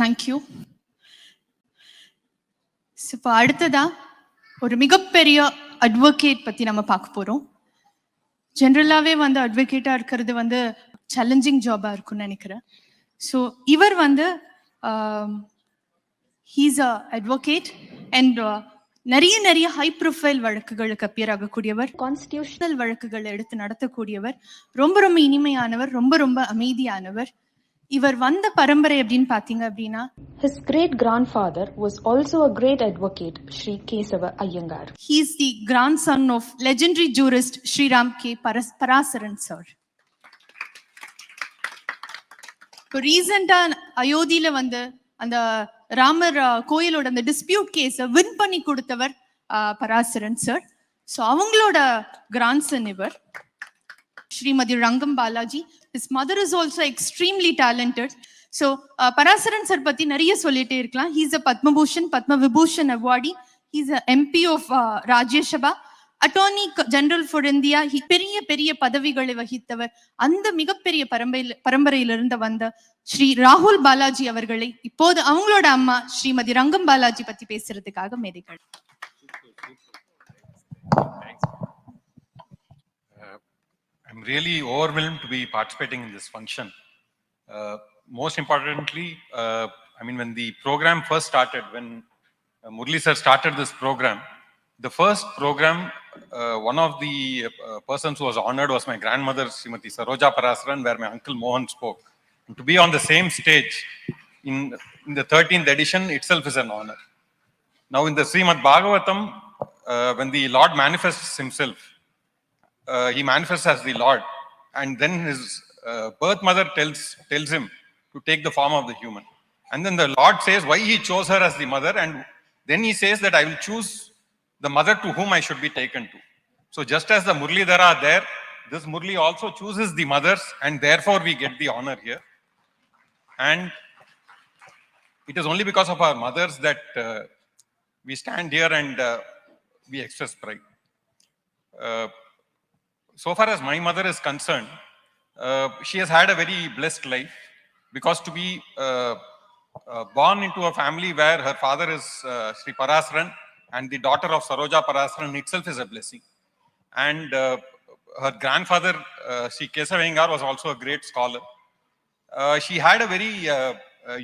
A: தேங்க்யூ. இப்போ அடுத்ததா ஒரு மிகப்பெரிய அட்வொகேட் பத்தி நம்ம பார்க்க போறோம். ஜென்ரலாவே வந்து அட்வொகேட்டா இருக்கிறது வந்து சேலஞ்சிங் ஜாபா இருக்கும்னு நினைக்கிறேன். ஸோ இவர் வந்து ஹீஸ் அ அட்வொகேட் அண்ட் நிறைய நிறைய ஹை ப்ரொஃபைல் வழக்குகளுக்கு அப்பியர் ஆகக்கூடியவர், கான்ஸ்டிடியூஷனல் வழக்குகள் எடுத்து நடத்தக்கூடியவர், ரொம்ப ரொம்ப இனிமையானவர், ரொம்ப ரொம்ப அமைதியானவர். இவர் வந்த பரம்பரை அப்படின்னு பாத்தீங்க அப்படின்னா,
N: his great grandfather was also a great advocate, Sri Kesava Iyengar.
A: He is the grandson of legendary jurist Sri.N.K. Parasaran sir. இப்போ ரீசெண்டா அயோத்தியில வந்து அந்த ராமர் கோயிலோட அந்த டிஸ்பியூட் கேஸை வின் பண்ணி கொடுத்தவர் பராசரன் சார். ஸோ அவங்களோட கிராண்ட்சன் இவர். Srimadi Rangam Balaji. His mother is also extremely talented. So Parasaran sir பத்தி நிறைய சொல்லிட்டே இருக்கலாம். He is a Padma Bhushan, Padma Vibhushan awardee. He is a MP of Rajya Sabha, Attorney General for India. He பெரிய பெரிய பதவிகளை வகித்தவர். அந்த மிகப்பெரிய பரம்பரையிலிருந்து வந்த ஸ்ரீ ராகுல் பாலாஜி அவர்களை இப்போது அவங்களோட அம்மா ஸ்ரீமதி ரங்கம் பாலாஜி பத்தி பேசுறதுக்காக மேதைகள்.
O: I'm really overwhelmed to be participating in this function. Most importantly, when the program first started, when Murali sir started this program, the first program, one of the persons who was honored was my grandmother, Srimati Saroja Parasaran, where my uncle Mohan spoke. And to be on the same stage in the 13th edition itself is an honor. Now in the Srimad Bhagavatam, when the Lord manifests himself, he manifests as the Lord, and then his birth mother tells him to take the form of the human. And then the Lord says why he chose her as the mother, and then he says that I will choose the mother to whom I should be taken to. So just as the Muralidhara are there, this Murali also chooses the mothers, and therefore we get the honor here. And it is only because of our mothers that we stand here and we express pride. So far as my mother is concerned, she has had a very blessed life, because to be born into a family where her father is Sri Parasaran and the daughter of Saroja Parasaran itself is a blessing. And her grandfather, Sri Kesava Iyengar, was also a great scholar. She had a very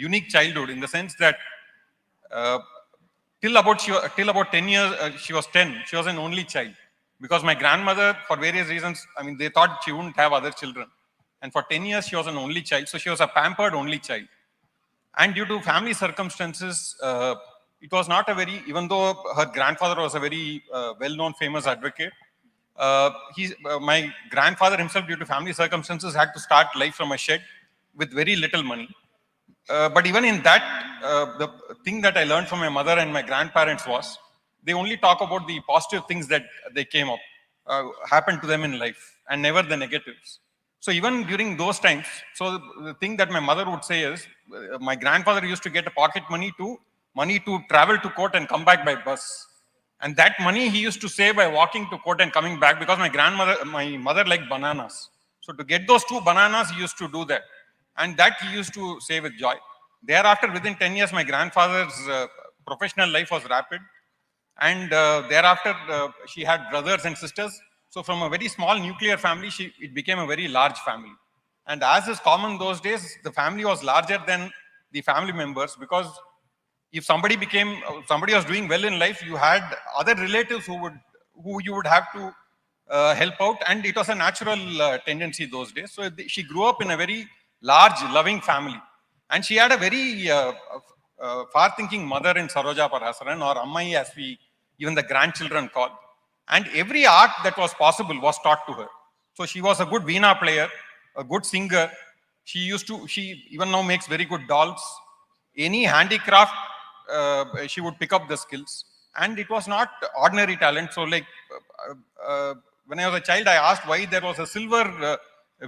O: unique childhood, in the sense that till about 10 years, she was 10. She was an only child. Because my grandmother, for various reasons, they thought she wouldn't have other children. And for 10 years, she was an only child. So she was a pampered only child. And due to family circumstances, it was not a very, even though her grandfather was a very well-known, famous advocate, my grandfather himself, due to family circumstances, had to start life from a shed with very little money. But even in that, the thing that I learned from my mother and my grandparents was, they only talk about the positive things that they came up, happened to them in life, and never the negatives. So even during those times, so the thing that my mother would say is, my grandfather used to get a pocket money to travel to court and come back by bus. And that money he used to save by walking to court and coming back, because my mother liked bananas. So to get those 2 bananas, he used to do that. And that he used to save with joy. Thereafter, within 10 years, my grandfather's professional life was rapid. And thereafter, she had brothers and sisters. So from a very small nuclear family, it became a very large family. And as is common those days, the family was larger than the family members, because if somebody was doing well in life, you had other relatives who you would have to help out. And it was a natural tendency those days. So she grew up in a very large, loving family. And she had a very far-thinking mother in Saroja Parasaran, or Ammai as we even the grandchildren call. And every art that was possible was taught to her. So she was a good veena player, a good singer. She even now makes very good dolls. Any handicraft, she would pick up the skills. And it was not ordinary talent. So like, when I was a child, I asked why there was a silver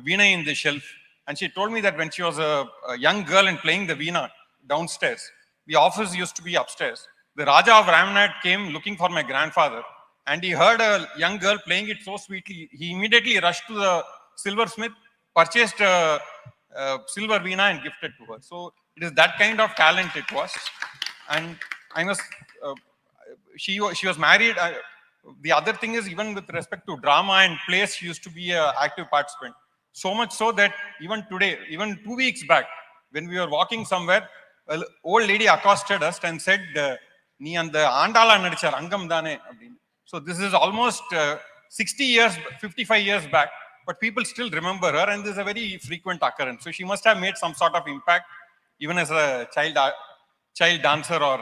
O: veena in the shelf. And she told me that when she was a young girl and playing the veena downstairs, the office used to be upstairs. The Raja of Ramanan came looking for my grandfather, and he heard a young girl playing it so sweetly. He immediately rushed to the silversmith, purchased a silver veena and gifted to her. So it is that kind of talent it was. And I must, she was married. The other thing is, even with respect to drama and plays, she used to be an active participant. So much so that even today, even 2 weeks back, when we were walking somewhere, an old lady accosted us and said, "Nee and the Andala nadicha Rangam dane." So this is almost 60 years, 55 years back, but people still remember her, and this is a very frequent occurrence. So she must have made some sort of impact, even as a child dancer or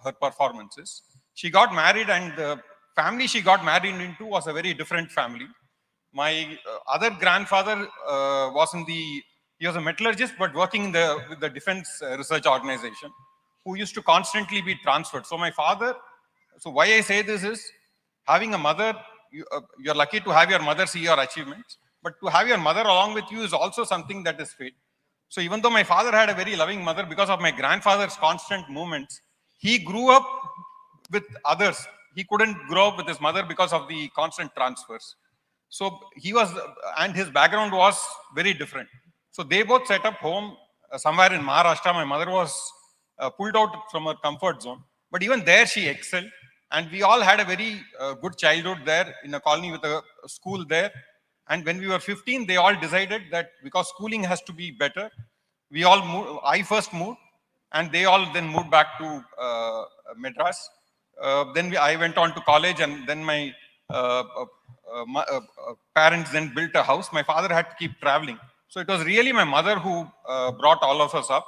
O: her performances. She got married, and the family she got married into was a very different family. My other grandfather he was a metallurgist, but working with the Defense Research Organization, who used to constantly be transferred. So my father, so why I say this is, having a mother, you're lucky to have your mother see your achievements, but to have your mother along with you is also something that is fate. So even though my father had a very loving mother, because of my grandfather's constant movements, he grew up with others. He couldn't grow up with his mother because of the constant transfers. So and his background was very different. So they both set up home somewhere in Maharashtra. My mother was pulled out from her comfort zone, but even there she excelled. And we all had a very good childhood there in a colony with a school there. And when we were 15, they all decided that because schooling has to be better, we all moved. I first moved, and they all then moved back to Madras. Then I went on to college, and then my parents then built a house. My father had to keep traveling. So it was really my mother who brought all of us up.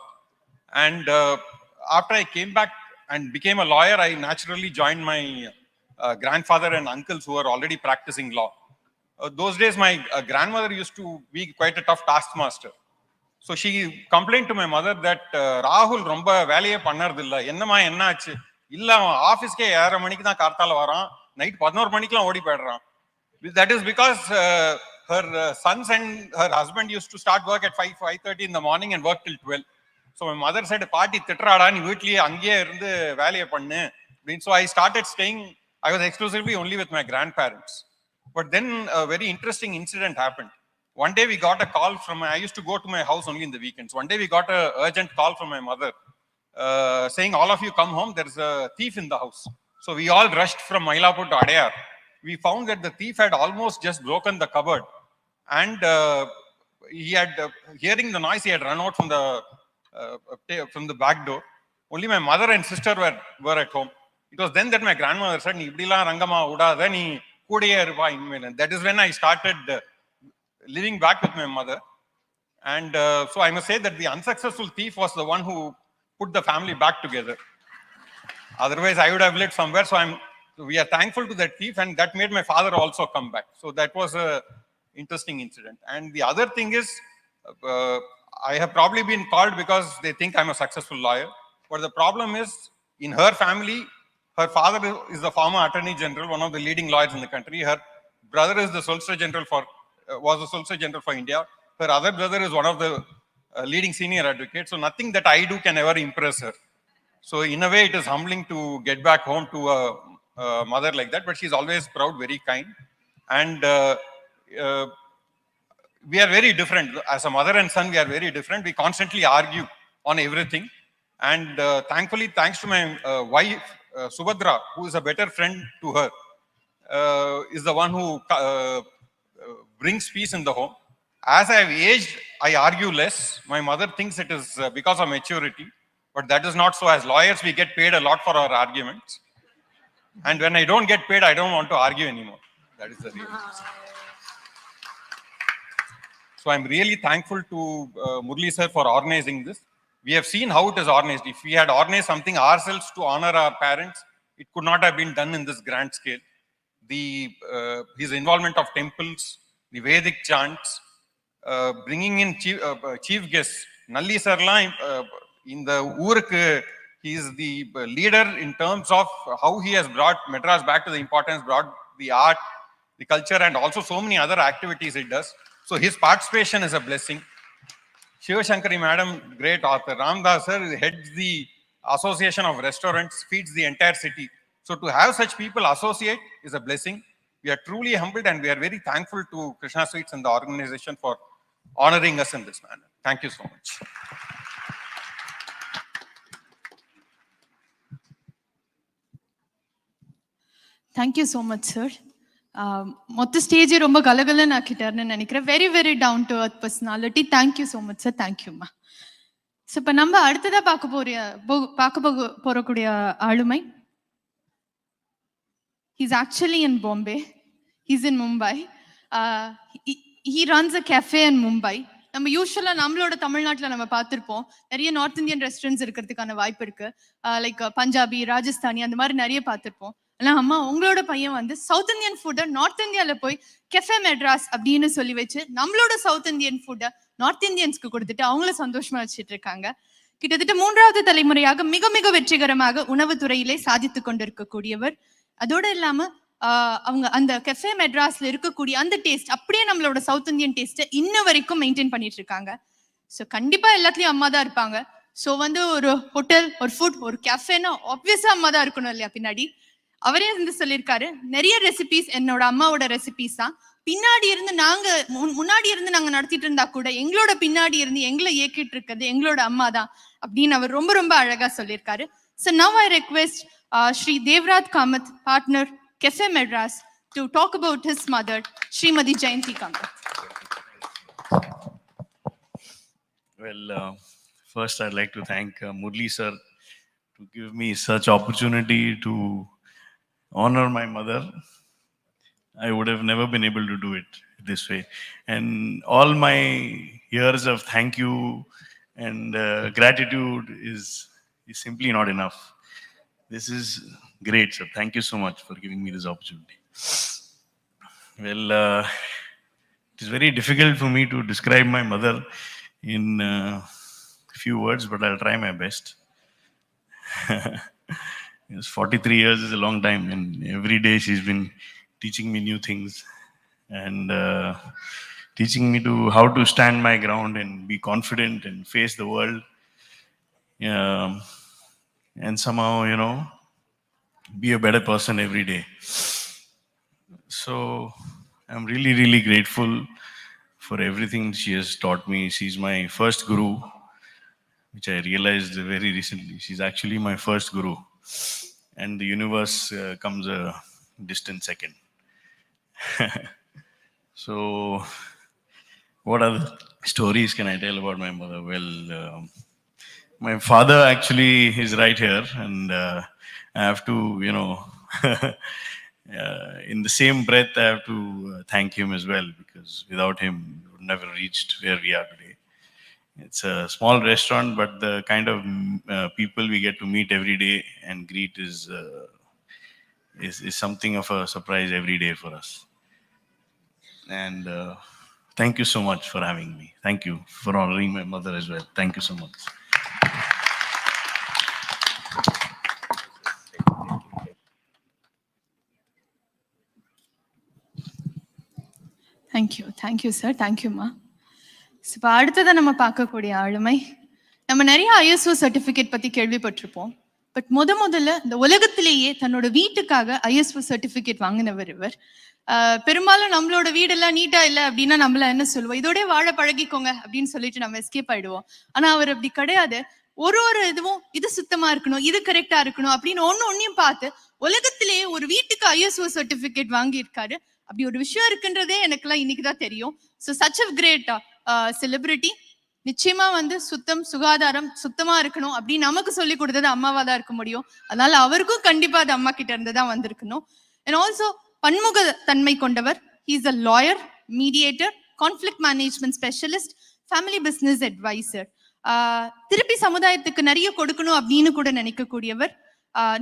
O: And after I came back and became a lawyer, I naturally joined my grandfather and uncles who were already practicing law. Those days, my grandmother used to be quite a tough taskmaster. So she complained to my mother that Rahul romba valiye pannardilla. Ennama enna achu? Illa office ke 6:30 manikku dhaan kaarthala varan. Night 11 manikku odi pedran. That is because her sons and her husband used to start work at 5:30 in the morning and work till 12. So my mother said, "Party titrada ni veetliye angiye irundhu valiye pannu." So I started staying. I was exclusively only with my grandparents. But then a very interesting incident happened. One day we got a call from, I used to go to my house only in the weekends. One day we got an urgent call from my mother saying, "All of you come home, there's a thief in the house." So we all rushed from Mailapur to Adayar. We found that the thief had almost just broken the cupboard. And he had, hearing the noise, he had run out from the back door. Only my mother and sister were at home. It was then that my grandmother said, "Ibdila Rangama Uda, then he and that is when I started living back with my mother. And so I must say that the unsuccessful thief was the one who put the family back together. Otherwise, I would have lived somewhere. So we are thankful to that thief, and that made my father also come back. So that was an interesting incident. And the other thing is, I have probably been called because they think I'm a successful lawyer. But the problem is, in her family, her father is the former Attorney General, one of the leading lawyers in the country. Her brother is the Solicitor General was the Solicitor General for India. Her other brother is one of the leading senior advocates. So nothing that I do can ever impress her. So in a way, it is humbling to get back home to a mother like that. But she's always proud, very kind. And we are very different. As a mother and son, we are very different. We constantly argue on everything. And thankfully, thanks to my wife, Subhadra, who is a better friend to her, is the one who brings peace in the home. As I have aged, I argue less. My mother thinks it is because of maturity, but that is not so. As lawyers, we get paid a lot for our arguments. And when I don't get paid, I don't want to argue anymore. That is the real reason. So I'm really thankful to Murali sir for organizing this. We have seen how it is organized. If we had organized something ourselves to honor our parents, it could not have been done in this grand scale. His involvement of temples, the Vedic chants, bringing in chief guests. Nalli Sarla, in the Uruk, he is the leader in terms of how he has brought Madras back to the importance, brought the art, the culture, and also so many other activities it does. So his participation is a blessing. Shiva Shankari madam, great author. Ramdas sir heads the Association of Restaurants, feeds the entire city. So to have such people associate is a blessing. We are truly humbled and we are very thankful to Krishna Sweets and the organization for honoring us in this manner. Thank you so much.
A: Thank you so much, sir. மொத்த ஸ்டேஜே ரொம்ப கலகலன்னு ஆக்கிட்டாருன்னு நினைக்கிறேன். Very very down to earth personality. Thank you so much sir. தேங்க்யூம்மா. So இப்போ நம்ம அடுத்ததா பார்க்க போறக்கூடிய ஆளுமை, he's actually in Bombay. He's in Mumbai. He runs a cafe in Mumbai. நம்ம யூஸ்வலா நம்மளோட தமிழ்நாட்டில் நம்ம பார்த்துருப்போம், நிறைய நார்த் இந்தியன் ரெஸ்டாரண்ட்ஸ் இருக்கிறதுக்கான வாய்ப்பு இருக்கு. லைக் பஞ்சாபி, ராஜஸ்தானி அந்த மாதிரி நிறைய பார்த்துருப்போம். ஆனால் அம்மா உங்களோட பையன் வந்து சவுத் இந்தியன் ஃபுட்டை நார்த் இந்தியாவில் போய் கெஃபே மெட்ராஸ் அப்படின்னு சொல்லி வச்சு நம்மளோட சவுத் இந்தியன் ஃபுட்டை நார்த் இந்தியன்ஸ்க்கு கொடுத்துட்டு அவங்கள சந்தோஷமா வச்சுட்டு இருக்காங்க. கிட்டத்தட்ட 3வது தலைமுறையாக மிக மிக வெற்றிகரமாக உணவுத்துறையிலே சாதித்து கொண்டிருக்கக்கூடியவர். அதோட இல்லாம அவங்க அந்த கெஃபே மெட்ராஸ்ல இருக்கக்கூடிய அந்த டேஸ்ட் அப்படியே நம்மளோட சவுத் இந்தியன் டேஸ்ட்டை இன்ன வரைக்கும் மெயின்டைன் பண்ணிட்டு இருக்காங்க. ஸோ கண்டிப்பா எல்லாத்துலயும் அம்மா தான் இருப்பாங்க. ஸோ வந்து ஒரு ஹோட்டல், ஒரு ஃபுட், ஒரு கேஃபேன்னா ஆப்வியஸா அம்மா தான் இருக்கணும் இல்லையா பின்னாடி. அவரே வந்து சொல்லியிருக்காரு, நிறைய ரெசிபிஸ் என்னோட அம்மாவோட ரெசிபிஸ் தான். பின்னாடி இருந்து முன்னாடி இருந்து நாங்க நடத்திட்டு இருந்தா கூட எங்களோட பின்னாடி இருந்து எங்களை இயக்கிட்டு இருக்கிறது எங்களோட அம்மா தான் அப்படின்னு அவர் ரொம்ப ரொம்ப அழகா சொல்லியிருக்காரு. So now I request Sri Devrat Kamath, partner Cafe Madras, to talk about his mother, Srimati Jayanthi Kamath.
P: Well, first I'd like to thank Murali sir to give me such opportunity to honor my mother. I would have never been able to do it this way. And all my years of thank you and gratitude is simply not enough. This is great, sir. Thank you so much for giving me this opportunity. Well, it is very difficult for me to describe my mother in few words, but I'll try my best. 43 years is a long time, and every day she's been teaching me new things and teaching me to how to stand my ground and be confident and face the world, and somehow, you know, be a better person every day. So I'm really, really grateful for everything she has taught me. She's my first guru, which I realized very recently. She's actually my first guru, and the universe comes a distant second. So what other stories can I tell about my mother? Well, my father actually is right here, and I have to, you know, in the same breath, I have to thank him as well, because without him, we would never reached where we are today. It's a small restaurant, but the kind of people we get to meet every day and greet is something of a surprise every day for us. And thank you so much for having me. Thank you for honoring my mother as well. Thank you so much.
A: Thank you sir. Thank you ma. இப்போ அடுத்ததான் நம்ம பார்க்கக்கூடிய ஆளுமை, நம்ம நிறைய ISO certificate பத்தி கேள்விப்பட்டிருப்போம். But முதல்ல இந்த உலகத்திலேயே தன்னோட வீட்டுக்காக ISO சர்டிஃபிகேட் வாங்கினவர் இவர். பெரும்பாலும் நம்மளோட வீடெல்லாம் நீட்டா இல்லை அப்படின்னா நம்மள என்ன சொல்லுவோம், இதோட வாழ பழகிக்கோங்க அப்படின்னு சொல்லிட்டு நம்ம எஸ்கேப் ஆயிடுவோம். ஆனா அவர் அப்படி கிடையாது. ஒரு இதுவும் இது சுத்தமா இருக்கணும், இது கரெக்டா இருக்கணும் அப்படின்னு ஒன்னையும் பார்த்து உலகத்திலேயே ஒரு வீட்டுக்கு ISO சர்டிஃபிகேட் வாங்கியிருக்காரு. அப்படி ஒரு விஷயம் இருக்குன்றதே எனக்குலாம் இன்னைக்குதான் தெரியும். So such a great celebrity. நிச்சயமா வந்து சுகாதாரம் சுத்தமா இருக்கணும் அப்படின்னு நமக்கு சொல்லி கொடுத்தது அம்மாவா தான் இருக்க முடியும். அதனால அவருக்கும் கண்டிப்பா அது அம்மா கிட்ட இருந்து தான் வந்திருக்கணும். அண்ட் ஆல்சோ பன்முக தன்மை கொண்டவர். He is a lawyer, mediator, conflict management specialist, family business advisor. திருப்பி சமுதாயத்துக்கு நிறைய கொடுக்கணும் அப்படின்னு கூட நினைக்கக்கூடியவர்.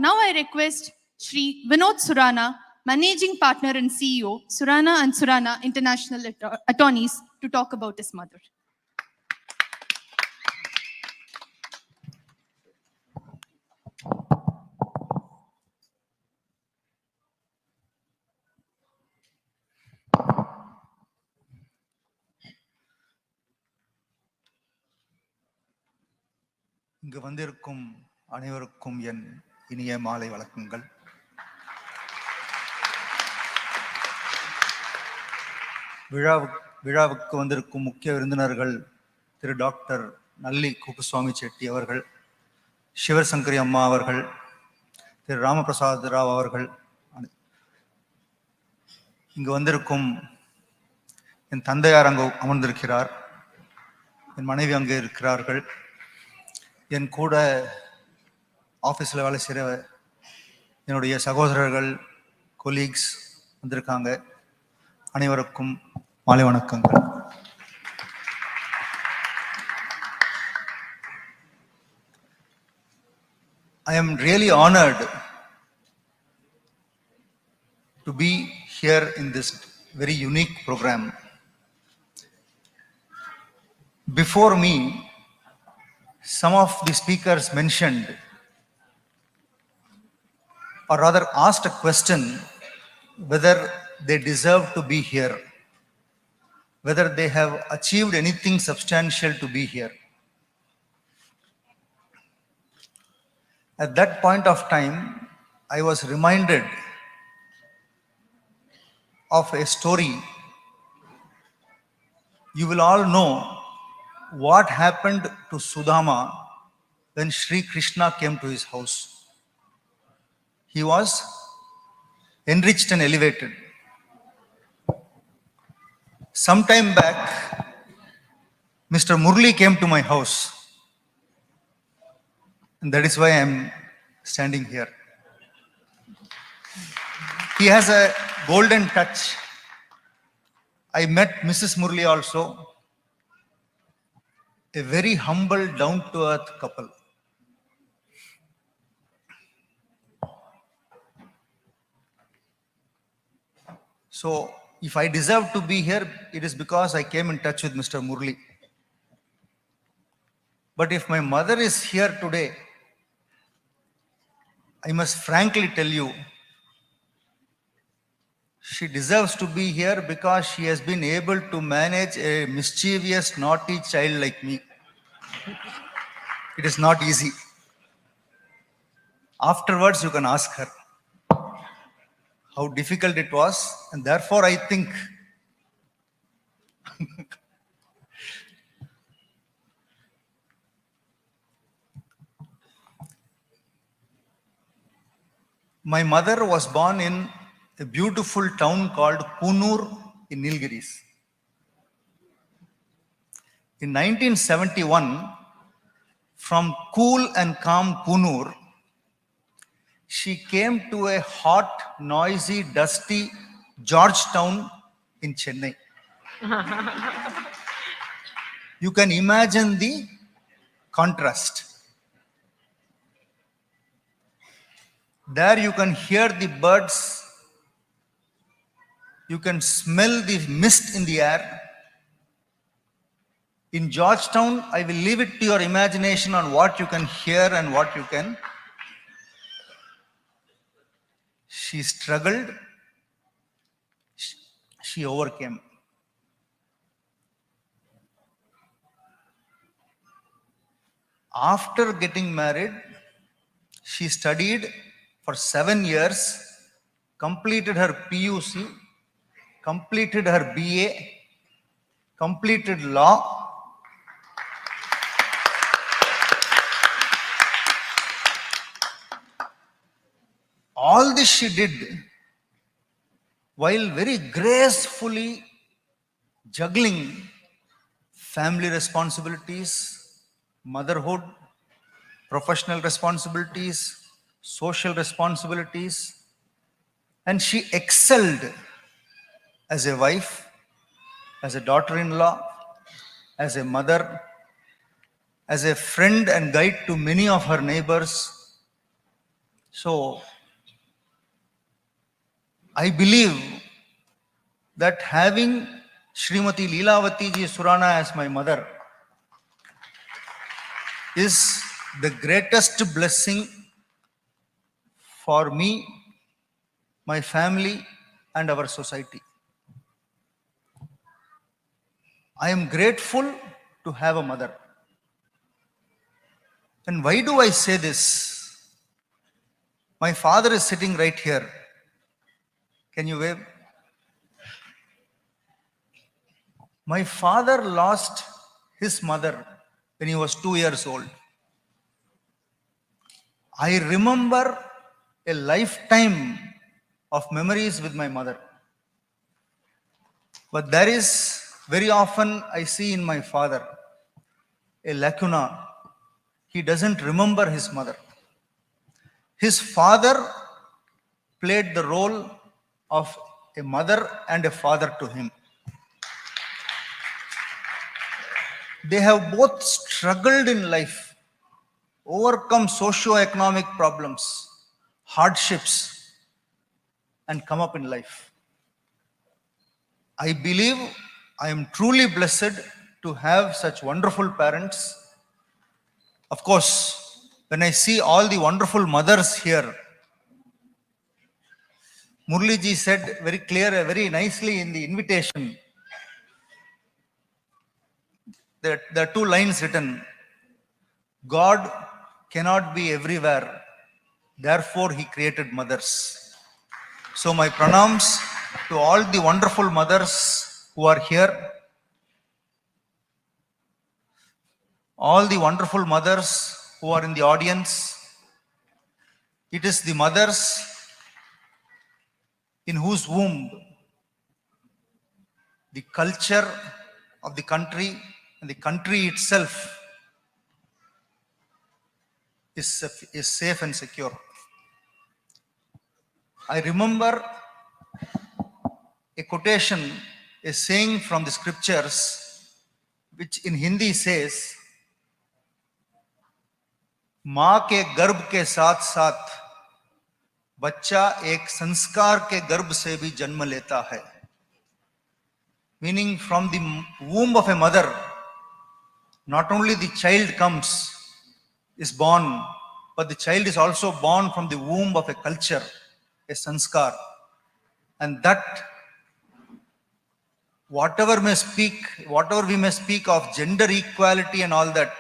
A: Now I request Sri Vinod Surana, Managing Partner and CEO, Surana and Surana International Attorneys, to talk about his mother.
Q: இங்கு வந்திருக்கும் அனைவருக்கும் என் இனிய மாலை வணக்கங்கள். விழாவுக்கு வந்திருக்கும் முக்கிய விருந்தினர்கள் திரு டாக்டர் நல்லி குப்புசுவாமி செட்டி அவர்கள், சிவசங்கரி அம்மா அவர்கள், திரு ராமபிரசாத் ராவ் அவர்கள், இங்கு வந்திருக்கும் என் தந்தையார் அங்கு அமர்ந்திருக்கிறார், என் மனைவி அங்கே இருக்கிறார்கள், என் கூட ஆஃபீஸில் வேலை செய்கிற என்னுடைய சகோதரர்கள், கொலீக்ஸ் வந்திருக்காங்க. அனைவருக்கும் மாலை வணக்கங்கள். I am really honored to be here in this very unique program. Before me, some of the speakers mentioned, or rather asked a question, whether they deserve to be here, whether they have achieved anything substantial to be here. At that point of time, I was reminded of a story. You will all know what happened to Sudama when Sri Krishna came to his house. He was enriched and elevated. Some time back, Mr. Murali came to my house, and that is why I am standing here. He has a golden touch. I met Mrs. Murali also, a very humble, down-to-earth couple. So, if I deserve to be here, it is because I came in touch with Mr. Murali. But if my mother is here today, I must frankly tell you, she deserves to be here because she has been able to manage a mischievous, naughty child like me. It is not easy. Afterwards, you can ask her how difficult it was, and therefore I think my mother was born in a beautiful town called Kunur in Nilgiris. In 1971, from cool and calm Kunur, she came to a hot, noisy, dusty Georgetown in Chennai. You can imagine the contrast. There you can hear the birds, you can smell the mist in the air. In Georgetown, I will leave it to your imagination on what you can hear and what you can. She struggled, she overcame. After getting married, she studied for 7 years, completed her PUC, completed her BA, completed law. All this she did while very gracefully juggling family responsibilities, motherhood, professional responsibilities, social responsibilities, and she excelled as a wife, as a daughter-in-law, as a mother, as a friend and guide to many of her neighbors. So, I believe that having Srimati Leelavati ji Surana as my mother is the greatest blessing for me, my family, and our society. I am grateful to have a mother. And why do I say this? My father is sitting right here. Can you wave? My father lost his mother when he was 2 years old. I remember a lifetime of memories with my mother. But there is very often I see in my father a lacuna. He doesn't remember his mother. His father played the role of a mother and a father to him. They have both struggled in life, overcome socio-economic problems, hardships, and come up in life. I believe I am truly blessed to have such wonderful parents. Of course, when I see all the wonderful mothers here, Murali ji said very clear, very nicely in the invitation, there are 2 lines written, God cannot be everywhere, therefore he created mothers. So my pranams to all the wonderful mothers who are here, all the wonderful mothers who are in the audience. It is the mothers in whose womb the culture of the country and the country itself is safe and secure. I remember a quotation, a saying from the scriptures, which in Hindi says, माँ के गर्भ के साथ साथ बच्चा एक संस्कार के गर्भ से भी जन्म लेता है. Meaning, from the womb of a mother, not only the child is born, but the child is also born from the womb of a culture, a sanskar. And that, whatever we may speak of gender equality and all that,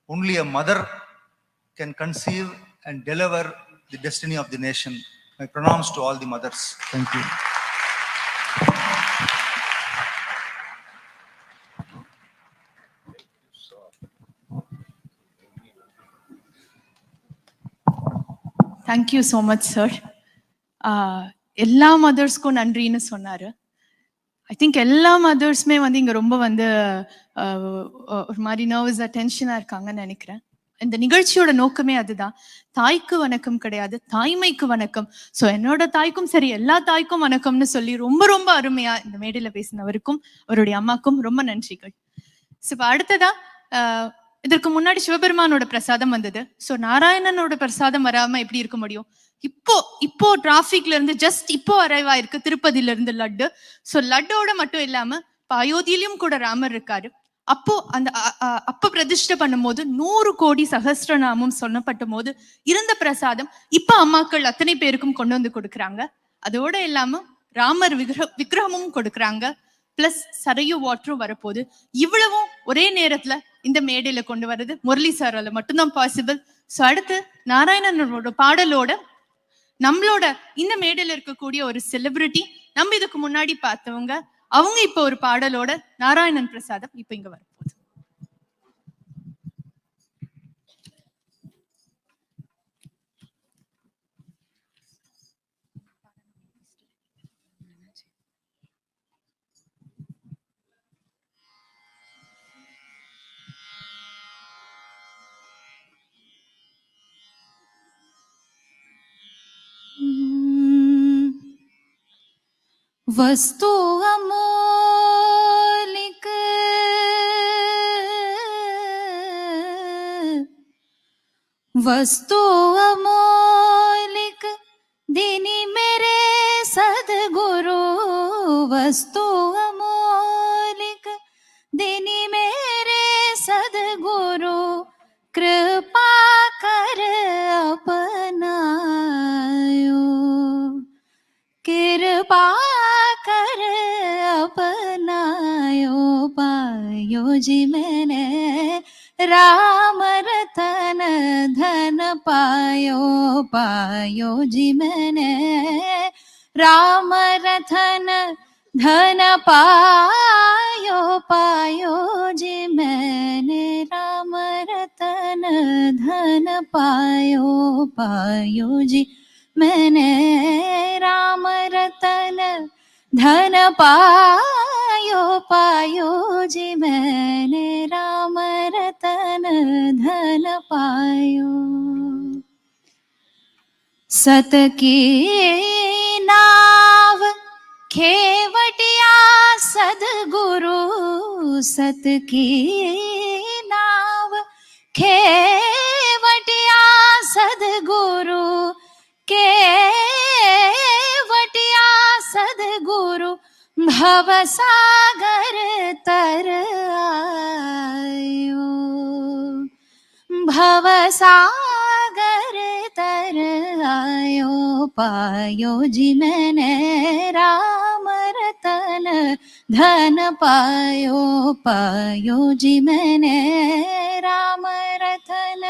Q: only a mother can conceive and deliver the destiny of the nation. My pranams to all the mothers. Thank you.
A: Thank you so much sir. எல்லா மதர்ஸ்க்கும் நன்றின்னு சொன்னாரு. I think எல்லா மதர்ஸுமே வந்து இங்க ரொம்ப வந்து ஒரு மாதிரி நர்வஸா டென்ஷனா இருக்காங்கன்னு நினைக்கிறேன். இந்த நிகழ்ச்சியோட நோக்கமே அதுதான். தாய்க்கு வணக்கம் கிடையாது, தாய்மைக்கு வணக்கம். ஸோ என்னோட தாய்க்கும் சரி, எல்லா தாய்க்கும் வணக்கம்னு சொல்லி ரொம்ப ரொம்ப அருமையா இந்த மேடையில பேசினவருக்கும் அவருடைய அம்மாக்கும் ரொம்ப நன்றிகள். ஸோ இப்போ அடுத்ததா இதற்கு முன்னாடி சிவபெருமானோட பிரசாதம் வந்தது. ஸோ நாராயணனோட பிரசாதம் வராம எப்படி இருக்க முடியும்? இப்போ டிராபிக்ல இருந்து ஜஸ்ட் இப்போ அரைவ் ஆயிருக்கு திருப்பதியில இருந்து லட்டு. ஸோ லட்டோட மட்டும் இல்லாம இப்போ அயோத்தியிலும் கூட ராமர் இருக்காரு. அப்ப பிரதிஷ்டை பண்ணும் போது 100 கோடி சகஸ்ரநாமம் சொல்லப்பட்ட போது இருந்த பிரசாதம் இப்ப அம்மாக்கள் அத்தனை பேருக்கும் கொண்டு வந்து கொடுக்குறாங்க. அதோட இல்லாம ராமர் விக்கிரகமும் கொடுக்குறாங்க, பிளஸ் சரையு வாட்டரும் வரப்போகுது. இவ்வளவும் ஒரே நேரத்துல இந்த மேடையில கொண்டு வர்றது முரளி சாரால மட்டும்தான் பாசிபிள். ஸோ அடுத்து நாராயணனோட பாடலோட நம்மளோட இந்த மேடையில இருக்கக்கூடிய ஒரு செலிபிரிட்டி, நம்ம இதுக்கு முன்னாடி பார்த்தவங்க, அவங்க இப்ப ஒரு பாடலோட நாராயணன் பிரசாதம் இப்ப இங்க வரப்போகுது.
F: वस्तु अमोलिक वस्तु अमोलिक दीनी मेरे सदगुरु, वस्तु अमोलिक दीनी मेरे सदगुरु, कृपा कर अपनायो, कृपा कर अपनायो, पायो जी मैंने राम रतन धन पायो, पायो जी मैंने राम रतन धन पायो, पायो जी मैंने राम रतन धन पायो पायो जी मैंने राम रतन धन पायो पायो जी मैंने राम रतन धन पायो। सत की नाव खेवटिया सदगुरु सत की नाव खेवटिया सदगुरु केवटिया सदगुरु भव सागर तर आयो भव सागर तर आयो पायो जी मैंने राम रतन धन पायो पायो जी मैंने राम रतन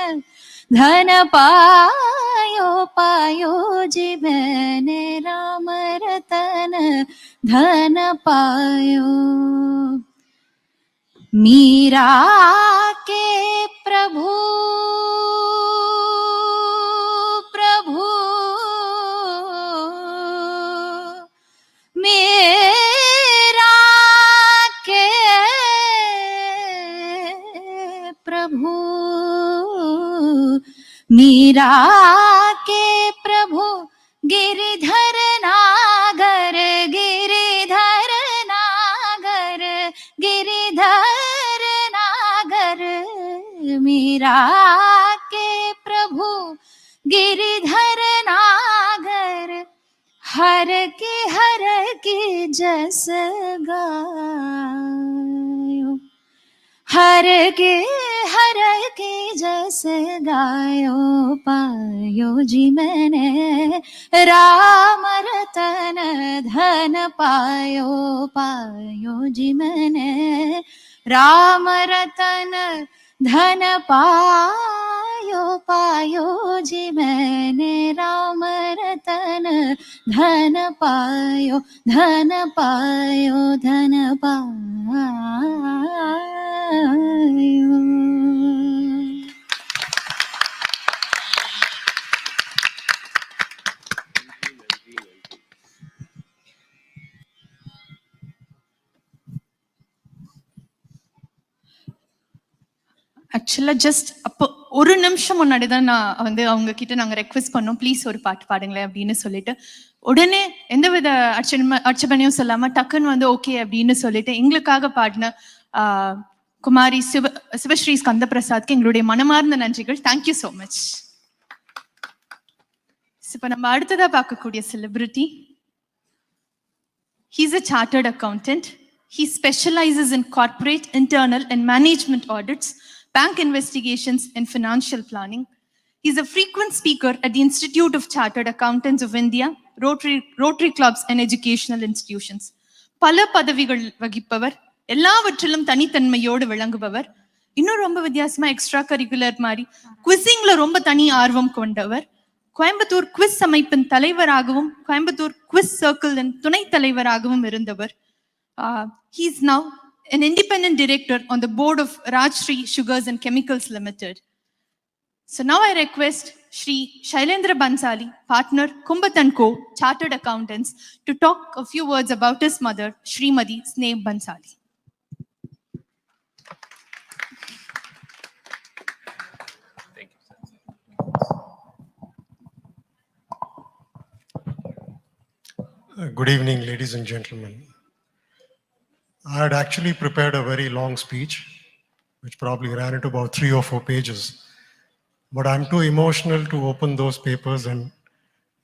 F: धन पायो पायो जी मैंने राम रतन धन पायो। मीरा के प्रभु प्रभु मेरा के प्रभु मीरा के प्रभु गिरिधर नागर गिरिधर नागर गिरिधर नागर मीरा के प्रभु गिरिधर नागर हर की जस गायो हर के जस गायो पायो जी मैंने राम रतन धन पायो पायो जी मैंने राम रतन धन पायो पायो जी मैंने राम रतन धन पायो धन पायो धन पायो।
A: ஆக்சுவலா ஜஸ்ட் அப்போ ஒரு நிமிஷம் முன்னாடி தான் நான் வந்து அவங்க கிட்ட நாங்க ரெக்வெஸ்ட் பண்ணோம், ப்ளீஸ் ஒரு பாட்டு பாடுங்களேன் அப்படின்னு சொல்லிட்டு உடனே எந்தவித அர்ச்சனையும் சொல்லாம டக்குன்னு வந்து ஓகே அப்படின்னு சொல்லிட்டு எங்களுக்காக பாடின குமாரி சிவஸ்ரீ ஸ்கந்த பிரசாத்க்கு எங்களுடைய மனமார்ந்த நன்றிகள். Thank you so much. இப்ப நம்ம அடுத்ததா பார்க்கக்கூடிய celebrity, he's a chartered accountant. He specializes in corporate, internal and management audits, bank investigations and financial planning. He's a frequent speaker at the Institute of Chartered Accountants of India, Rotary clubs and educational institutions. பல பதவிகள் வகிப்பவர், எல்லாவற்றிலும் தனித்தன்மையோடு விளங்குபவர். இன்னும் ரொம்ப வித்தியாசமா extra curricular மாதிரி குவிசிங்ல ரொம்ப தனி ஆர்வம் கொண்டவர். கோயம்புத்தூர் குவிஸ் அமைப்பின் தலைவராகவும் கோயம்புத்தூர் குவிஸ் சர்க்கிளின் துணைத் தலைவராகவும் இருந்தவர். He is now an independent director on the board of Rajshri Sugars and Chemicals Limited. So now I request Shri Shailendra Bansali, partner Kumbat & Co, Chartered Accountants, to talk a few words about his mother, Srimati Sneha Bansali.
B: Thank you, sir.
R: Good evening, ladies and gentlemen. I had actually prepared a very long speech, which probably ran into about 3 or 4 pages. But I'm too emotional to open those papers and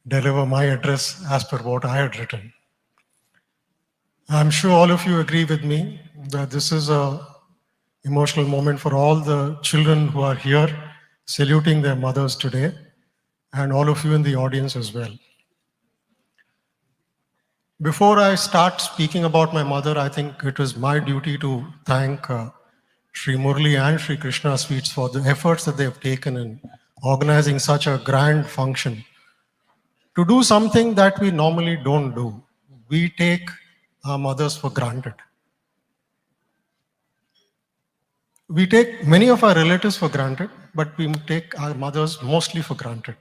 R: deliver my address as per what I had written. I'm sure all of you agree with me that this is an emotional moment for all the children who are here saluting their mothers today, and all of you in the audience as well. Before I start speaking about my mother, I think it is my duty to thank Sri Murali and Sri Krishna Sweets for the efforts that they have taken in organizing such a grand function to do something that we normally don't do. We take our mothers for granted. we take many of our relatives for granted, but we take our mothers mostly for granted.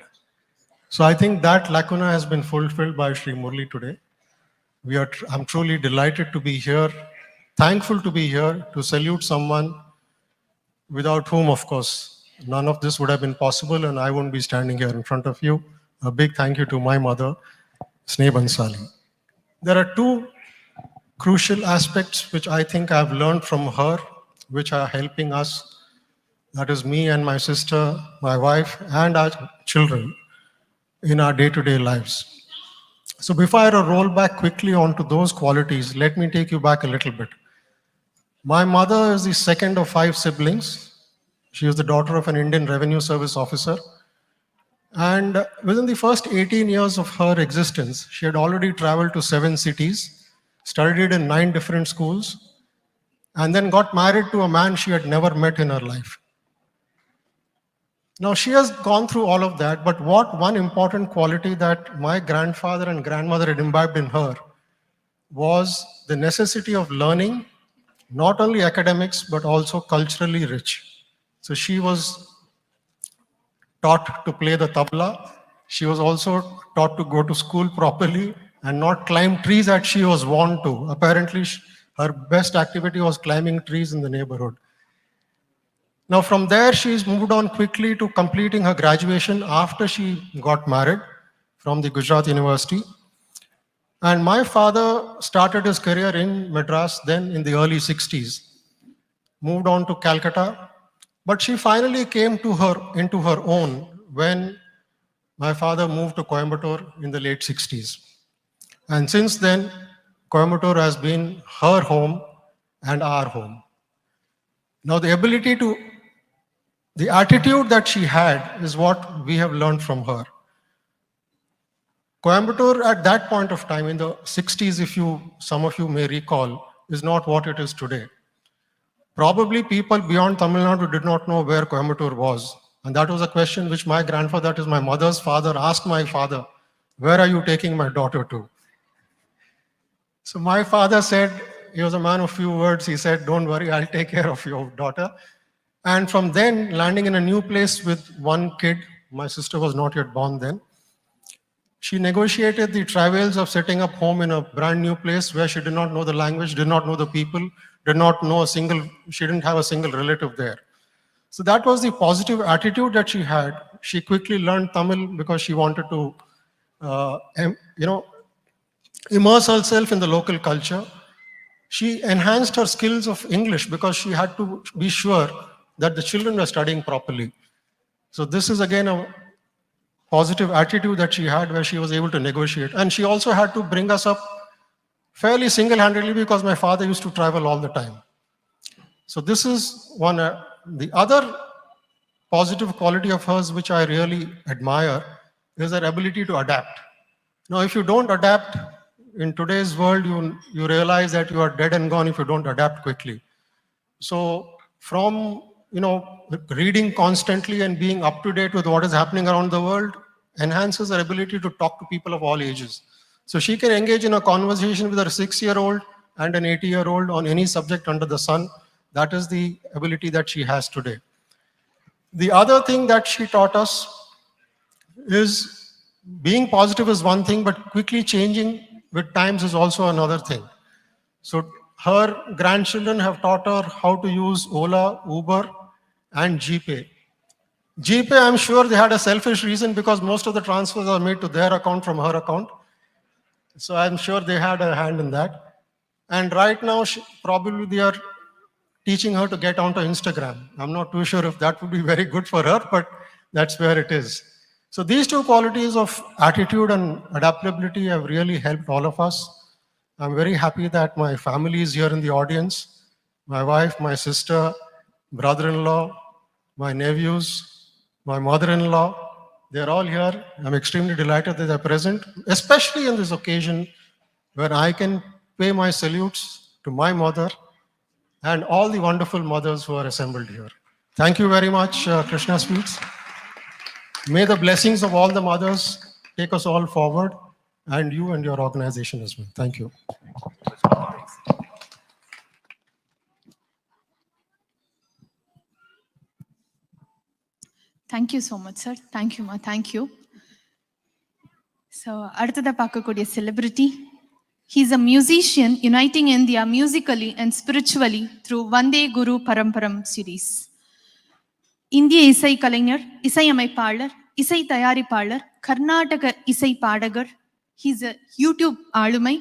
R: So I think that lacuna has been fulfilled by Sri Murali today. I'm truly delighted to be here, thankful to be here to salute someone without whom, of course, none of this would have been possible, and I wouldn't be standing here in front of you. A big thank you to my mother, Bansali. There are two crucial aspects which I think I've learned from her, which are helping us. That is me and my sister, my wife, and our children in our day-to-day lives. So before I roll back quickly onto those qualities, let me take you back a little bit. My mother is the second of 5 siblings. She is the daughter of an Indian Revenue Service officer. And within the first 18 years of her existence, she had already traveled to 7 cities, studied in 9 different schools, and then got married to a man she had never met in her life. Now, she has gone through all of that, but one important quality that my grandfather and grandmother had imbibed in her was the necessity of learning, not only academics, but also culturally rich. So she was taught to play the tabla. She was also taught to go to school properly and not climb trees as she was wont to. Apparently, her best activity was climbing trees in the neighborhood. Now, from there, she's moved on quickly to completing her graduation after she got married from the Gujarat University. And my father started his career in Madras then in the early 60s, moved on to Calcutta, but she finally came into her own when my father moved to Coimbatore in the late 60s. And since then, Coimbatore has been her home and our home. Now, the attitude that she had is what we have learned from her. Coimbatore at that point of time in the 60s, some of you may recall, is not what it is today. Probably people beyond Tamil Nadu did not know where Coimbatore was. And that was a question which my grandfather, that is my mother's father, asked my father, "Where are you taking my daughter to?" So my father said, he was a man of few words, he said, "Don't worry, I'll take care of your daughter." And from then, landing in a new place with one kid, my sister was not yet born then, she negotiated the travails of setting up home in a brand new place where she did not know the language, did not know the people, she didn't have a single relative there. So that was the positive attitude that she had. She quickly learned Tamil because she wanted to, immerse herself in the local culture. She enhanced her skills of English because she had to be sure that the children were studying properly. So this is again a positive attitude that she had where she was able to negotiate. And she also had to bring us up fairly single-handedly because my father used to travel all the time. So this is one. The other positive quality of hers which I really admire is her ability to adapt. Now, if you don't adapt in today's world, you realize that you are dead and gone if you don't adapt quickly. So from reading constantly and being up to date with what is happening around the world enhances her ability to talk to people of all ages. So she can engage in a conversation with her 6-year-old and an 80-year-old on any subject under the sun. That is the ability that she has today. The other thing that she taught us is being positive is one thing, but quickly changing with times is also another thing. So her grandchildren have taught her how to use Ola, Uber, and GPay. GPay, I'm sure they had a selfish reason because most of the transfers are made to their account from her account. So I'm sure they had a hand in that. And right now, probably they are teaching her to get onto Instagram. I'm not too sure if that would be very good for her, but that's where it is. So these two qualities of attitude and adaptability have really helped all of us. I'm very happy that my family is here in the audience. My wife, my sister, brother-in-law, my nephews, my mother-in-law, they're all here. I'm extremely delighted that they're present, especially in this occasion where I can pay my salutes to my mother and all the wonderful mothers who are assembled here. Thank you very much, Krishna Sweets. May the blessings of all the mothers take us all forward, and you and your organization as well. Thank you.
A: Thank you so much sir. தேங்க்யூமா, thank you. So அடுத்ததாக பார்க்கக்கூடிய celebrity, he's a musician uniting India musically and spiritually through Vande Guru Paramparam series. இந்திய இசை கலைஞர், இசையமைப்பாளர், இசை தயாரிப்பாளர், கர்நாடக இசை பாடகர். ஹீஸ் அ யூடியூப் ஆளுமை,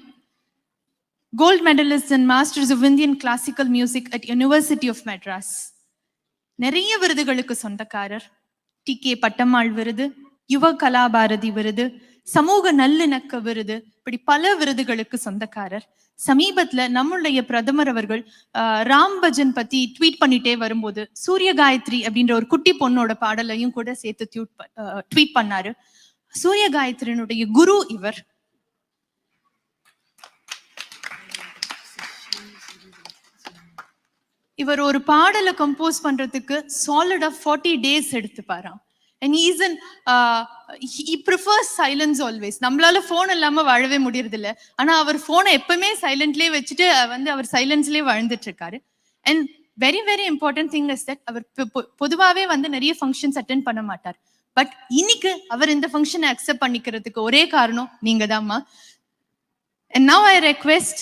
A: gold medalist and masters of Indian classical music at university of Madras. நிறைய விருதுகளுக்கு சொந்தக்காரர். டி.கே. பட்டம்மாள் விருது, யுவ கலாபாரதி விருது, சமூக நல்லிணக்க விருது, இப்படி பல விருதுகளுக்கு சொந்தக்காரர். சமீபத்துல நம்மளுடைய பிரதமர் அவர்கள் ராம் பஜன் பத்தி ட்வீட் பண்ணிட்டே வரும்போது சூரிய காயத்ரி அப்படின்ற ஒரு குட்டி பொண்ணோட பாடலையும் கூட சேர்த்து ட்வீட் பண்ணாரு. சூரிய காயத்ரியினுடைய குரு இவர். இவர் ஒரு பாடலை கம்போஸ் பண்றதுக்கு சாலிடா 40 days எடுத்துப்பாராம். And he prefers silence always. நம்மளால போன் இல்லாம வாழவே முடியறது இல்ல. ஆனா அவர் போனை எப்பவுமே சைலண்ட்லயே வச்சுட்டு அவர் சைலன்ஸ்லயே வாழ்ந்துட்டு இருக்காரு. And very very important thing is that அவர் பொதுவாவே நிறைய ஃபங்க்ஷன்ஸ் அட்டென்ட் பண்ண மாட்டார். பட் இன்னைக்கு அவர் இந்த ஃபங்க்ஷனை அக்செப்ட் பண்ணிக்கிறதுக்கு ஒரே காரணம் நீங்க தான்மா. And now I request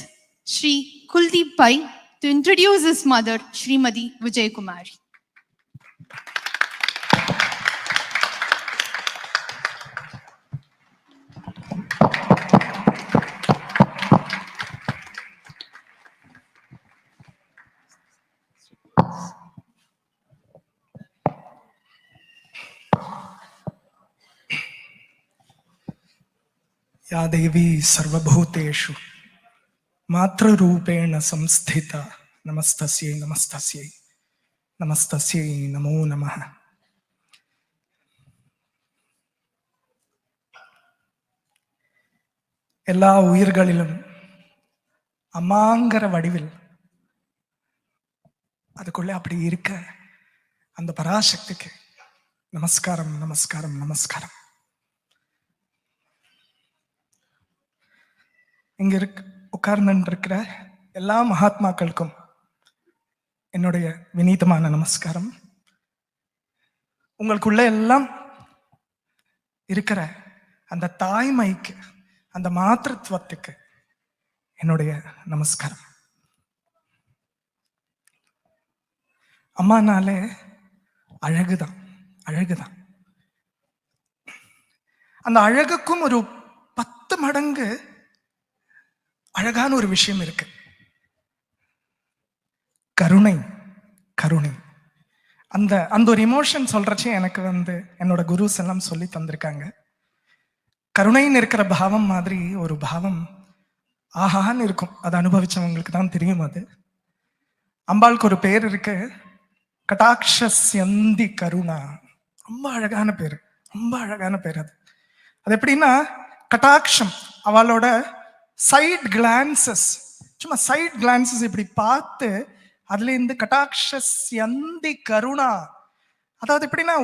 A: Shri Kuldeep Pai to introduce his mother, Srimati Vijay Kumari.
S: या देवी सर्वभूतेषु मातृरूपेण संस्थिता नमस्तस्यै नमस्तस्यै नमस्तस्यै नमो नमः. எல்லா உயிர்களிலும் அம்மாங்கிற வடிவில் அதுக்குள்ள அப்படி இருக்க அந்த பராசக்திக்கு நமஸ்காரம் நமஸ்காரம் நமஸ்காரம். இங்க உட்கார்ந்து இருக்கிற எல்லா மகாத்மாக்களுக்கும் என்னுடைய வினீதமான நமஸ்காரம். உங்களுக்குள்ள எல்லாம் இருக்கிற அந்த தாய்மைக்கு, அந்த மாதృత్వத்துக்கு என்னுடைய நமஸ்காரம். அம்மானாலே அழகுதான், அழகுதான். அந்த அழகுக்கும் ஒரு 10 மடங்கு அழகான ஒரு விஷயம் இருக்கு. கருணை, கருணை. அந்த அந்த ஒரு இமோஷன் சொல்றச்சே எனக்கு என்னோட குருஸ் எல்லாம் சொல்லி தந்திருக்காங்க. கருணைன்னு இருக்கிற பாவம் மாதிரி ஒரு பாவம் ஆஹான்னு இருக்கும். அதை அனுபவிச்சவங்களுக்கு தான் தெரியும். அது அம்பாளுக்கு ஒரு பேர் இருக்கு, கடாட்சஸ்யந்தி கருணா. ரொம்ப அழகான பேரு, ரொம்ப அழகான பேர். அது எப்படின்னா, கடாட்சம் அவளோட சைட் கிளான்சஸ், சும்மா சைட் கிளான்சஸ் இப்படி பார்த்து அதுல இருந்து கடாட்சஸ்யந்தி கருணா, அதாவது எப்படின்னா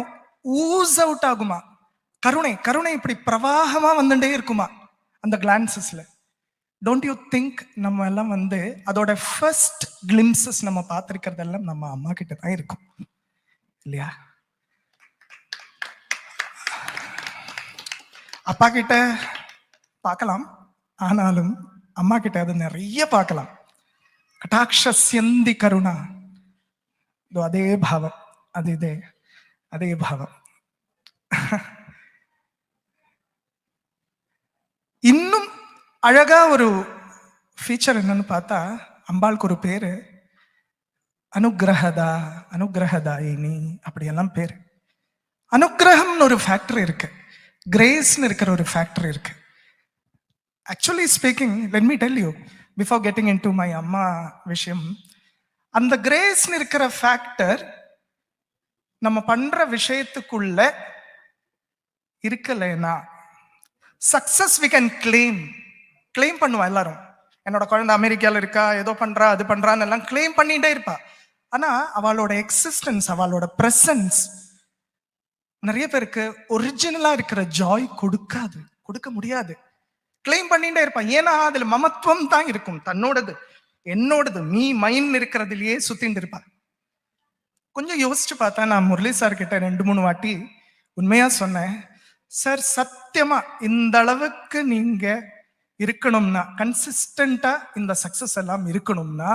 S: ஊஸ் அவுட் ஆகுமா கருணை. கருணை இப்படி பிரவாகமா வந்துட்டே இருக்குமா அந்த கிளான்சஸ்ல. டோன்ட் யூ திங்க் நம்ம எல்லாம் அதோட ஃபர்ஸ்ட் கிளிம்சஸ் நம்ம பார்த்திருக்கிறதெல்லாம் நம்ம அம்மா கிட்ட தான் இருக்கும் இல்லையா? அப்பா கிட்ட பார்க்கலாம், ஆனாலும் அம்மா கிட்ட அது நிறைய பார்க்கலாம். கடாட்சஸ்யந்தி கருணா, அதே பாவம், அதே பாவம். இன்னும் அழகா ஒரு ஃபீச்சர் என்னன்னு பார்த்தா, அம்பாளுக்கு ஒரு பேரு அனுகிரகதா, அனுகிரகதாயினி, அப்படியெல்லாம் பேரு. அனுகிரகம்னு ஒரு ஃபேக்டர் இருக்கு, கிரேஸ்னு இருக்கிற ஒரு ஃபேக்டர் இருக்கு. Actually speaking, let me tell you, before getting into my amma விஷயம், அந்த கிரேஸ்னு இருக்கிற ஃபேக்டர் நம்ம பண்ற விஷயத்துக்குள்ள இருக்கலைன்னா சக்சஸ் we can claim பண்ணுவா எல்லாரும். என்னோட குழந்தை அமெரிக்கால இருக்கா, ஏதோ பண்றா, அது பண்றான்னு எல்லாம் கிளைம் பண்ணிட்டே இருப்பா. ஆனா அவளோட எக்ஸிஸ்டன்ஸ், அவளோட பிரசன்ஸ் நிறைய பேருக்கு ஒரிஜினலா இருக்கிற ஜாய் கொடுக்க முடியாது. கிளைம் பண்ணிட்டே இருப்பான். ஏன்னா அதுல மமத்துவம் தான் இருக்கும், தன்னோடது என்னோடது மீ மைன் இருக்கிறதுலயே சுத்திட்டு இருப்பான். கொஞ்சம் யோசிச்சு பார்த்தா நான் முரளி சார் கிட்ட 2-3 வாட்டி உண்மையா சொன்னேன், சார் சத்தியமா இந்த அளவுக்கு நீங்க இருக்கணும்னா, கன்சிஸ்டண்டா இந்த சக்சஸ் எல்லாம் இருக்கணும்னா,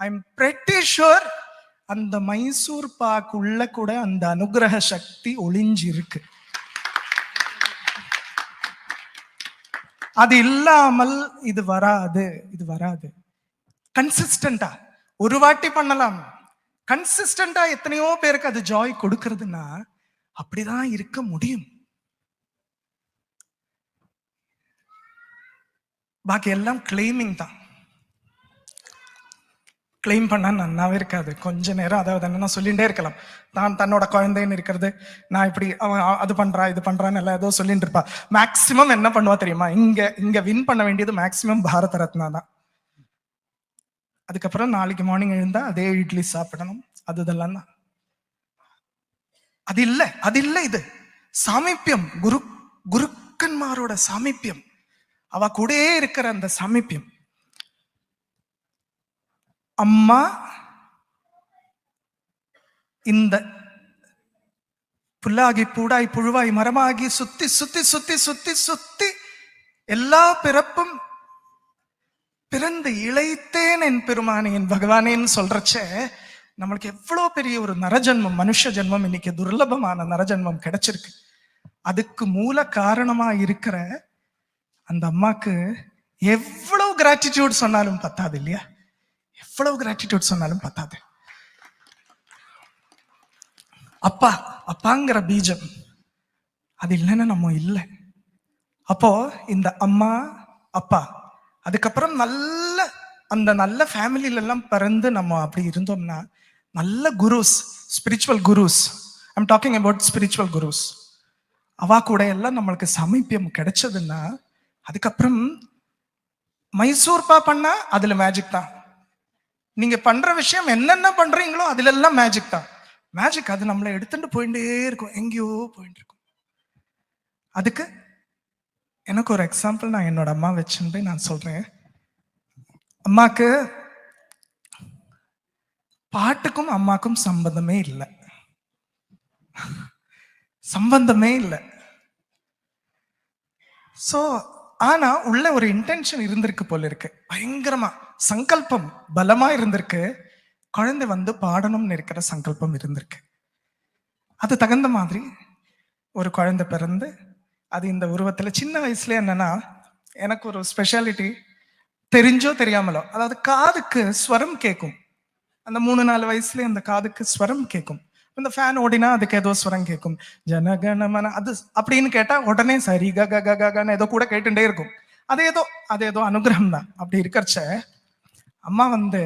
S: ஐ எம் பிரெட்டி ஷுர் அந்த மைசூர் பாக்குள்ள கூட அந்த அனுகிரக சக்தி ஒளிஞ்சு இருக்கு. அது இல்லாமல் இது வராது. கன்சிஸ்டண்டா ஒரு வாட்டி பண்ணலாம், கன்சிஸ்டண்டா எத்தனையோ பேருக்கு அது ஜாய் கொடுக்கிறதுனா அப்படிதான் இருக்க முடியும். பாக்கி எல்லாம் கிளைமிங் தான். கிளைம் பண்ணா நன்னாவே இருக்காது. கொஞ்ச நேரம் அதாவது என்னன்னா சொல்லிகிட்டே இருக்கலாம், தான் தன்னோட குழந்தைன்னு இருக்கிறது, நான் இப்படி அவன் அது பண்றா இது பண்றான்னு எல்லாம் ஏதோ சொல்லிட்டு இருப்பா. மேக்சிமம் என்ன பண்ணுவா தெரியுமா, இங்க வின் பண்ண வேண்டியது மேக்சிமம் பாரத ரத்னா தான். அதுக்கப்புறம் நாளைக்கு மார்னிங் எழுந்தா அதே இட்லி சாப்பிடணும், அதெல்லாம் தான். அது இல்ல இது சாமீப்பியம், குருக்கன்மாரோட சாமீப்பியம், அவ கூட இருக்கிற அந்த சாமீப்பியம். அம்மா இந்த புல்லாகி பூடாய் புழுவாய் மரமாகி சுத்தி சுத்தி சுத்தி சுத்தி சுத்தி எல்லா பிறப்பும் பிறந்து இழைத்தேன் என் பெருமானே என் பகவானேன்னு சொல்றச்ச நம்மளுக்கு எவ்வளவு பெரிய ஒரு நரஜன்மம், மனுஷ ஜென்மம் இன்னைக்கு துர்லபமான நரஜன்மம் கிடைச்சிருக்கு. அதுக்கு மூல காரணமா இருக்கிற அந்த அம்மாக்கு எவ்வளவு கிராட்டிடியூட் சொன்னாலும் பத்தாது இல்லையா? எவ்வளவு கிராட்டிடியூட் சொன்னாலும் பத்தாது. அப்பாங்கிற பீஜம் அது இல்லைன்னா நம்ம இல்லை. அப்போ இந்த அம்மா அப்பா அதுக்கப்புறம் நல்ல ஃபேமிலியில எல்லாம் பிறந்து நம்ம அப்படி இருந்தோம்னா நல்ல gurus, spiritual gurus, I'm talking about spiritual gurus, அவா கூட எல்லாம் நம்மளுக்கு சமீபியம் கிடைச்சதுன்னா அதுக்கப்புறம் மைசூர்பா பண்ணா அதுல மேஜிக் தான். நீங்க பண்ற விஷயம் என்னென்ன பண்றீங்களோ அதுல எல்லாம் மேஜிக் தான். மேஜிக் அது நம்மளை எடுத்துட்டு போயிட்டே இருக்கும், எங்கேயோ போயிட்டு இருக்கும். அதுக்கு எனக்கு ஒரு எக்ஸாம்பிள் நான் என்னோட அம்மா வச்சுட்டு நான் சொல்றேன். அம்மாக்கு பாட்டுக்கும் அம்மாக்கும் சம்பந்தமே இல்லை. சோ ஆனா உள்ள ஒரு இன்டென்ஷன் இருந்திருக்கு போல இருக்கு, பயங்கரமா சங்கல்பம் பலமா இருந்திருக்கு. குழந்தை வந்து பாடணும்னு இருக்கிற சங்கல்பம் இருந்திருக்கு. அது தகுந்த மாதிரி ஒரு குழந்தை பிறந்து அது இந்த உருவத்துல சின்ன வயசுல என்னன்னா எனக்கு ஒரு ஸ்பெஷாலிட்டி தெரிஞ்சோ தெரியாமலோ, அதாவது காதுக்கு ஸ்வரம் கேட்கும். அந்த 3-4 வயசுல அந்த காதுக்கு ஸ்வரம் கேட்கும். இந்த ஃபேன் ஓடினா அதுக்கு ஏதோ ஸ்வரம் கேட்கும், ஜனகணமன அது அப்படின்னு கேட்டா உடனே சரி கன்னு ஏதோ கூட கேட்டுட்டே இருக்கும். அது ஏதோ அனுகிரகம் தான். அப்படி இருக்கிறச்ச அம்மா வந்து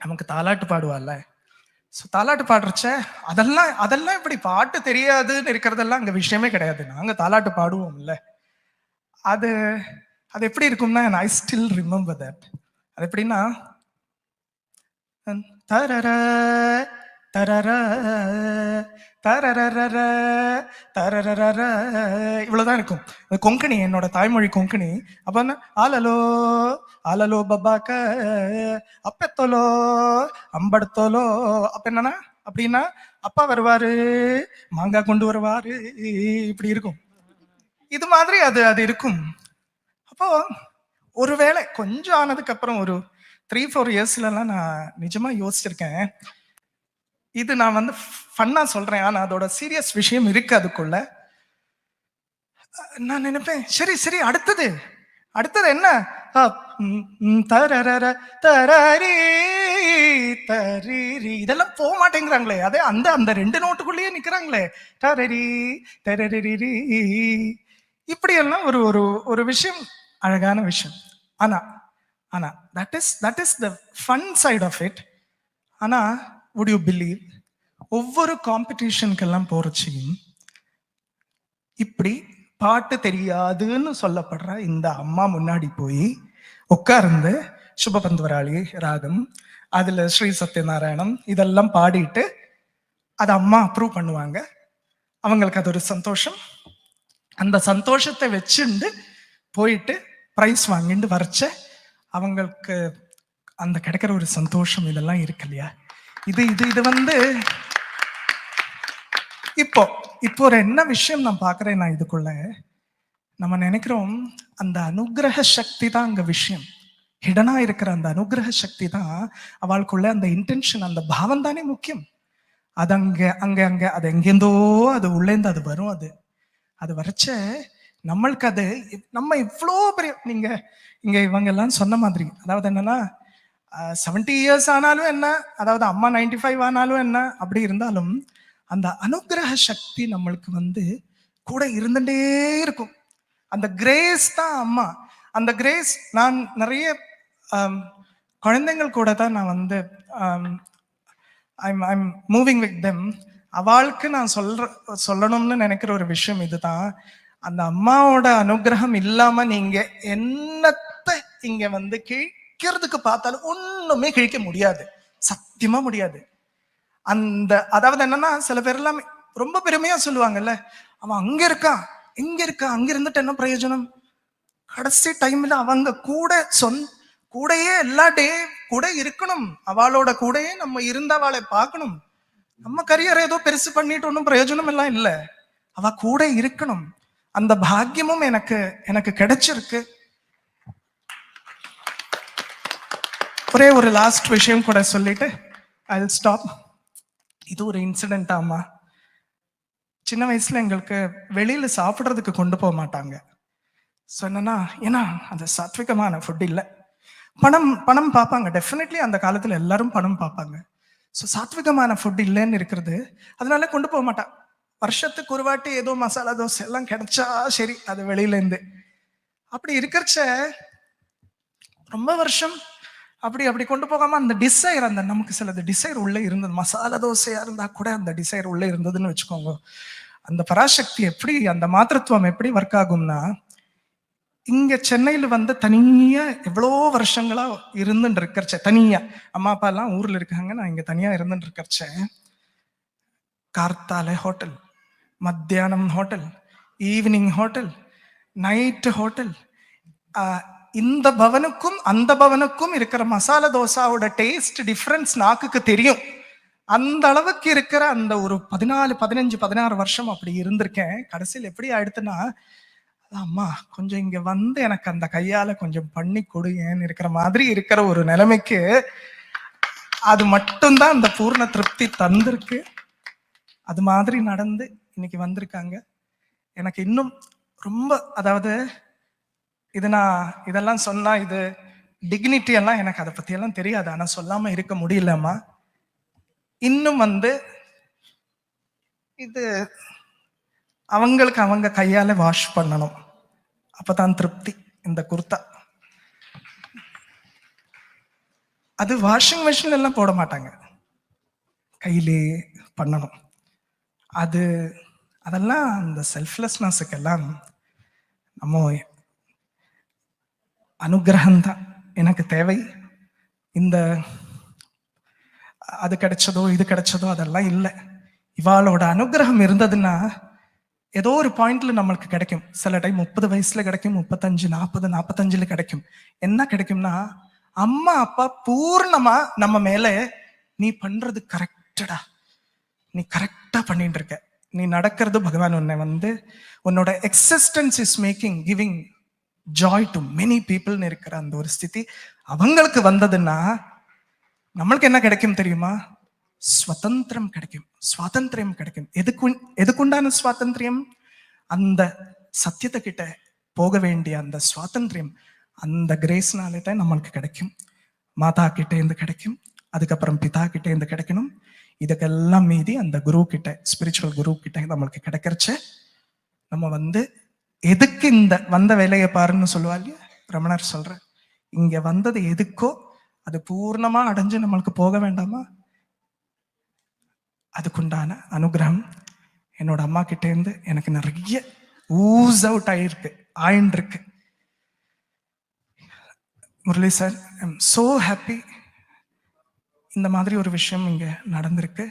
S: நமக்கு தாலாட்டு பாடுவாள்ல, ஸோ தாலாட்டு பாடுறச்ச அதெல்லாம் இப்படி பாட்டு தெரியாதுன்னு இருக்கிறதெல்லாம் அங்க விஷயமே கிடையாது. நாங்க தாலாட்டு பாடுவோம்ல, அது எப்படி இருக்கும்னா ஐ ஸ்டில் ரிமெம்பர் தட். அது எப்படின்னா தரர தரர தரர தரர இவ்வளவுதான் இருக்கும். கொங்கணி, என்னோட தாய்மொழி கொங்கணி. அப்ப ஆலலோ ஆலலோ பப்பாக்க அப்பெத்தோலோ அம்படுத்தோலோ. அப்ப என்னன்னா அப்படின்னா அப்பா வருவாரு, மாங்காய் கொண்டு வருவாரு, இப்படி இருக்கும். இது மாதிரி அது இருக்கும். அப்போ ஒருவேளை கொஞ்சம் ஆனதுக்கு அப்புறம் ஒரு 3-4 இயர்ஸ்லாம் நான் நிஜமா யோசிச்சிருக்கேன். இது நான் வந்து ஃபன்னா சொல்றேன், ஆனா அதோட சீரியஸ் விஷயம் இருக்கு அதுக்குள்ள. நான் நினைப்பேன் சரி அடுத்தது என்ன, இதெல்லாம் போக மாட்டேங்கிறாங்களே, அதே அந்த 2 நோட்டுக்குள்ளேயே நிக்கிறாங்களே, தரரி தரரி. இப்படி எல்லாம் ஒரு விஷயம், அழகான விஷயம். ஆனா that is the fun side of it. ஆனா would you believe, ஒவ்வொரு காம்படிஷனுக்கெல்லாம் போறச்சியும் இப்படி பாட்டு தெரியாதுன்னு சொல்லப்படுற இந்த அம்மா முன்னாடி போய் உட்கார்ந்து சுபபந்துவராளி ராகம், அதுல ஸ்ரீ சத்யநாராயணம் இதெல்லாம் பாடிட்டு அதை அம்மா அப்ரூவ் பண்ணுவாங்க. அவங்களுக்கு அது ஒரு சந்தோஷம். அந்த சந்தோஷத்தை வச்சுண்டு போயிட்டு பிரைஸ் வாங்கிட்டு வரைச்ச அவங்களுக்கு அந்த கிடைக்கிற ஒரு சந்தோஷம், இதெல்லாம் இருக்கு இல்லையா, இது இது இது வந்து இப்போ இப்போ ஒரு என்ன விஷயம் நான் பார்க்குறேன், நான் இதுக்குள்ள நம்ம நினைக்கிறோம் அந்த அனுகிரக சக்தி தான் அங்க விஷயம். ஹிடனா இருக்கிற அந்த அனுகிரக சக்தி தான் அவளுக்குள்ள அந்த இன்டென்ஷன், அந்த பாவம் தானே முக்கியம். அது அங்க அங்க அங்க அது எங்கேருந்தோ அது உள்ளேந்து அது வரும். அது வரைச்ச நம்மளுக்கு அது நம்ம இவ்வளோ பெரிய நீங்க இங்க இவங்க எல்லாம் சொன்ன மாதிரி, அதாவது என்னன்னா 70 years ஆனாலும் என்ன, அதாவது அம்மா 95 ஆனாலும் என்ன, அப்படி இருந்தாலும் அந்த அனுகிரக சக்தி நம்மளுக்கு வந்து கூட இருந்துட்டே இருக்கும். அந்த கிரேஸ் தான் அம்மா. அந்த கிரேஸ் நான் நிறைய குழந்தைங்கள் கூட தான் நான் வந்து ஐம் மூவிங் வித் தெம். அவளுக்கு நான் சொல்லணும்னு நினைக்கிற ஒரு விஷயம் இதுதான். அந்த அம்மாவோட அனுகிரகம் இல்லாம நீங்க என்னத்தை இங்க வந்து கிழிக்கிறதுக்கு பார்த்தாலும் ஒண்ணுமே கிழிக்க முடியாது, சத்தியமா முடியாது. அந்த அதாவது என்னன்னா, சில பேர் எல்லாம் ரொம்ப பெருமையா சொல்லுவாங்கல்ல, அவன் அங்க இருக்கான் இங்க இருக்கா, அங்க இருந்துட்டு என்ன பிரயோஜனம். கடைசி டைம்ல அவங்க கூடயே எல்லா டே கூட இருக்கணும், அவளோட கூடயே நம்ம இருந்த அவளை பார்க்கணும். நம்ம கரியர் ஏதோ பெருசு பண்ணிட்டு ஒன்றும் பிரயோஜனம் எல்லாம் இல்லை, அவ கூட இருக்கணும். அந்த பாக்கியமும் எனக்கு கிடைச்சிருக்கு. ஒரே ஒரு லாஸ்ட் விஷயம் கூட சொல்லிட்டு ஐ வில் ஸ்டாப். இது ஒரு இன்சிடென்ட். ஆமா, சின்ன வயசுல எங்களுக்கு வெளியில சாப்பிட்றதுக்கு கொண்டு போக மாட்டாங்க. ஸோ என்னன்னா, ஏன்னா அந்த சாத்விகமான ஃபுட் இல்லை. பணம் பார்ப்பாங்க, டெஃபினெட்லி அந்த காலத்துல எல்லாரும் பணம் பார்ப்பாங்க. ஸோ சாத்விகமான ஃபுட் இல்லைன்னு இருக்கிறது, அதனால கொண்டு போக மாட்டான். வருஷத்துக்கு ஒரு வாட்டி ஏதோ மசாலா தோசை எல்லாம் கிடைச்சா சரி, அது வெளியிலேருந்து. அப்படி இருக்கிறச்ச ரொம்ப வருஷம் அப்படி கொண்டு போகாம அந்த டிசைர், அந்த நமக்கு சிலது டிசைர் உள்ளே இருந்தது. மசாலா தோசையா இருந்தா கூட அந்த டிசைர் உள்ளே இருந்ததுன்னு வச்சுக்கோங்க. அந்த பராசக்தி எப்படி, அந்த மாத்திருத்துவம் எப்படி ஒர்க் ஆகும்னா, இங்க சென்னையில வந்து தனியா எவ்வளோ வருஷங்களா இருந்துட்டு இருக்கிறச்ச, தனியா அம்மா அப்பா எல்லாம் ஊர்ல இருக்காங்க, நான் இங்க தனியா இருந்துட்டு இருக்கிறச்ச, கார்த்தால ஹோட்டல், மத்தியானம் hotel, evening hotel, night hotel. இந்த பவனுக்கும் அந்த பவனுக்கும் இருக்கிற மசாலா தோசாவோட டேஸ்ட் டிஃபரன்ஸ் நாக்குக்கு தெரியும். அந்த அளவுக்கு இருக்கிற அந்த ஒரு 14, 15, 16 வருஷம் அப்படி இருந்திருக்கேன். கடைசியில் எப்படி ஆயிடுத்துன்னா, அம்மா கொஞ்சம் இங்க வந்து எனக்கு அந்த கையால கொஞ்சம் பண்ணி கொடுங்கன்னு இருக்கிற மாதிரி இருக்கிற ஒரு நிலைமைக்கு அது மட்டும்தான் அந்த பூர்ண திருப்தி தந்திருக்கு. அது மாதிரி நடந்து இன்னைக்கு வந்திருக்காங்க. எனக்கு இன்னும் ரொம்ப, அதாவது இதெல்லாம் சொன்னா இது டிக்னிட்டி எல்லாம் எனக்கு அதை பத்தி எல்லாம் தெரியாது, ஆனா சொல்லாம இருக்க முடியலம்மா. இன்னும் வந்து இது அவங்களுக்கு அவங்க கையால வாஷ் பண்ணணும், அப்பதான் திருப்தி. இந்த குர்தா அது வாஷிங் மிஷின் எல்லாம் போட மாட்டாங்க, கையிலே பண்ணணும். அதெல்லாம் அந்த செல்ஃப்லெஸ்னஸுக்கு எல்லாம் நம்ம அனுகிரகம் தான் எனக்கு தேவை. இந்த அது கிடைச்சதோ இது கிடைச்சதோ அதெல்லாம் இல்லை. இவாளோட அனுகிரகம் இருந்ததுன்னா ஏதோ ஒரு பாயிண்ட்ல நம்மளுக்கு கிடைக்கும். சில டைம் 30 வயசுல கிடைக்கும், 35, 40, 45 கிடைக்கும். என்ன கிடைக்கும்னா, அம்மா அப்பா பூர்ணமா நம்ம மேல நீ பண்றது கரெக்டடா, நீ கரெக்டா பண்ணிட்டு இருக்க, நீ நடக்கிறது பகவான் உன்னை வந்து உன்னோட existence is making giving joy to many பீப்புள்னு இருக்கிற அந்த ஒரு ஸ்திதி அவங்களுக்கு வந்ததுன்னா நம்மளுக்கு என்ன கிடைக்கும் தெரியுமா? ஸ்வதந்திரம் கிடைக்கும், சுவாதந்திரம் கிடைக்கும். எதுக்குண்டான சுவாதந்திரம்? அந்த சத்தியத்தை கிட்ட போக வேண்டிய அந்த சுவாதந்திரம் அந்த கிரேஸ்னாலே தான் நம்மளுக்கு கிடைக்கும். மாதா கிட்ட இருந்து கிடைக்கும், அதுக்கப்புறம் பிதா கிட்ட இருந்து கிடைக்கணும். இதுக்கெல்லாம் மீதி அந்த குரு கிட்ட, ஸ்பிரிச்சுவல் குரு கிட்ட நம்மளுக்கு கிடைக்கிறச்ச நம்ம வந்து எதுக்கு இந்த வந்த வேலையை பாருன்னு சொல்லுவா இல்லையா ரமணர் சொல்ற, இங்க வந்தது எதுக்கோ அது பூர்ணமா அடைஞ்சு நம்மளுக்கு போக வேண்டாமா? அதுக்குண்டான அனுகிரகம் என்னோட அம்மா கிட்ட இருந்து எனக்கு நிறைய ஊஸ் அவுட் ஆயிருக்கு. Murali sir, I am so happy. இந்த மாதிரி ஒரு விஷயம் இங்க நடந்திருக்கு.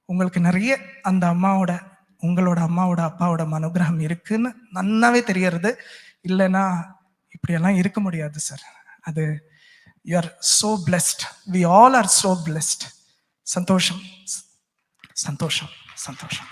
S: உங்களுக்கு நிறைய அந்த உங்களோட அம்மாவோட அப்பாவோட அனுகிரகம் இருக்குன்னு நன்னாவே தெரியறது. இல்லைன்னா இப்படியெல்லாம் இருக்க முடியாது சார். அது you are so blessed, we all are so blessed. சந்தோஷம் சந்தோஷம் சந்தோஷம்.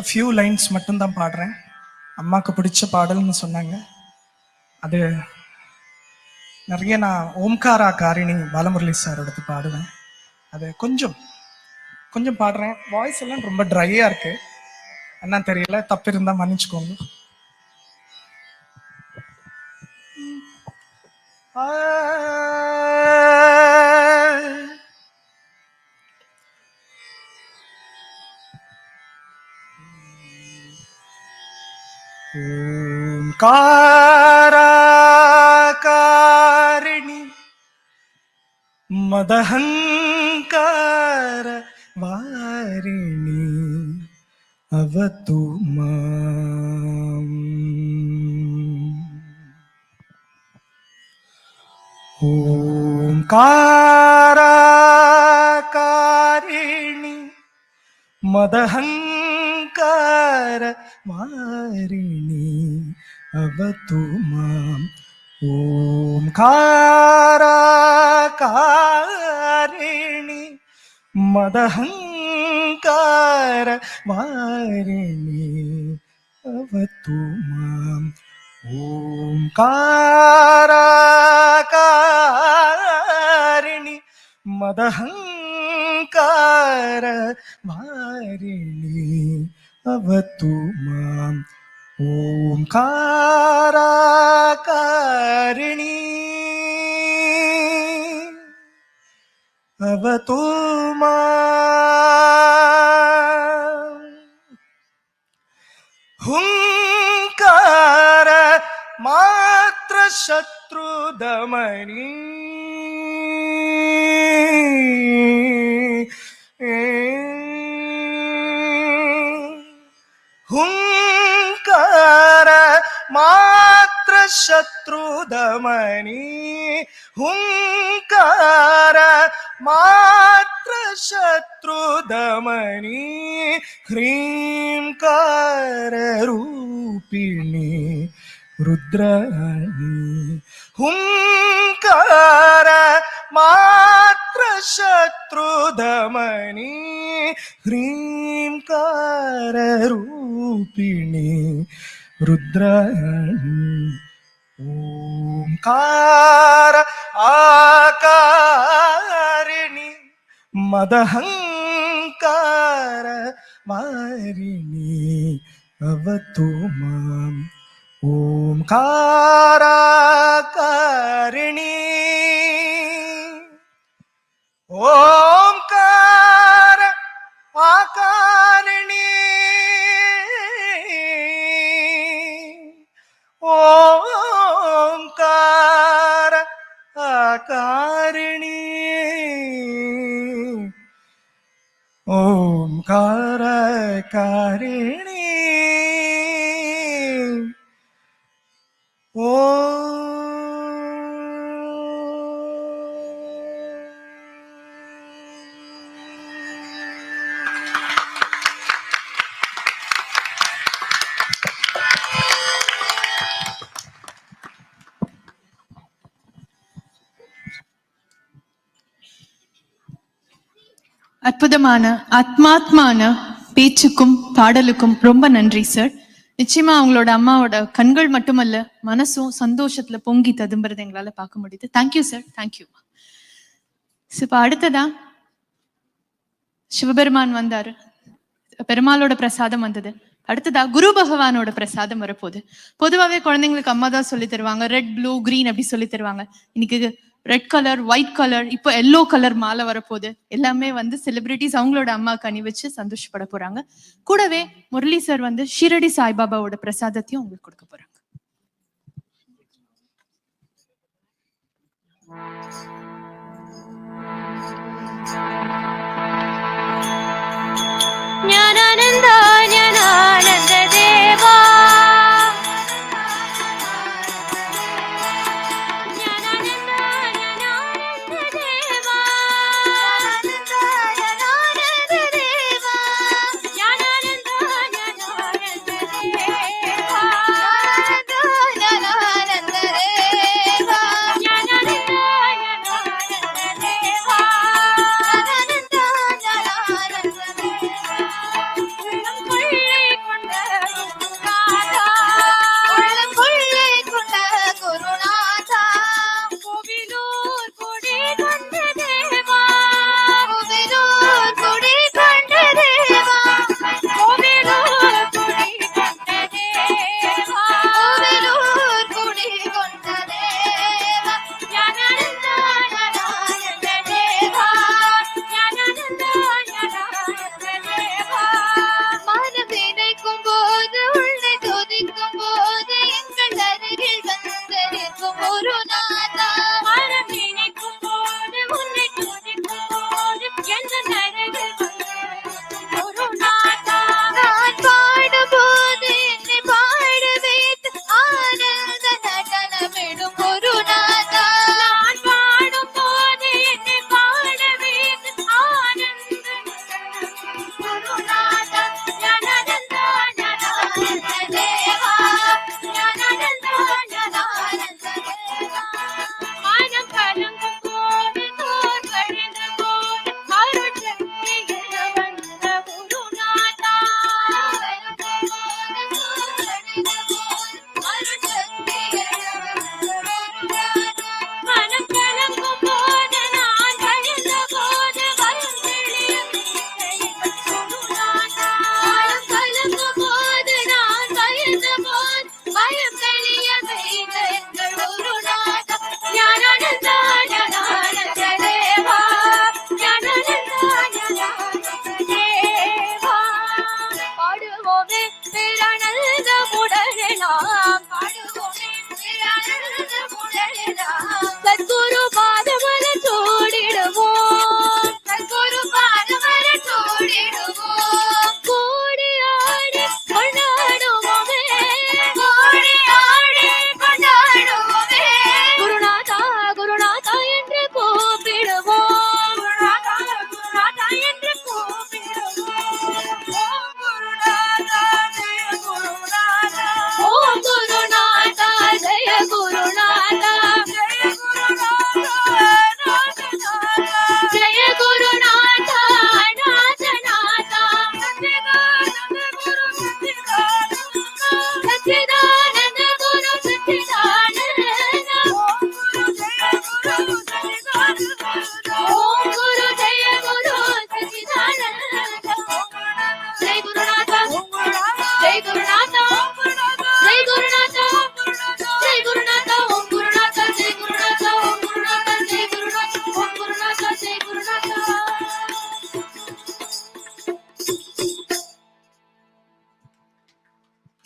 S: ஃபியூ லைன்ஸ் மட்டும்தான் பாடுறேன். அம்மாவுக்கு பிடிச்ச பாடல்னு சொன்னாங்க. அது நிறைய நான் ஓம்காரா காரிணி பாலமுரளி சாரோடது பாடுவேன். அது கொஞ்சம் கொஞ்சம் பாடுறேன். வாய்ஸ் எல்லாம் ரொம்ப ட்ரையா இருக்கு, என்ன தெரியல, தப்பு இருந்தா மன்னிச்சுக்கோங்க. ஓம்காரகாரிணி மதஹங்கார வாரிணி அவது மாம். ஓம்காரகாரிணி மதஹங்கார வாரிணி அவது மாம். ஓம்காரகாரிணி மதஹங்கார வாரிணி அவது மாம். ஓம்காரகாரிணி மதஹங்கார வாரிணி அவது மாம். ஓம்காரகாரிணி அவது மாம். ஹுங்கார மாத்ர சத்ருதமணி ஹுங்கார மாத்ர சத்ருதமணி ஹுங்கார மாத்ர சத்ருதமணி ஹ்ரீங்கார ரூபிணி ருத்ராணி. ஹுங்கார மாத்ர சத்ருதமணி ஹ்ரீங்கார ரூபிணி ருத்ராணி. ஓம்கார ஆகாரிணி மதஹங்கார வாரிணி அவது மாம். ஓம்காரகாரிணி ஓம்கார ஆகாரிணி ஓம்கார ஆகாரிணி ஓம்காரகாரிணி
A: அற்புதமான ஆத்மாத்மான பேச்சுக்கும் பாடலுக்கும் ரொம்ப நன்றி சார். நிச்சயமா அவங்களோட அம்மாவோட கண்கள் மட்டுமல்ல, மனசும் சந்தோஷத்துல பொங்கி ததும்புறது எங்களால பார்க்க முடியுது. Thank you sir, thank you. இப்ப அடுத்ததா சிவபெருமான் வந்தாரு, பெருமாளோட பிரசாதம் வந்தது. அடுத்ததா குரு பகவானோட பிரசாதம் வரப்போகுது. பொதுவாகவே குழந்தைங்களுக்கு அம்மா தான் சொல்லி தருவாங்க, ரெட் ப்ளூ கிரீன் அப்படி சொல்லி தருவாங்க. இன்னைக்கு ரெட் கலர், ஒயிட் கலர், இப்போ எல்லோ கலர் மாலை வரப்போகுது. எல்லாமே வந்து செலிபிரிட்டிஸ் அவங்களோட அம்மாவுக்கு அணிவிச்சு சந்தோஷப்பட போறாங்க. கூடவே முரளி சார் வந்து ஷிரடி சாய்பாபாவோட பிரசாதத்தையும் உங்களுக்கு கொடுக்க போறாங்க.
C: ஞானானந்தா ஞானானந்த தேவா ஞானானந்தா ஞானானந்த தேவா ஞானானந்த தேவா ஞானானந்தா ஞானானந்த தேவா ஞானானந்த தேவா ஞானானந்தா ஞானானந்த தேவா ஞானானந்தா ஞானானந்த தேவா உள்ளம் கொள்ளை கொண்ட குருநாதா உள்ளம் கொள்ளை கொண்ட குருநாதா கோவிலூர் குடி கொண்ட தேவா கோவிலூர் குடி கொண்ட தேவா கோவிலூர் குடி கொண்ட தேவா கோவிலூர் குடி கொண்ட தேவா ஞானானந்தா ஞானானந்த தேவா ஞானானந்தா ஞானானந்த தேவா மனம் நினைக்கும் போது உள்ளே துதிக்கும் போது எங்கள் அருகில் வந்து நிற்கும் குருநாதா மனம் நினைக்கும் போது உன்னை துதிக்கும் போது எங்கள் அருகில் வந்து நிற்கும் குருநாதா நான் பாடும் போது என்னை பாட வைத்து ஆனந்த நடனமிடும் குருநாதா நான் பாடும் போது என்னை பாட வைத்து ஆனந்த நடனமிடும் குருநாதா ஞானானந்தா ஞானானந்த தேவா ஞானானந்தா ஞானானந்த தேவா மனம் கலங்கும் போது தோல் கழிந்த போது அருள் சக்தியில் வந்த குருநாதா மனம் கலங்கும் போது நான் கழிந்த போது வரும் தெளிய குருநாதா மனம் கலங்கும் போது நான் கழிந்த போது பயம் தெளிய வைத்த எங்கள் குருநாதா ஞானானந்தா ஞானானந்த தேவா ஞானானந்தா ஞானானந்த தேவா பாடுவோமே பேரானந்தமுடனே நாம் பாடுவோமே பேரானந்தமுடனே நாம் சத்குரு பாதமலர் சூடிடுவோம் சத்குரு பாதமலர் சூடிடுவோம் கூடி ஆடி கொண்டாடுவோமே கூடி ஆடி கொண்டாடுவோமே குருநாதா குருநாதா என்று கூப்பிடுவோம் குருநாதா குருநாதா என்று கூப்பிடுவோம் ஓம் குருநாதா ஜெய குருநாதா ஓம் குருநாதா ஜெய குருநாதா ஜெய குருநாதா நாதநாதா ஜெய குருநாதா நாதநாதா சச்சிதானந்த குரு சச்சிதானந்த குரு சச்சிதானந்த ஓம் குரு ஜெய குரு சச்சிதானந்த ஓம் குரு ஜெய குரு சச்சிதானந்த ஜெய குருநாதா ஜெய குருநாதா ஜெய குருநாதா ஜெய குருநாதா ஓம் குருநாதா ஜெய குருநாதா ஓம் குருநாதா ஜெய குருநாதா ஓம் குருநாதா ஜெய குருநாதா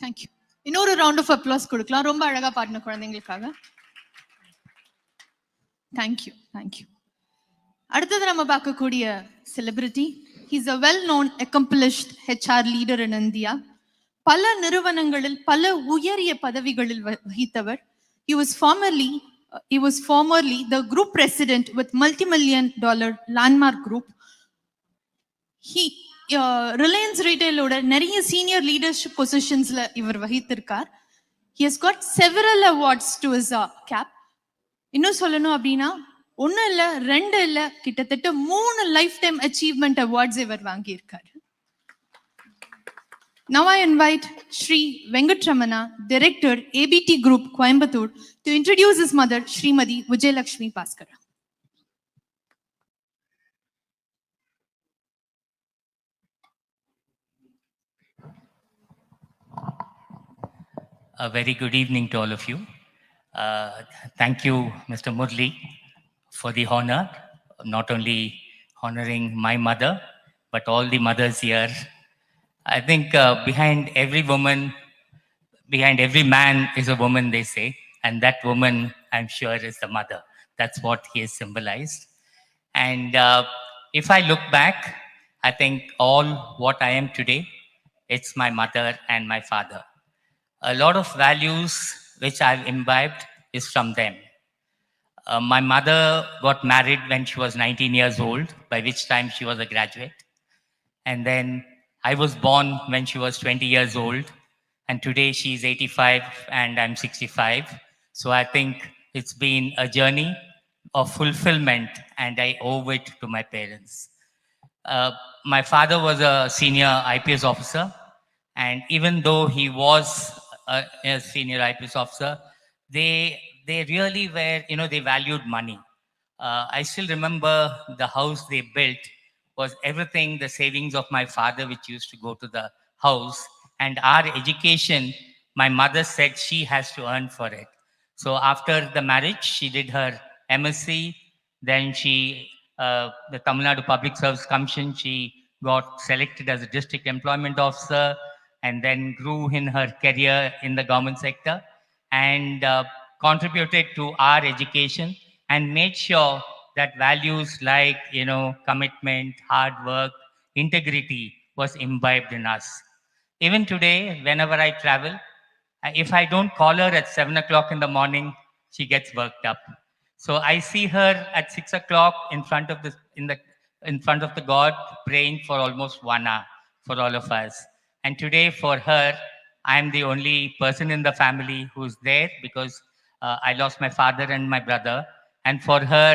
A: தேங்க்யூ. இன்னொரு ரவுண்ட் ஆஃப் அப்ளாஸ் கொடுக்கலாம். ரொம்ப அழகா பாடின குழந்தைங்களுக்காக. Thank you thank you. அடுத்தது நம்ம பார்க்கக்கூடிய celebrity. He's a well known accomplished HR leader in India. பல நிறுவனங்களில் பல உயரிய பதவிகளில் வகித்தவர். He was formerly the group president with multi-million-dollar landmark group. He Reliance ரீட்டைலோட நிறைய சீனியர் லீடர்ஷிப் பொசிஷன்ஸ்ல இவர் வகித்திருக்கார். He has got several awards to his cap. இன்னும் சொல்லணும் அப்படின்னா ஒன்னு இல்ல ரெண்டு இல்ல கிட்டத்தட்ட 3 லைஃப் டைம் அச்சீவ்மெண்ட் அவார்ட்ஸ் இவர் வாங்கியிருக்காரு. Now I invite Sri Venkatramana, Director, ABT Group, Coimbatore, to introduce his mother, Srimati Vijay Bhaskar.
T: A very good evening to all of you. Thank you, Mr. Murali, for the honor, not only honoring my mother, but all the mothers here. I think behind every woman, behind every man is a woman, they say, and that woman, I'm sure, is the mother. That's what he has symbolized. And if I look back, I think all what I am today, it's my mother and my father. A lot of values which I've imbibed is from them. My mother got married when she was 19 years old, by which time she was a graduate. And then I was born when she was 20 years old. And today she's 85 and I'm 65. So I think it's been a journey of fulfillment and I owe it to my parents. My father was a senior IPS officer. And even though he was a senior IPS officer, they really were, they valued money. I still remember the house they built was everything, the savings of my father, which used to go to the house. And our education, my mother said she has to earn for it. So after the marriage, she did her MSc. Then she, the Tamil Nadu Public Service Commission, she got selected as a district employment officer, and then grew in her career in the government sector, and contributed to our education and made sure that values like, commitment, hard work, integrity was imbibed in us. Even today, whenever I travel, if I don't call her at 7 o'clock in the morning, she gets worked up. So I see her at 6 o'clock in front of the God, praying for almost 1 hour for all of us. And today, for her, I'm the only person in the family who's there, because I lost my father and my brother. And for her,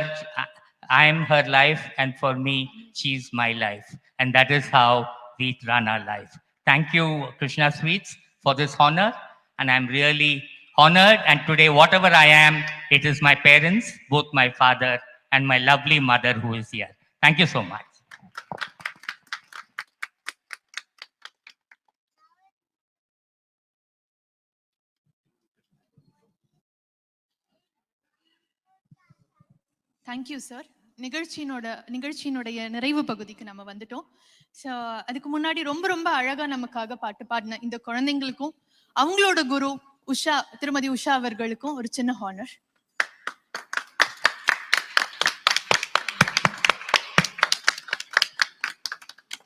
T: I'm her life, and for me, she's my life. And that is how we run our life. Thank you, Krishna Sweets, for this honor. And I'm really honored. And today, whatever I am, it is my parents, both my father and my lovely mother who is here. Thank you so much.
A: Thank you sir. நிகழ்ச்சியினுடைய நிறைவு பகுதிக்கு நம்ம வந்துட்டோம். So அதுக்கு முன்னாடி ரொம்ப ரொம்ப அழகா நமக்காக பாட்டு பாடின இந்த குழந்தைங்களுக்கும் அவங்களோட குரு உஷா, திருமதி உஷா அவர்களுக்கும் ஒரு சின்ன ஹானர்.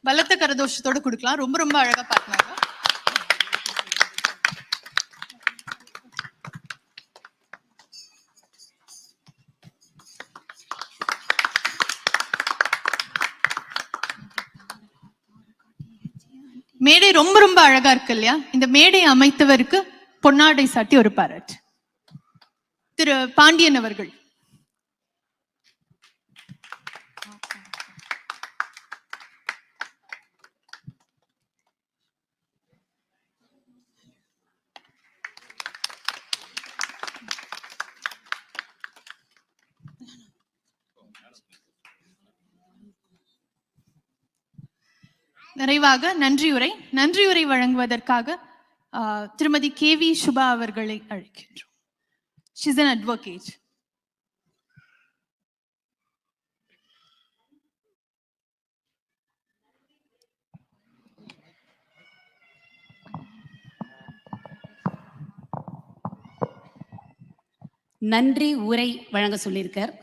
A: பலத்த கரதோஷத்தோட கொடுக்கலாம். ரொம்ப ரொம்ப அழகா பாடினாங்க. மேடை ரொம்ப ரொம்ப அழகா இருக்கு இல்லையா? இந்த மேடை அமைத்தவருக்கு பொன்னாடை சாட்டி ஒரு பாராட்டு. திரு பாண்டியன் அவர்கள். நிறைவாக நன்றியுரை வழங்குவதற்காக திருமதி KV சுபா அவர்களை அழைக்கின்றோம். She is an advocate.
U: நன்றி உரை வழங்க சொல்லியிருக்கார்.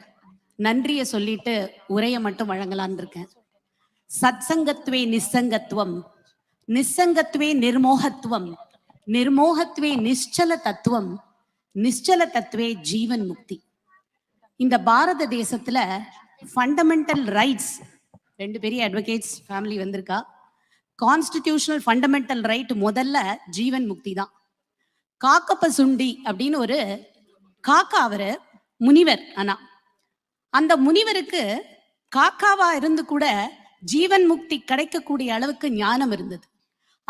U: நன்றியை சொல்லிட்டு உரையை மட்டும் வழங்கலான் இருக்கேன். சத்சங்கத்வே நிசங்கத்துவம், நிசங்கத்வே நிர்மோகத்துவம், நிர்மோகத்வே நிశ్చல தத்துவம், நிశ్చல தத்துவே ஜீவன் முக்தி. இந்த பாரத தேசத்துல ஃபண்டமெண்டல் ரைட்ஸ், 2 பெரிய அட்வொகேட்ஸ் ஃபேமிலி வந்திருக்கா. கான்ஸ்டிடியூஷனல் ஃபண்டமெண்டல் ரைட் முதல்ல ஜீவன் முக்தி தான். காக்கப்ப சுண்டி அப்படின்னு ஒரு காக்கா, அவரு முனிவர். ஆனா அந்த முனிவருக்கு காக்காவா இருந்து கூட ஜீவன் முக்தி கிடைக்கக்கூடிய அளவுக்கு ஞானம் இருந்தது.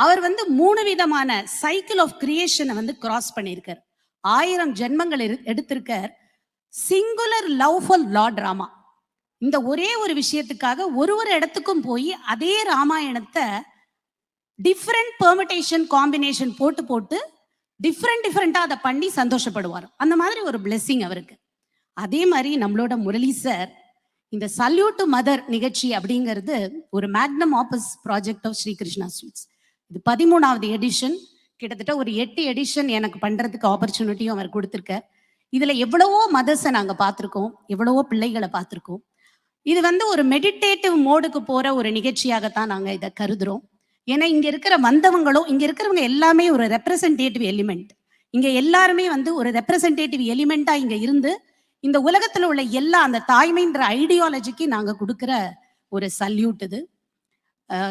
U: அவர் 3 விதமான சைக்கிள் ஆஃப் கிரியேஷனை கிராஸ் பண்ணியிருக்கார். 1000 ஜென்மங்கள் எடுத்திருக்கார். Singular love for lord Rama. இந்த ஒரே ஒரு விஷயத்துக்காக ஒரு இடத்துக்கும் போய் அதே ராமாயணத்தை டிஃப்ரெண்ட் பெர்மிட்டேஷன் காம்பினேஷன் போட்டு டிஃப்ரெண்டா அதை பண்ணி சந்தோஷப்படுவார். அந்த மாதிரி ஒரு பிளெஸிங் அவருக்கு. அதே மாதிரி நம்மளோட முரளி சார் இந்த சல்யூட் டு மதர் நிகழ்ச்சி அப்படிங்கிறது ஒரு magnum opus project of Sri Krishna Sweets. இது 13வது எடிஷன். கிட்டத்தட்ட ஒரு 8 எடிஷன் எனக்கு பண்றதுக்கு ஆப்பர்ச்சுனிட்டியும் அவர் கொடுத்துருக்கார். இதுல எவ்வளவோ மதர்ஸை நாங்க பார்த்துருக்கோம், எவ்வளவோ பிள்ளைகளை பார்த்துருக்கோம். இது ஒரு மெடிடேட்டிவ் மோடுக்கு போற ஒரு நிகழ்ச்சியாகத்தான் நாங்க இதை கருதுறோம். ஏன்னா இங்க இருக்கிற வந்தவங்களும், இங்க இருக்கிறவங்க எல்லாமே ஒரு ரெப்ரசன்டேட்டிவ் எலிமெண்ட். இங்க எல்லாருமே ஒரு ரெப்ரசன்டேட்டிவ் எலிமெண்டா இங்க இருந்து இந்த உலகத்துல உள்ள எல்லா அந்த தாய்மைன்ற ஐடியாலஜிக்கு நாங்க கொடுக்கிற ஒரு சல்யூட் இது.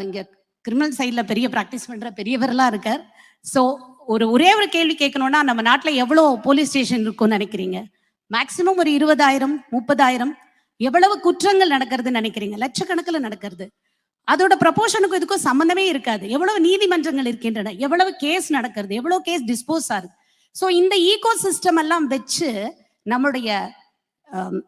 U: இங்க கிரிமினல் சைட்ல பெரிய பிராக்டிஸ் பண்ற பெரியவர்லாம் இருக்கார். ஸோ ஒரே ஒரு கேள்வி கேட்கணும்னா, நம்ம நாட்டுல எவ்வளவு போலீஸ் ஸ்டேஷன் இருக்கும்னு நினைக்கிறீங்க? மேக்சிமம் ஒரு 20,000 30,000. எவ்வளவு குற்றங்கள் நடக்கிறதுன்னு நினைக்கிறீங்க? லட்சக்கணக்கில் நடக்கிறது. அதோட ப்ரப்போர்ஷனுக்கும் இதுக்கும் சம்பந்தமே இருக்காது. எவ்வளவு நீதிமன்றங்கள் இருக்கின்றன, எவ்வளவு கேஸ் நடக்கிறது, எவ்வளவு கேஸ் டிஸ்போஸ் ஆகுது. ஸோ இந்த ஈகோ சிஸ்டம் எல்லாம் வச்சு நம்மளுடைய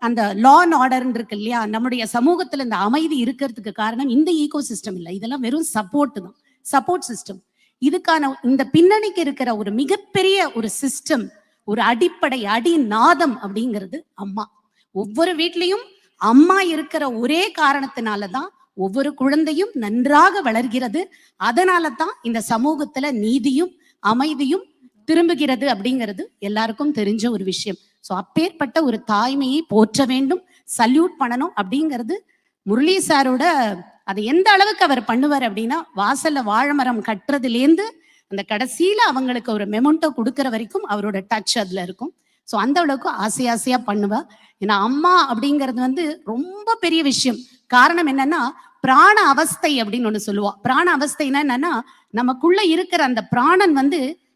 U: அந்த லா அண்ட் ஆர்டர் இருக்கு இல்லையா, நம்முடைய சமூகத்துல இந்த அமைதி இருக்கிறதுக்கு காரணம் இந்த ஈகோ சிஸ்டம் இல்லை. இதெல்லாம் வெறும் சப்போர்ட் தான், சப்போர்ட் சிஸ்டம். இதுக்கான இந்த பின்னணிக்கு இருக்கிற ஒரு மிகப்பெரிய ஒரு சிஸ்டம், ஒரு அடிப்படை அடிநாதம் அப்படிங்கிறது அம்மா. ஒவ்வொரு வீட்லயும் அம்மா இருக்கிற ஒரே காரணத்தினாலதான் ஒவ்வொரு குழந்தையும் நன்றாக வளர்கிறது. அதனால தான் இந்த சமூகத்துல நீதியும் அமைதியும் திரும்புகிறது அப்படிங்கிறது எல்லாருக்கும் தெரிஞ்ச ஒரு விஷயம். ஸோ அப்பேற்பட்ட ஒரு தாய்மையை போற்ற வேண்டும், சல்யூட் பண்ணணும் அப்படிங்கிறது முரளி சாரோட. அதை எந்த அளவுக்கு அவர் பண்ணுவார் அப்படின்னா, வாசல்ல வாழைமரம் கட்டுறதுலேருந்து அந்த கடைசியில அவங்களுக்கு ஒரு மெமோண்டோ கொடுக்குற வரைக்கும் அவரோட டச் அதுல இருக்கும். ஸோ அந்த அளவுக்கு ஆசையா பண்ணுவா. ஏன்னா அம்மா அப்படிங்கிறது ரொம்ப பெரிய விஷயம். காரணம் என்னன்னா, பிராண அவஸ்தை அப்படின்னு ஒண்ணு சொல்லுவா. பிராண அவஸ்தைன்னா என்னன்னா, நமக்குள்ள இருக்கிற அந்த பிராணன்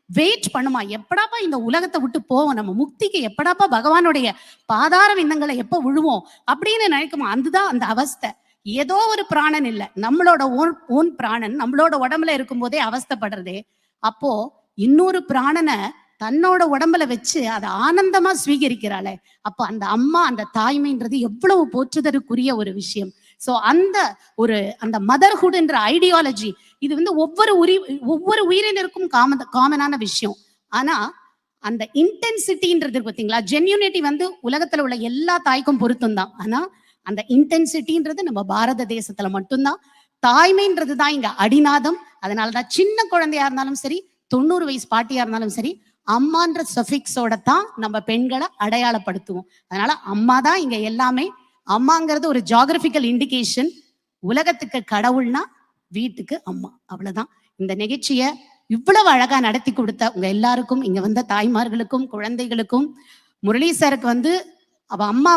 U: வெயிட் பண்ணுமா, எப்படாப்பா இந்த உலகத்தை விட்டு போவோம், நம்ம முக்திக்கு எப்படாப்பா பகவானுடைய பாதார விந்தங்களை எப்ப விழுவோம் அப்படின்னு நினைக்குமா. அதுதான் அந்த அவஸ்தை. ஏதோ ஒரு பிராணன் இல்லை, நம்மளோட ஓன் பிராணன் நம்மளோட உடம்புல இருக்கும் போதே அவஸ்தைப்படுறதே. அப்போ இன்னொரு பிராணனை தன்னோட உடம்புல வச்சு அதை ஆனந்தமா ஸ்வீகரிக்கிறாளே, அப்போ அந்த அம்மா, அந்த தாய்மைன்றது எவ்வளவு போற்றுதற்குரிய ஒரு விஷயம். ஸோ அந்த மதர்ஹுட் என்ற ஐடியாலஜி இது ஒவ்வொரு உயிரினருக்கும் காமனான விஷயம். ஆனா அந்த இன்டென்சிட்டின்றது பார்த்தீங்களா, ஜென்யூனிட்டி உலகத்துல உள்ள எல்லா தாய்க்கும் பொருத்தம் தான். ஆனா அந்த இன்டென்சிட்டின்றது நம்ம பாரத தேசத்துல மட்டும்தான். தாய்மைன்றது தான் இங்க அடிநாதம். அதனாலதான் சின்ன குழந்தையா இருந்தாலும் சரி, 90 வயசு பாட்டியா இருந்தாலும் சரி, அம்மான்ற சஃபிக்ஸோட தான் நம்ம பெண்களை அடையாளப்படுத்துவோம். அதனால அம்மா தான் இங்க எல்லாமே. அம்மாங்கிறது ஒரு ஜியோகிராபிக்கல் இண்டிகேஷன். உலகத்துக்கு கடவுள்னா வீட்டுக்கு அம்மா, அவ்வளவுதான். இந்த நிகழ்ச்சியை இவ்வளவு அழகா நடத்தி கொடுத்த உங்க எல்லாருக்கும், இங்க வந்த தாய்மார்களுக்கும் குழந்தைகளுக்கும், முரளி சாருக்கு அவ அம்மா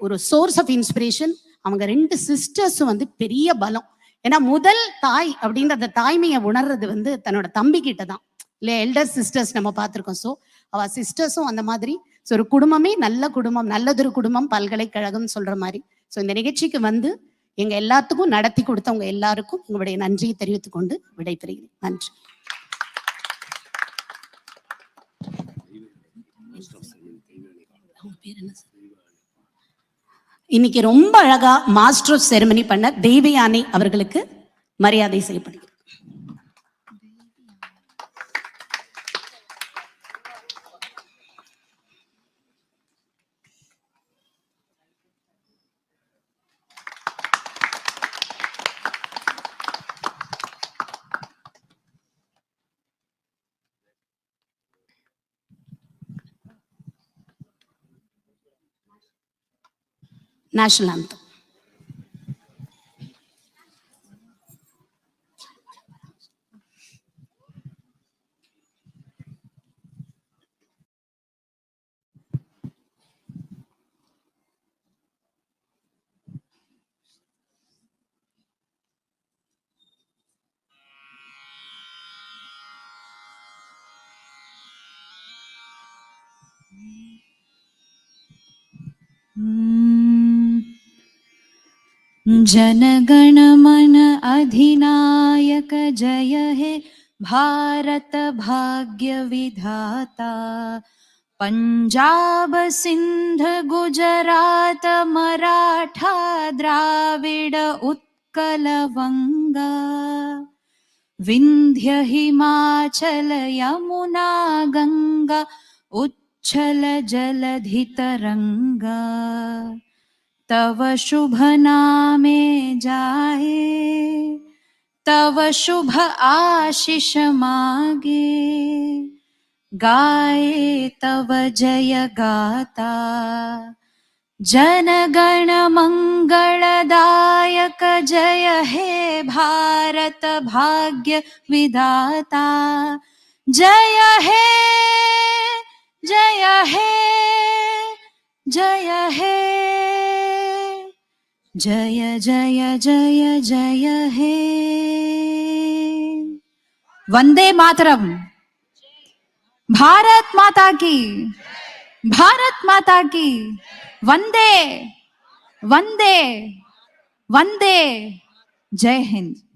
U: ஒரு சோர்ஸ் ஆஃப் இன்ஸ்பிரேஷன். அவங்க 2 சிஸ்டர்ஸும் பெரிய பலம். ஏன்னா முதல் தாய் அப்படின்ற அந்த தாய்மையை உணர்றது தன்னோட தம்பி கிட்ட தான் இல்லையா, எல்டர் சிஸ்டர்ஸ் நம்ம பார்த்துருக்கோம். ஸோ அவ சிஸ்டர்ஸும் அந்த மாதிரி. ஸோ ஒரு குடும்பமே நல்ல குடும்பம், நல்லதொரு குடும்பம் பல்கலைக்கழகம் சொல்ற மாதிரி. ஸோ இந்த நிகழ்ச்சிக்கு எங்க எல்லாத்துக்கும் நடத்தி கொடுத்தவங்க எல்லாருக்கும் உங்களுடைய நன்றியை தெரிவித்துக் கொண்டு விடைபெறுகிறேன். நன்றி. இன்னைக்கு ரொம்ப அழகா மாஸ்டர் ஆஃப் செரமனி பண்ண தெய்வயானி அவர்களுக்கு மரியாதை செய்யப்படுகிறது. national anthem.
L: जनगण मन अधिनायक जय हे भारत भाग्य विधाता, पंजाब सिंध गुजरात मराठा द्राविड उत्कल वंगा, विंध्य हिमाचल यमुना गंगा उच्छल जलधि तरंगा तव शुभ नामे जाए तव शुभ आशीष मागे गाए तव जय गाता जन गण मंगलदायक जय हे भारत भाग्य विधाता जय हे जय हे जय हे जय जय जय जय हे। वंदे मातरम। भारत माता की, भारत माता की। वंदे वंदे वंदे। जय हिंद।